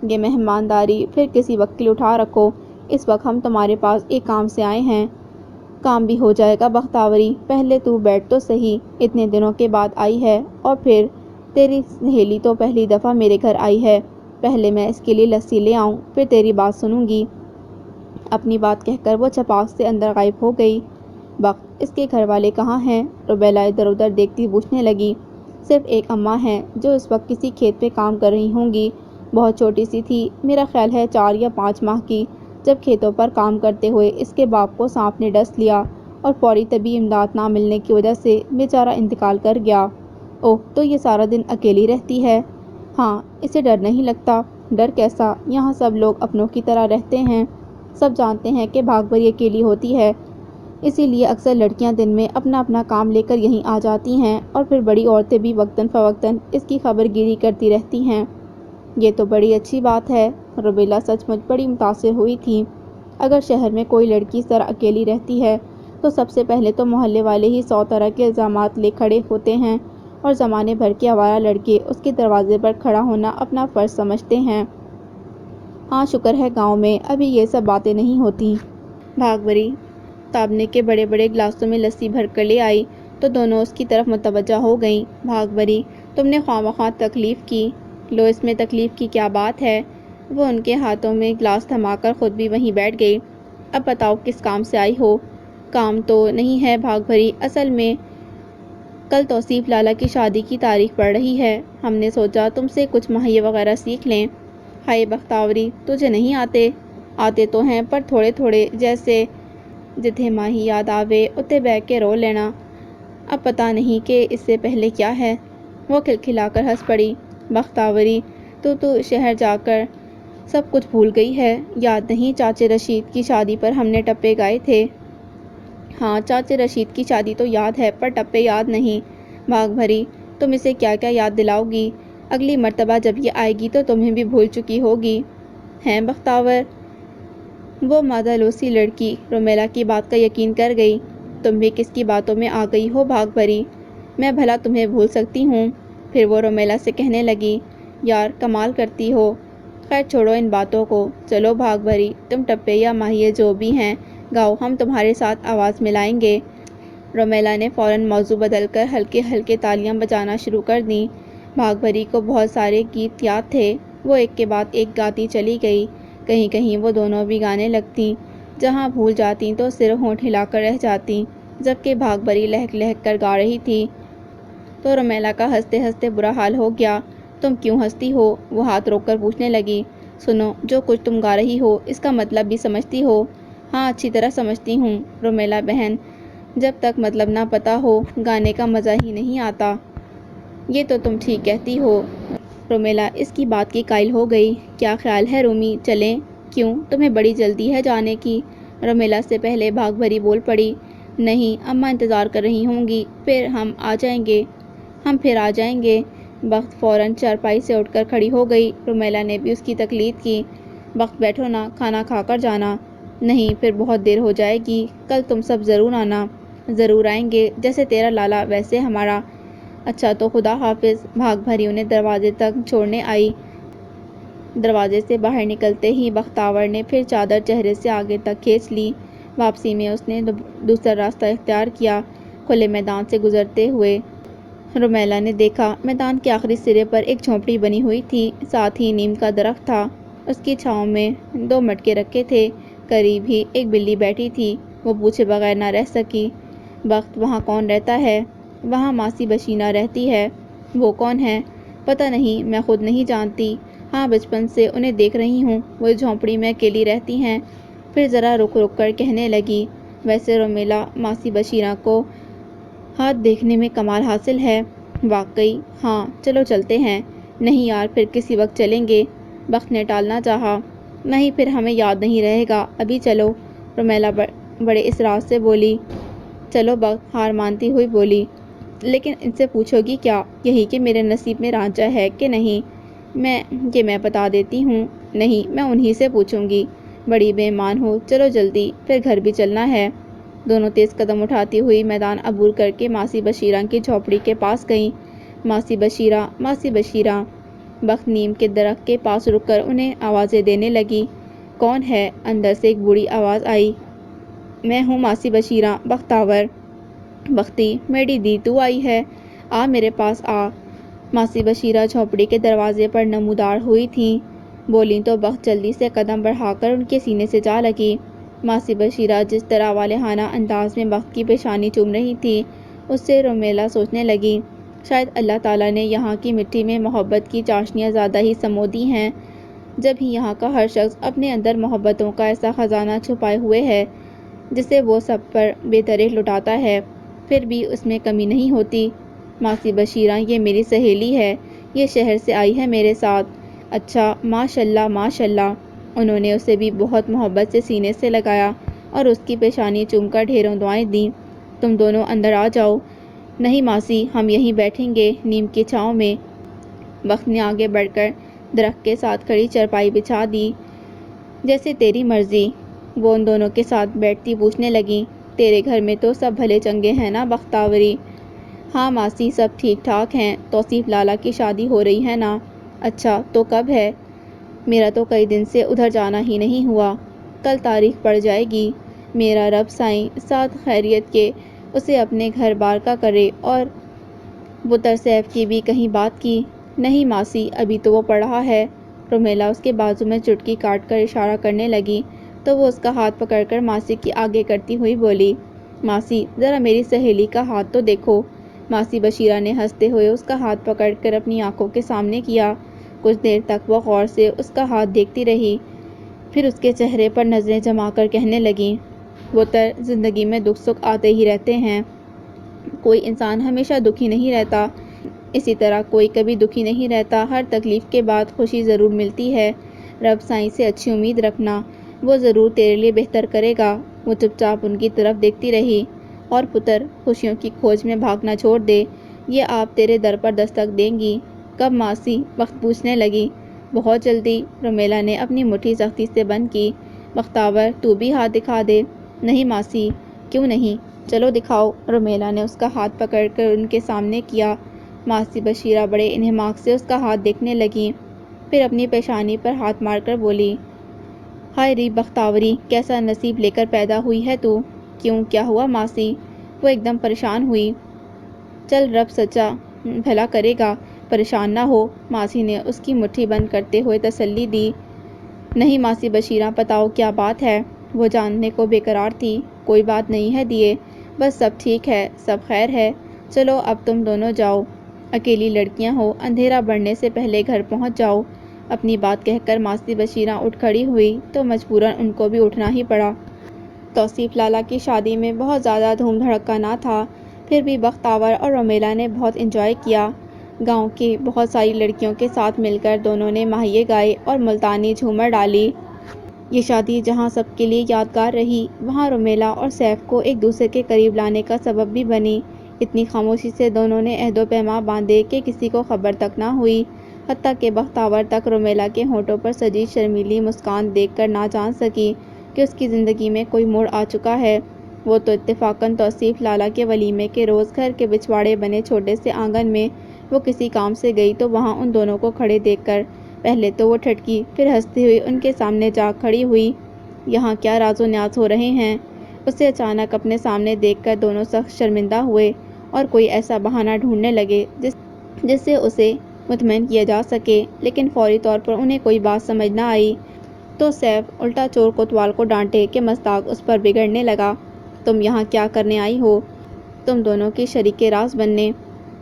[SPEAKER 1] یہ مہمانداری پھر کسی وقت کے لیے اٹھا رکھو، اس وقت ہم تمہارے پاس ایک کام سے آئے ہیں۔ کام بھی ہو جائے گا بختاوری، پہلے تو بیٹھ تو صحیح، اتنے دنوں کے بعد آئی ہے اور پھر تیری سہیلی تو پہلی دفعہ میرے گھر آئی ہے۔ پہلے میں اس کے لیے لسی لے آؤں، پھر تیری بات سنوں گی۔ اپنی بات کہہ کر وہ چھپاک سے اندر غائب ہو گئی۔ وقت اس کے گھر والے کہاں ہیں؟ روبیلا ادھر ادھر دیکھتی پوچھنے لگی۔ صرف ایک اماں ہیں جو اس وقت کسی کھیت پہ کام کر رہی ہوں گی، بہت چھوٹی سی تھی، میرا خیال ہے 4 یا 5 ماہ کی، جب کھیتوں پر کام کرتے ہوئے اس کے باپ کو سانپ نے ڈس لیا اور فوری طبی امداد نہ ملنے کی وجہ سے بیچارہ انتقال کر گیا۔ اوہ، تو یہ سارا دن اکیلی رہتی ہے؟ ہاں، اسے ڈر نہیں لگتا؟ ڈر کیسا، یہاں سب لوگ اپنوں کی طرح رہتے ہیں، سب جانتے ہیں کہ بھاگ بھری اکیلی ہوتی ہے، اسی لیے اکثر لڑکیاں دن میں اپنا اپنا کام لے کر یہیں آ جاتی ہیں اور پھر بڑی عورتیں بھی وقتاً فوقتاً اس کی خبر گیری کرتی رہتی ہیں۔ یہ تو بڑی اچھی بات ہے۔ روبیلا سچ مچ بڑی متاثر ہوئی تھی۔ اگر شہر میں کوئی لڑکی اس طرح اکیلی رہتی ہے تو سب سے پہلے تو محلے والے ہی 100 طرح کے الزامات لے کھڑے ہوتے ہیں اور زمانے بھر کے آوارہ لڑکے اس کے دروازے پر کھڑا ہونا اپنا فرض سمجھتے ہیں۔ ہاں، شکر ہے گاؤں میں ابھی یہ سب باتیں نہیں ہوتی۔ بھاگ بھری تابنے کے بڑے بڑے گلاسوں میں لسی بھر کر لے آئی تو دونوں اس کی طرف متوجہ ہو گئیں۔ بھاگ بھری، تم نے خواہ مخواہ تکلیف کی۔ لو، اس میں تکلیف کی کیا بات ہے؟ وہ ان کے ہاتھوں میں گلاس تھما کر خود بھی وہیں بیٹھ گئی۔ اب بتاؤ کس کام سے آئی ہو؟ کام تو نہیں ہے بھاگ بھری، اصل میں کل توصیف لالا کی شادی کی تاریخ پڑ رہی ہے، ہم نے سوچا تم سے کچھ مہیے وغیرہ سیکھ لیں۔ ہائے بختاوری، تجھے نہیں آتے؟ آتے تو ہیں پر تھوڑے تھوڑے، جیسے جتھے ماہی یاد آوے اتے بیٹھ کے رو لینا۔ اب پتہ نہیں کہ اس سے پہلے کیا ہے۔ وہ کھلکھلا کر ہنس پڑی۔ بختاوری، تو شہر جا کر سب کچھ بھول گئی ہے؟ یاد نہیں چاچے رشید کی شادی پر ہم نے ٹپے گائے تھے؟ ہاں، چاچے رشید کی شادی تو یاد ہے پر ٹپے یاد نہیں۔ بھاگ بھری، تم اسے کیا کیا یاد دلاؤ گی؟ اگلی مرتبہ جب یہ آئے گی تو تمہیں بھی بھول چکی ہوگی۔ ہیں بختاور؟ وہ مادہ لوسی لڑکی رومیلا کی بات کا یقین کر گئی۔ تم بھی کس کی باتوں میں آ گئی ہو بھاگ بھری؟ میں بھلا تمہیں بھول سکتی ہوں؟ پھر وہ رومیلا سے کہنے لگی، یار کمال کرتی ہو۔ خیر چھوڑو ان باتوں کو، چلو بھاگ بھری، تم ٹپے یا ماہیے جو بھی ہیں گاؤ، ہم تمہارے ساتھ آواز ملائیں گے۔ رومیلا نے فوراً موضوع بدل کر ہلکے ہلکے تالیاں بجانا شروع کر دیں۔ بھاگ بھری کو بہت سارے گیت یاد تھے، وہ ایک کے بعد ایک گاتی چلی گئی۔ کہیں کہیں وہ دونوں بھی گانے لگتیں، جہاں بھول جاتیں تو صرف ہونٹ ہلا کر رہ جاتیں، جبکہ بھاگ بھری لہک لہک کر گا رہی تھی۔ تو رومیلا کا ہنستے ہنستے برا حال ہو گیا۔ تم کیوں ہنستی ہو؟ وہ ہاتھ روک کر پوچھنے لگی۔ سنو، جو کچھ تم گا رہی ہو اس کا مطلب بھی سمجھتی ہو؟ ہاں، اچھی طرح سمجھتی ہوں رومیلا بہن، جب تک مطلب نہ پتہ ہو گانے کا مزہ ہی نہیں آتا۔ یہ تو تم ٹھیک کہتی ہو۔ رومیلا اس کی بات کی قائل ہو گئی۔ کیا خیال ہے رومی، چلیں؟ کیوں، تمہیں بڑی جلدی ہے جانے کی؟ رومیلا سے پہلے بھاگ بھری بول پڑی۔ نہیں، اماں انتظار کر رہی ہوں گی، پھر ہم آ جائیں گے۔ ہم پھر آ جائیں گے۔ بخت فوراً چارپائی سے اٹھ کر کھڑی ہو گئی۔ رومیلا نے بھی اس کی تقلید کی۔ بخت بیٹھو نا، کھانا کھا کر جانا۔ نہیں، پھر بہت دیر ہو جائے گی، کل تم سب ضرور آنا۔ ضرور آئیں گے، جیسے تیرا لالا ویسے ہمارا۔ اچھا تو خدا حافظ۔ بھاگ بھری انہیں دروازے تک چھوڑنے آئی۔ دروازے سے باہر نکلتے ہی بختاور نے پھر چادر چہرے سے آگے تک کھینچ لی۔ واپسی میں اس نے دوسرا راستہ اختیار کیا، کھلے میدان سے گزرتے ہوئے۔ رومیلا نے دیکھا میدان کے آخری سرے پر ایک جھونپڑی بنی ہوئی تھی، ساتھ ہی نیم کا درخت تھا، اس کی چھاؤں میں 2 مٹکے رکھے تھے، قریب ہی ایک بلی بیٹھی تھی۔ وہ پوچھے بغیر نہ رہ سکی۔ بخت، وہاں کون رہتا ہے؟ وہاں ماسی بشینہ رہتی ہے۔ وہ کون ہے؟ پتہ نہیں، میں خود نہیں جانتی۔ ہاں، بچپن سے انہیں دیکھ رہی ہوں، وہ اس جھونپڑی میں اکیلی رہتی ہیں۔ پھر ذرا رک رک کر کہنے لگی، ویسے رومیلا، ماسی بشیرہ کو ہاتھ دیکھنے میں کمال حاصل ہے۔ واقعی؟ ہاں، چلو چلتے ہیں۔ نہیں یار، پھر کسی وقت چلیں گے۔ بخت نے ٹالنا چاہا۔ نہیں، پھر ہمیں یاد نہیں رہے گا، ابھی چلو، رومیلا بڑے اصرار سے بولی۔ چلو بخت ہار مانتی ہوئی بولی۔ لیکن ان سے پوچھو گی کیا، یہی کہ میرے نصیب میں رانجھا ہے کہ نہیں؟ میں بتا دیتی ہوں۔ نہیں، میں انہی سے پوچھوں گی۔ بڑی بے ایمان ہو، چلو جلدی، پھر گھر بھی چلنا ہے۔ دونوں تیز قدم اٹھاتی ہوئی میدان عبور کر کے ماسی بشیرہ کی جھونپڑی کے پاس گئیں۔ ماسی بشیرہ، ماسی بشیرہ۔ بخت نیم کے درخت کے پاس رک کر انہیں آوازیں دینے لگی۔ کون ہے؟ اندر سے ایک بوڑھی آواز آئی۔ میں ہوں ماسی بشیرہ، بختاور۔ بختی، میری دی تو آئی ہے، آ میرے پاس آ۔ ماسی بشیرہ جھونپڑی کے دروازے پر نمودار ہوئی تھیں، بولیں تو بخت جلدی سے قدم بڑھا کر ان کے سینے سے جا لگی۔ ماسی بشیرہ جس طرح والہانہ انداز میں بخت کی پیشانی چوم رہی تھی، اس سے رومیلا سوچنے لگی، شاید اللہ تعالیٰ نے یہاں کی مٹی میں محبت کی چاشنیاں زیادہ ہی سمو دی ہیں۔ جب ہی یہاں کا ہر شخص اپنے اندر محبتوں کا ایسا خزانہ چھپائے ہوئے ہے جسے وہ سب پر بے طرح لٹاتا ہے، پھر بھی اس میں کمی نہیں ہوتی۔ ماسی بشیرہ، یہ میری سہیلی ہے، یہ شہر سے آئی ہے میرے ساتھ۔ اچھا، ماشاء اللہ ماشاء اللہ۔ انہوں نے اسے بھی بہت محبت سے سینے سے لگایا اور اس کی پیشانی چوم کر ڈھیروں دعائیں دیں۔ تم دونوں اندر آ جاؤ۔ نہیں ماسی، ہم یہیں بیٹھیں گے نیم کی چھاؤں میں۔ بخت نے آگے بڑھ کر درخت کے ساتھ کھڑی چارپائی بچھا دی۔ جیسے تیری مرضی۔ وہ ان دونوں کے ساتھ بیٹھتی پوچھنے لگیں، تیرے گھر میں تو سب بھلے چنگے ہیں نا بختاوری؟ ہاں ماسی، سب ٹھیک ٹھاک ہیں۔ توصیف لالا کی شادی ہو رہی ہے نا؟ اچھا، تو کب ہے؟ میرا تو کئی دن سے ادھر جانا ہی نہیں ہوا۔ کل تاریخ پڑ جائے گی۔ میرا رب سائیں ساتھ خیریت کے اسے اپنے گھر بار کا کرے۔ اور بتر سیف کی بھی کہیں بات کی؟ نہیں ماسی، ابھی تو وہ پڑھ رہا ہے۔ رومیلا اس کے بازو میں چٹکی کاٹ کر اشارہ کرنے لگی تو وہ اس کا ہاتھ پکڑ کر ماسی کی آگے کرتی ہوئی بولی، ماسی ذرا میری سہیلی کا ہاتھ تو دیکھو۔ ماسی بشیرہ نے ہنستے ہوئے اس کا ہاتھ پکڑ کر اپنی آنکھوں کے سامنے کیا۔ کچھ دیر تک وہ غور سے اس کا ہاتھ دیکھتی رہی، پھر اس کے چہرے پر نظریں جما کر کہنے لگیں، بتر، زندگی میں دکھ سکھ آتے ہی رہتے ہیں، کوئی انسان ہمیشہ دکھی نہیں رہتا، اسی طرح کوئی کبھی دکھی نہیں رہتا، ہر تکلیف کے بعد خوشی ضرور ملتی ہے۔ رب سائیں سے اچھی امید رکھنا، وہ ضرور تیرے لیے بہتر کرے گا۔ وہ چپ چاپ ان کی طرف دیکھتی رہی۔ اور پتر، خوشیوں کی کھوج میں بھاگنا چھوڑ دے، یہ آپ تیرے در پر دستک دیں گی۔ کب ماسی؟ بخت پوچھنے لگی۔ بہت جلدی، رومیلا نے اپنی مٹھی سختی سے بند کی۔ بختاور، تو بھی ہاتھ دکھا دے۔ نہیں ماسی، کیوں نہیں؟ چلو دکھاؤ۔ رومیلا نے اس کا ہاتھ پکڑ کر ان کے سامنے کیا۔ ماسی بشیرہ بڑے انہماک سے اس کا ہاتھ دیکھنے لگیں، پھر اپنی پیشانی پر ہاتھ مار کر بولی، ہائے ری بختاوری، کیسا نصیب لے کر پیدا ہوئی ہے تو؟ کیوں، کیا ہوا ماسی؟ وہ ایک دم پریشان ہوئی۔ چل، رب سچا بھلا کرے گا، پریشان نہ ہو، ماسی نے اس کی مٹھی بند کرتے ہوئے تسلی دی۔ نہیں ماسی بشیرہ، بتاؤ کیا بات ہے؟ وہ جاننے کو بے قرار تھی۔ کوئی بات نہیں ہے دیے، بس سب ٹھیک ہے، سب خیر ہے۔ چلو اب تم دونوں جاؤ، اکیلی لڑکیاں ہو، اندھیرا بڑھنے سے پہلے گھر پہنچ جاؤ۔ اپنی بات کہہ کر ماسی بشیرہ اٹھ کھڑی ہوئی تو مجبوراً ان کو بھی اٹھنا ہی پڑا۔ توصیف لالا کی شادی میں بہت زیادہ دھوم دھڑکا نہ تھا، پھر بھی بختاور اور رومیلا نے بہت انجوائے کیا۔ گاؤں کی بہت ساری لڑکیوں کے ساتھ مل کر دونوں نے ماہیے گائے اور ملتانی جھومر ڈالی۔ یہ شادی جہاں سب کے لیے یادگار رہی، وہاں رومیلا اور سیف کو ایک دوسرے کے قریب لانے کا سبب بھی بنی۔ اتنی خاموشی سے دونوں نے عہد و پیمان باندھے کہ کسی کو خبر تک نہ ہوئی، حتیٰ کہ بختاور تک رومیلا کے ہونٹوں پر سجی شرمیلی مسکان دیکھ کر نہ جان سکی کہ اس کی زندگی میں کوئی موڑ آ چکا ہے۔ وہ تو اتفاقاً توصیف لالا کے ولیمے کے روز گھر کے پچھواڑے بنے چھوٹے سے آنگن میں وہ کسی کام سے گئی تو وہاں ان دونوں کو کھڑے دیکھ کر پہلے تو وہ ٹھٹکی، پھر ہنستی ہوئی ان کے سامنے جا کھڑی ہوئی۔ یہاں کیا راز و نیاز ہو رہے ہیں؟ اسے اچانک اپنے سامنے دیکھ کر دونوں سخت شرمندہ ہوئے اور کوئی ایسا بہانہ ڈھونڈنے لگے جس سے اسے مطمئن کیا جا سکے، لیکن فوری طور پر انہیں کوئی بات سمجھ نہ آئی تو سیف الٹا چور کوتوال کو ڈانٹے کہ مذاق اس پر بگڑنے لگا۔ تم یہاں کیا کرنے آئی ہو؟ تم دونوں کی شریک راز بننے۔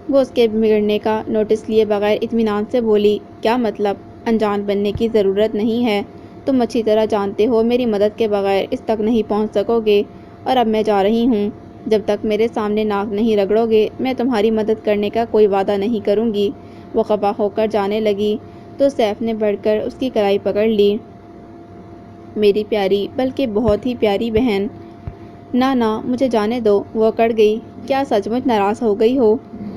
[SPEAKER 1] وہ اس کے بگڑنے کا نوٹس لیے بغیر اطمینان سے بولی، کیا مطلب؟ انجان بننے کی ضرورت نہیں ہے، تم اچھی طرح جانتے ہو میری مدد کے بغیر اس تک نہیں پہنچ سکو گے، اور اب میں جا رہی ہوں۔ جب تک میرے سامنے ناک نہیں رگڑو گے میں تمہاری مدد کرنے کا کوئی وعدہ نہیں کروں گی۔ وہ خفا ہو کر جانے لگی تو سیف نے بڑھ کر اس کی کلائی پکڑ لی، میری پیاری، بلکہ بہت ہی پیاری بہن، نہ نہ مجھے جانے دو۔ وہ اکڑ گئی، کیا سچ مچ ناراض ہو گئی ہو؟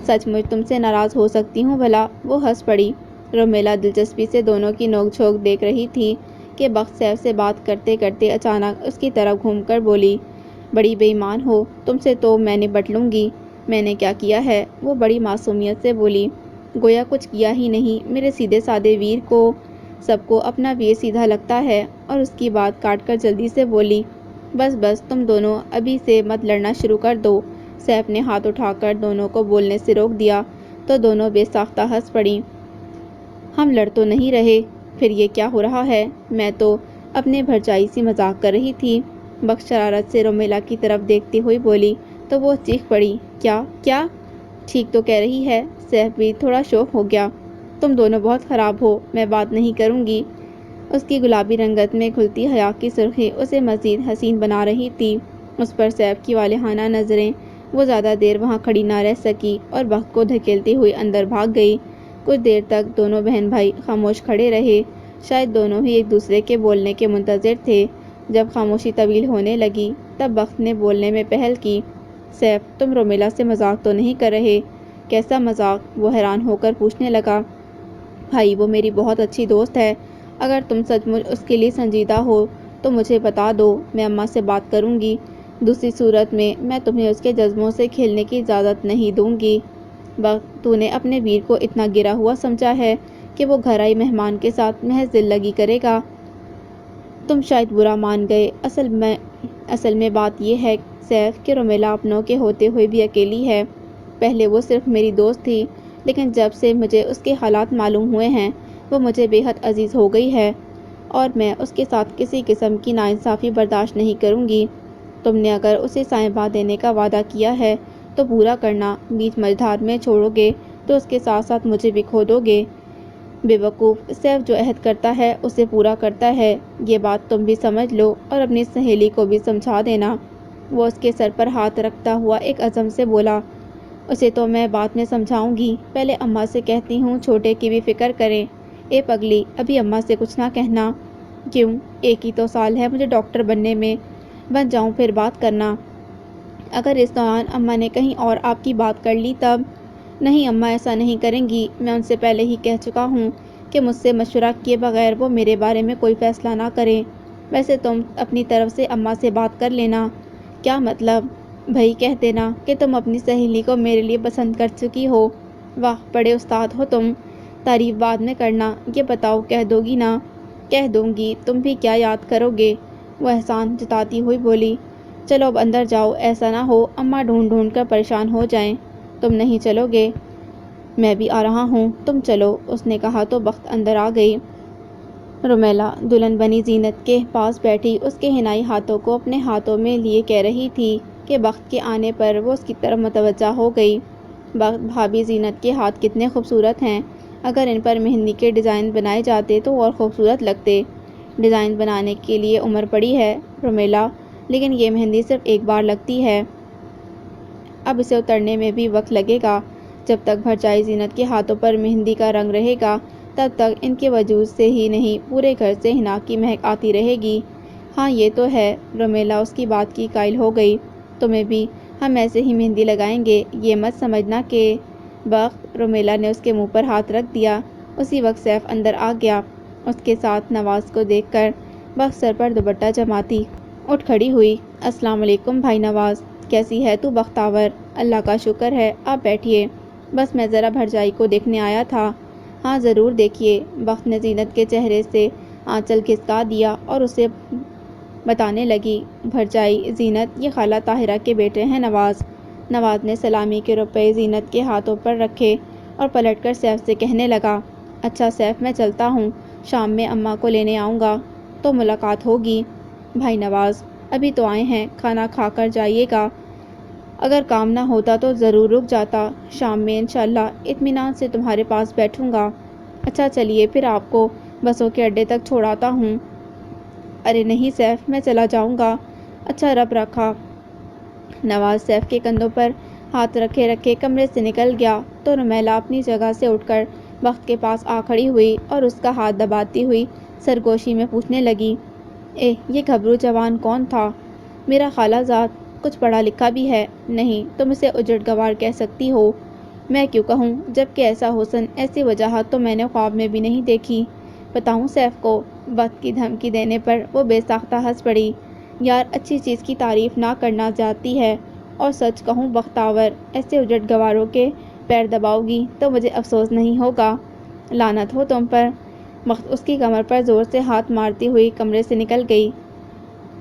[SPEAKER 1] سچ مچ تم سے ناراض ہو سکتی ہوں بھلا؟ وہ ہنس پڑی۔ رومیلا دلچسپی سے دونوں کی نوک جھونک دیکھ رہی تھی کہ بخت سیف سے بات کرتے کرتے اچانک اس کی طرف گھوم کر بولی، بڑی بے ایمان ہو، تم سے تو میں نبٹ لوں گی۔ میں نے کیا کیا ہے؟ وہ بڑی معصومیت سے بولی، گویا کچھ کیا ہی نہیں، میرے سیدھے سادے ویر کو سب کو اپنا ویر سیدھا لگتا ہے۔ اور اس کی بات کاٹ کر جلدی سے بولی، بس بس تم دونوں ابھی سے مت لڑنا شروع کر دو۔ سیف نے ہاتھ اٹھا کر دونوں کو بولنے سے روک دیا تو دونوں بے ساختہ ہنس پڑیں۔ ہم لڑ تو نہیں رہے؟ پھر یہ کیا ہو رہا ہے؟ میں تو اپنے بھرجائی سے مذاق کر رہی تھی۔ بخت شرارت سے رومیلا کی طرف دیکھتی ہوئی بولی تو وہ چیخ پڑی، کیا کیا؟ ٹھیک تو کہہ رہی ہے۔ سیف بھی تھوڑا شوق ہو گیا۔ تم دونوں بہت خراب ہو، میں بات نہیں کروں گی۔ اس کی گلابی رنگت میں کھلتی حیا کی سرخی اسے مزید حسین بنا رہی تھی۔ اس پر سیف کی والہانہ نظریں، وہ زیادہ دیر وہاں کھڑی نہ رہ سکی اور بخت کو دھکیلتے ہوئے اندر بھاگ گئی۔ کچھ دیر تک دونوں بہن بھائی خاموش کھڑے رہے، شاید دونوں ہی ایک دوسرے کے بولنے کے منتظر تھے۔ جب خاموشی طویل ہونے لگی تب بخت نے بولنے میں پہل کی، سیف تم رومیلا سے مذاق تو نہیں کر رہے؟ کیسا مذاق؟ وہ حیران ہو کر پوچھنے لگا۔ بھائی وہ میری بہت اچھی دوست ہے، اگر تم سچ مچ اس کے لیے سنجیدہ ہو تو مجھے بتا دو، میں اماں سے بات کروں گی۔ دوسری صورت میں تمہیں اس کے جذبوں سے کھیلنے کی اجازت نہیں دوں گی۔ بخت تو نے اپنے ویر کو اتنا گرا ہوا سمجھا ہے کہ وہ گھر آئی مہمان کے ساتھ محض دل لگی کرے گا؟ تم شاید برا مان گئے۔ اصل میں بات یہ ہے سیف کہ رومیلا اپنوں کے ہوتے ہوئے بھی اکیلی ہے۔ پہلے وہ صرف میری دوست تھی، لیکن جب سے مجھے اس کے حالات معلوم ہوئے ہیں وہ مجھے بے حد عزیز ہو گئی ہے، اور میں اس کے ساتھ کسی قسم کی ناانصافی برداشت نہیں کروں گی۔ تم نے اگر اسے سائیں باں دینے کا وعدہ کیا ہے تو پورا کرنا، بیچ مجھدھار میں چھوڑو گے تو اس کے ساتھ ساتھ مجھے بھی کھو دو گے۔ بے وقوف، سیف جو عہد کرتا ہے اسے پورا کرتا ہے، یہ بات تم بھی سمجھ لو اور اپنی سہیلی کو بھی سمجھا دینا۔ وہ اس کے سر پر ہاتھ رکھتا ہوا ایک عزم سے بولا، اسے تو میں بعد میں سمجھاؤں گی، پہلے اماں سے کہتی ہوں چھوٹے کی بھی فکر کریں۔ اے پگلی، ابھی اماں سے کچھ نہ کہنا۔ کیوں؟ ایک ہی تو سال ہے مجھے ڈاکٹر بننے میں، بن جاؤں پھر بات کرنا۔ اگر اس دوران اماں نے کہیں اور آپ کی بات کر لی تب؟ نہیں اماں ایسا نہیں کریں گی، میں ان سے پہلے ہی کہہ چکا ہوں کہ مجھ سے مشورہ کیے بغیر وہ میرے بارے میں کوئی فیصلہ نہ کریں۔ ویسے تم اپنی طرف سے اماں سے بات کر لینا۔ کیا مطلب؟ بھئی کہہ دینا کہ تم اپنی سہیلی کو میرے لیے پسند کر چکی ہو۔ واہ بڑے استاد ہو تم، تعریف بعد میں کرنا، یہ بتاؤ کہہ دو گی نا؟ کہہ دوں گی، تم بھی کیا یاد کرو گے؟ وہ احسان جتاتی ہوئی بولی۔ چلو اب اندر جاؤ، ایسا نہ ہو اماں ڈھونڈ ڈھونڈ کر پریشان ہو جائیں۔ تم نہیں چلو گے؟ میں بھی آ رہا ہوں، تم چلو، اس نے کہا تو بخت اندر آ گئی۔ رومیلا دلہن بنی زینت کے پاس بیٹھی اس کے حنائی ہاتھوں کو اپنے ہاتھوں میں لیے کہہ رہی تھی کہ بخت کے آنے پر وہ اس کی طرف متوجہ ہو گئی۔ بخت بھابھی زینت کے ہاتھ کتنے خوبصورت ہیں، اگر ان پر مہندی کے ڈیزائن بنائے جاتے تو اور خوبصورت لگتے۔ ڈیزائن بنانے کے لیے عمر پڑی ہے رومیلا، لیکن یہ مہندی صرف ایک بار لگتی ہے، اب اسے اترنے میں بھی وقت لگے گا۔ جب تک بھرجائی زینت کے ہاتھوں پر مہندی کا رنگ رہے گا تب تک ان کے وجود سے ہی نہیں پورے گھر سے حنا کی مہک آتی رہے گی۔ ہاں یہ تو ہے، رومیلا اس کی بات کی قائل ہو گئی، تمہیں بھی ہم ایسے ہی مہندی لگائیں گے، یہ مت سمجھنا کہ بخت، رومیلا نے اس کے منہ پر ہاتھ رکھ دیا۔ اسی وقت سیف اندر آ گیا۔ اس کے ساتھ نواز کو دیکھ کر بخت سر پر دوپٹہ جماتی اٹھ کھڑی ہوئی۔ السلام علیکم بھائی نواز، کیسی ہے تو بختاور؟ اللہ کا شکر ہے، آپ بیٹھیے، بس میں ذرا بھرجائی کو دیکھنے آیا تھا۔ ہاں ضرور دیکھیے، بخت نے زینت کے چہرے سے آنچل کھسکا دیا اور اسے بتانے لگی، بھرجائی زینت یہ خالہ طاہرہ کے بیٹے ہیں نواز۔ نواز نے سلامی کے روپے زینت کے ہاتھوں پر رکھے اور پلٹ کر سیف سے کہنے لگا، اچھا سیف میں چلتا ہوں، شام میں اماں کو لینے آؤں گا تو ملاقات ہوگی۔ بھائی نواز ابھی تو آئے ہیں، کھانا کھا کر جائیے گا، اگر کام نہ ہوتا تو ضرور رک جاتا، شام میں انشاءاللہ اطمینان سے تمہارے پاس بیٹھوں گا۔ اچھا چلیے پھر آپ کو بسوں کے اڈے تک چھوڑاتا ہوں۔ ارے نہیں سیف، میں چلا جاؤں گا۔ اچھا رب رکھا۔ نواز سیف کے کندھوں پر ہاتھ رکھے رکھے کمرے سے نکل گیا تو رومیلا اپنی جگہ سے اٹھ کر بخت کے پاس آ کھڑی ہوئی اور اس کا ہاتھ دباتی ہوئی سرگوشی میں پوچھنے لگی، یہ گھبرو جوان کون تھا؟ میرا خالہ زاد، کچھ پڑھا لکھا بھی ہے؟ نہیں، تم اسے اجڑ گوار کہہ سکتی ہو۔ میں کیوں کہوں، جبکہ ایسا حسن، ایسی وجاہت تو میں نے خواب میں بھی نہیں دیکھی۔ بتاؤں سیف کو؟ بخت کی دھمکی دینے پر وہ بے ساختہ ہنس پڑی۔ یار اچھی چیز کی تعریف نہ کرنا جاتی ہے، اور سچ کہوں بختاور، ایسے اجڑ گواروں کے پیر دباؤ گی تو مجھے افسوس نہیں ہوگا، لعنت ہو تم پر۔ بخت اس کی کمر پر زور سے ہاتھ مارتی ہوئی کمرے سے نکل گئی۔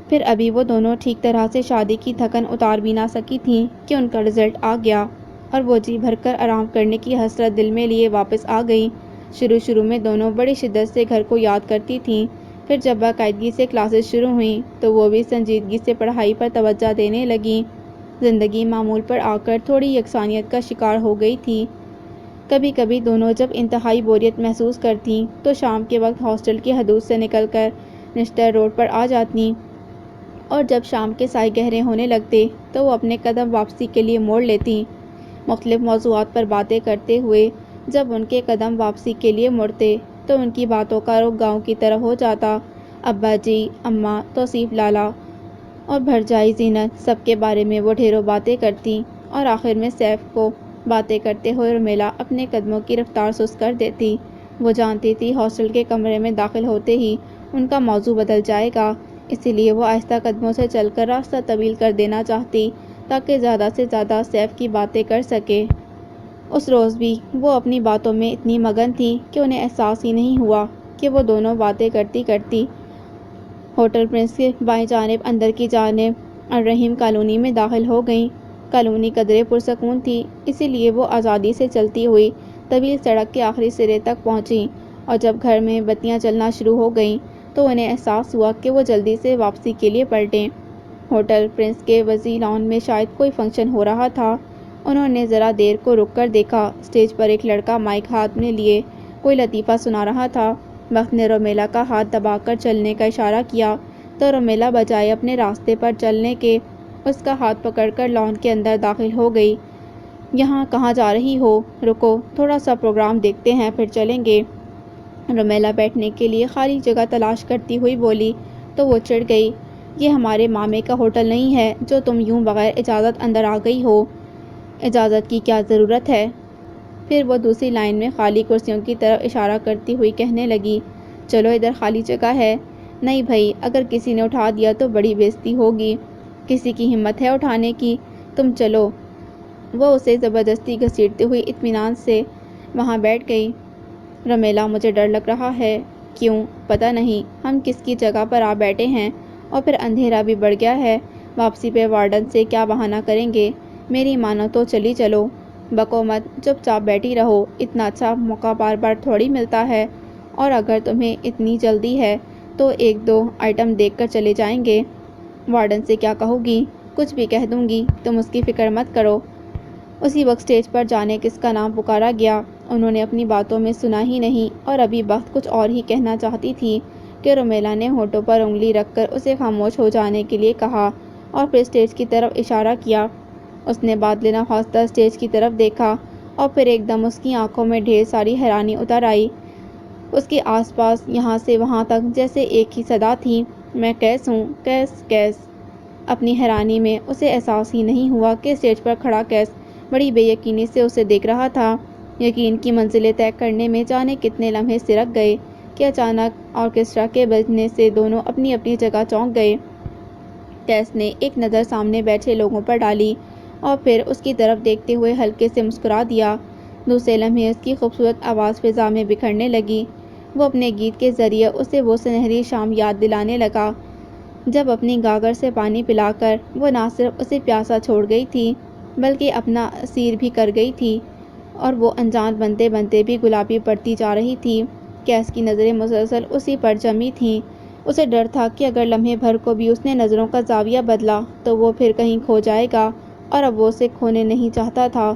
[SPEAKER 1] پھر ابھی وہ دونوں ٹھیک طرح سے شادی کی تھکن اتار بھی نہ سکی تھیں کہ ان کا رزلٹ آ گیا۔ اور وہ جی بھر کر آرام کرنے کی حسرت دل میں لیے واپس آ گئیں۔ شروع میں دونوں بڑی شدت سے گھر کو یاد کرتی تھیں، پھر جب باقاعدگی سے کلاسز شروع ہوئیں تو وہ بھی سنجیدگی سے پڑھائی پر توجہ دینے لگیں۔ زندگی معمول پر آ کر تھوڑی یکسانیت کا شکار ہو گئی تھی۔ کبھی کبھی دونوں جب انتہائی بوریت محسوس کرتیں تو شام کے وقت ہاسٹل کی حدود سے نکل کر نشتر روڈ پر آ جاتیں، اور جب شام کے سائے گہرے ہونے لگتے تو وہ اپنے قدم واپسی کے لیے موڑ لیتیں۔ مختلف موضوعات پر باتیں کرتے ہوئے جب ان کے قدم واپسی کے لیے مڑتے تو ان کی باتوں کا رخ گاؤں کی طرف ہو جاتا۔ ابا جی، اماں، توصیف لالا اور بھرجائی زینت، سب کے بارے میں وہ ڈھیروں باتیں کرتیں، اور آخر میں سیف کو باتیں کرتے ہوئے رمیلا اپنے قدموں کی رفتار سست کر دیتی۔ وہ جانتی تھی ہاسٹل کے کمرے میں داخل ہوتے ہی ان کا موضوع بدل جائے گا، اسی لیے وہ آہستہ قدموں سے چل کر راستہ طویل کر دینا چاہتی تاکہ زیادہ سے زیادہ سیف کی باتیں کر سکے۔ اس روز بھی وہ اپنی باتوں میں اتنی مگن تھی کہ انہیں احساس ہی نہیں ہوا کہ وہ دونوں باتیں کرتی کرتی ہوٹل پرنس کے بائیں جانب اندر کی جانب الرحیم کالونی میں داخل ہو گئیں۔ کالونی قدرے پرسکون تھی، اسی لیے وہ آزادی سے چلتی ہوئی طویل سڑک کے آخری سرے تک پہنچیں، اور جب گھر میں بتیاں جلنا شروع ہو گئیں تو انہیں احساس ہوا کہ وہ جلدی سے واپسی کے لیے پلٹیں۔ ہوٹل پرنس کے وسیع لان میں شاید کوئی فنکشن ہو رہا تھا۔ انہوں نے ذرا دیر کو رک کر دیکھا۔ اسٹیج پر ایک لڑکا مائک ہاتھ میں لیے کوئی لطیفہ سنا رہا تھا۔ وقت نے رومیلا کا ہاتھ دبا کر چلنے کا اشارہ کیا تو رومیلا بجائے اپنے راستے پر چلنے کے اس کا ہاتھ پکڑ کر لان کے اندر داخل ہو گئی۔ یہاں کہاں جا رہی ہو؟ رکو، تھوڑا سا پروگرام دیکھتے ہیں پھر چلیں گے۔ رومیلا بیٹھنے کے لیے خالی جگہ تلاش کرتی ہوئی بولی تو وہ چڑ گئی۔ یہ ہمارے مامے کا ہوٹل نہیں ہے جو تم یوں بغیر اجازت اندر آ گئی ہو۔ اجازت کی کیا ضرورت ہے؟ پھر وہ دوسری لائن میں خالی کرسیوں کی طرف اشارہ کرتی ہوئی کہنے لگی، چلو ادھر خالی جگہ ہے۔ نہیں بھائی، اگر کسی نے اٹھا دیا تو بڑی بے عزتی ہوگی۔ کسی کی ہمت ہے اٹھانے کی؟ تم چلو۔ وہ اسے زبردستی گھسیٹتے ہوئی اطمینان سے وہاں بیٹھ گئی۔ رومیلا، مجھے ڈر لگ رہا ہے۔ کیوں؟ پتہ نہیں، ہم کس کی جگہ پر آ بیٹھے ہیں، اور پھر اندھیرا بھی بڑھ گیا ہے۔ واپسی پہ وارڈن سے کیا بہانہ کریں گے؟ میری مانو تو چلی چلو۔ بکو مت، چپ چاپ بیٹھی رہو، اتنا اچھا موقع بار بار تھوڑی ملتا ہے، اور اگر تمہیں اتنی جلدی ہے تو ایک دو آئٹم دیکھ کر چلے جائیں گے۔ وارڈن سے کیا کہوں گی؟ کچھ بھی کہہ دوں گی، تم اس کی فکر مت کرو۔ اسی وقت اسٹیج پر جانے کس کا نام پکارا گیا۔ انہوں نے اپنی باتوں میں سنا ہی نہیں، اور ابھی بخت کچھ اور ہی کہنا چاہتی تھی کہ رومیلا نے ہونٹوں پر انگلی رکھ کر اسے خاموش ہو جانے کے لیے کہا، اور پھر اسٹیج کی طرف اشارہ کیا۔ اس نے بادلے نخواستہ اسٹیج کی طرف دیکھا، اور پھر ایک دم اس کی آنکھوں میں ڈھیر ساری حیرانی اتر آئی۔ اس کے آس پاس یہاں سے وہاں تک جیسے ایک ہی صدا تھی، میں کیس ہوں، کیس، کیس۔ اپنی حیرانی میں اسے احساس ہی نہیں ہوا کہ اسٹیج پر کھڑا کیس بڑی بے یقینی سے اسے دیکھ رہا تھا۔ یقین کی منزلیں طے کرنے میں جانے کتنے لمحے سرک گئے کہ اچانک آرکیسٹرا کے بجنے سے دونوں اپنی اپنی جگہ چونک گئے۔ کیس نے ایک نظر سامنے بیٹھے لوگوں پر ڈالی، اور پھر اس کی طرف دیکھتے ہوئے ہلکے سے مسکرا دیا۔ دوسرے لمحے اس کی خوبصورت آواز فضا میں بکھرنے لگی۔ وہ اپنے گیت کے ذریعے اسے وہ سنہری شام یاد دلانے لگا جب اپنی گاگر سے پانی پلا کر وہ نہ صرف اسے پیاسا چھوڑ گئی تھی بلکہ اپنا اسیر بھی کر گئی تھی، اور وہ انجان بنتے بنتے بھی گلابی پڑتی جا رہی تھی۔ کیس کی نظریں مسلسل اسی پر جمی تھیں۔ اسے ڈر تھا کہ اگر لمحے بھر کو بھی اس نے نظروں کا زاویہ بدلا تو وہ پھر کہیں کھو جائے گا، اور اب وہ اسے کھونے نہیں چاہتا تھا۔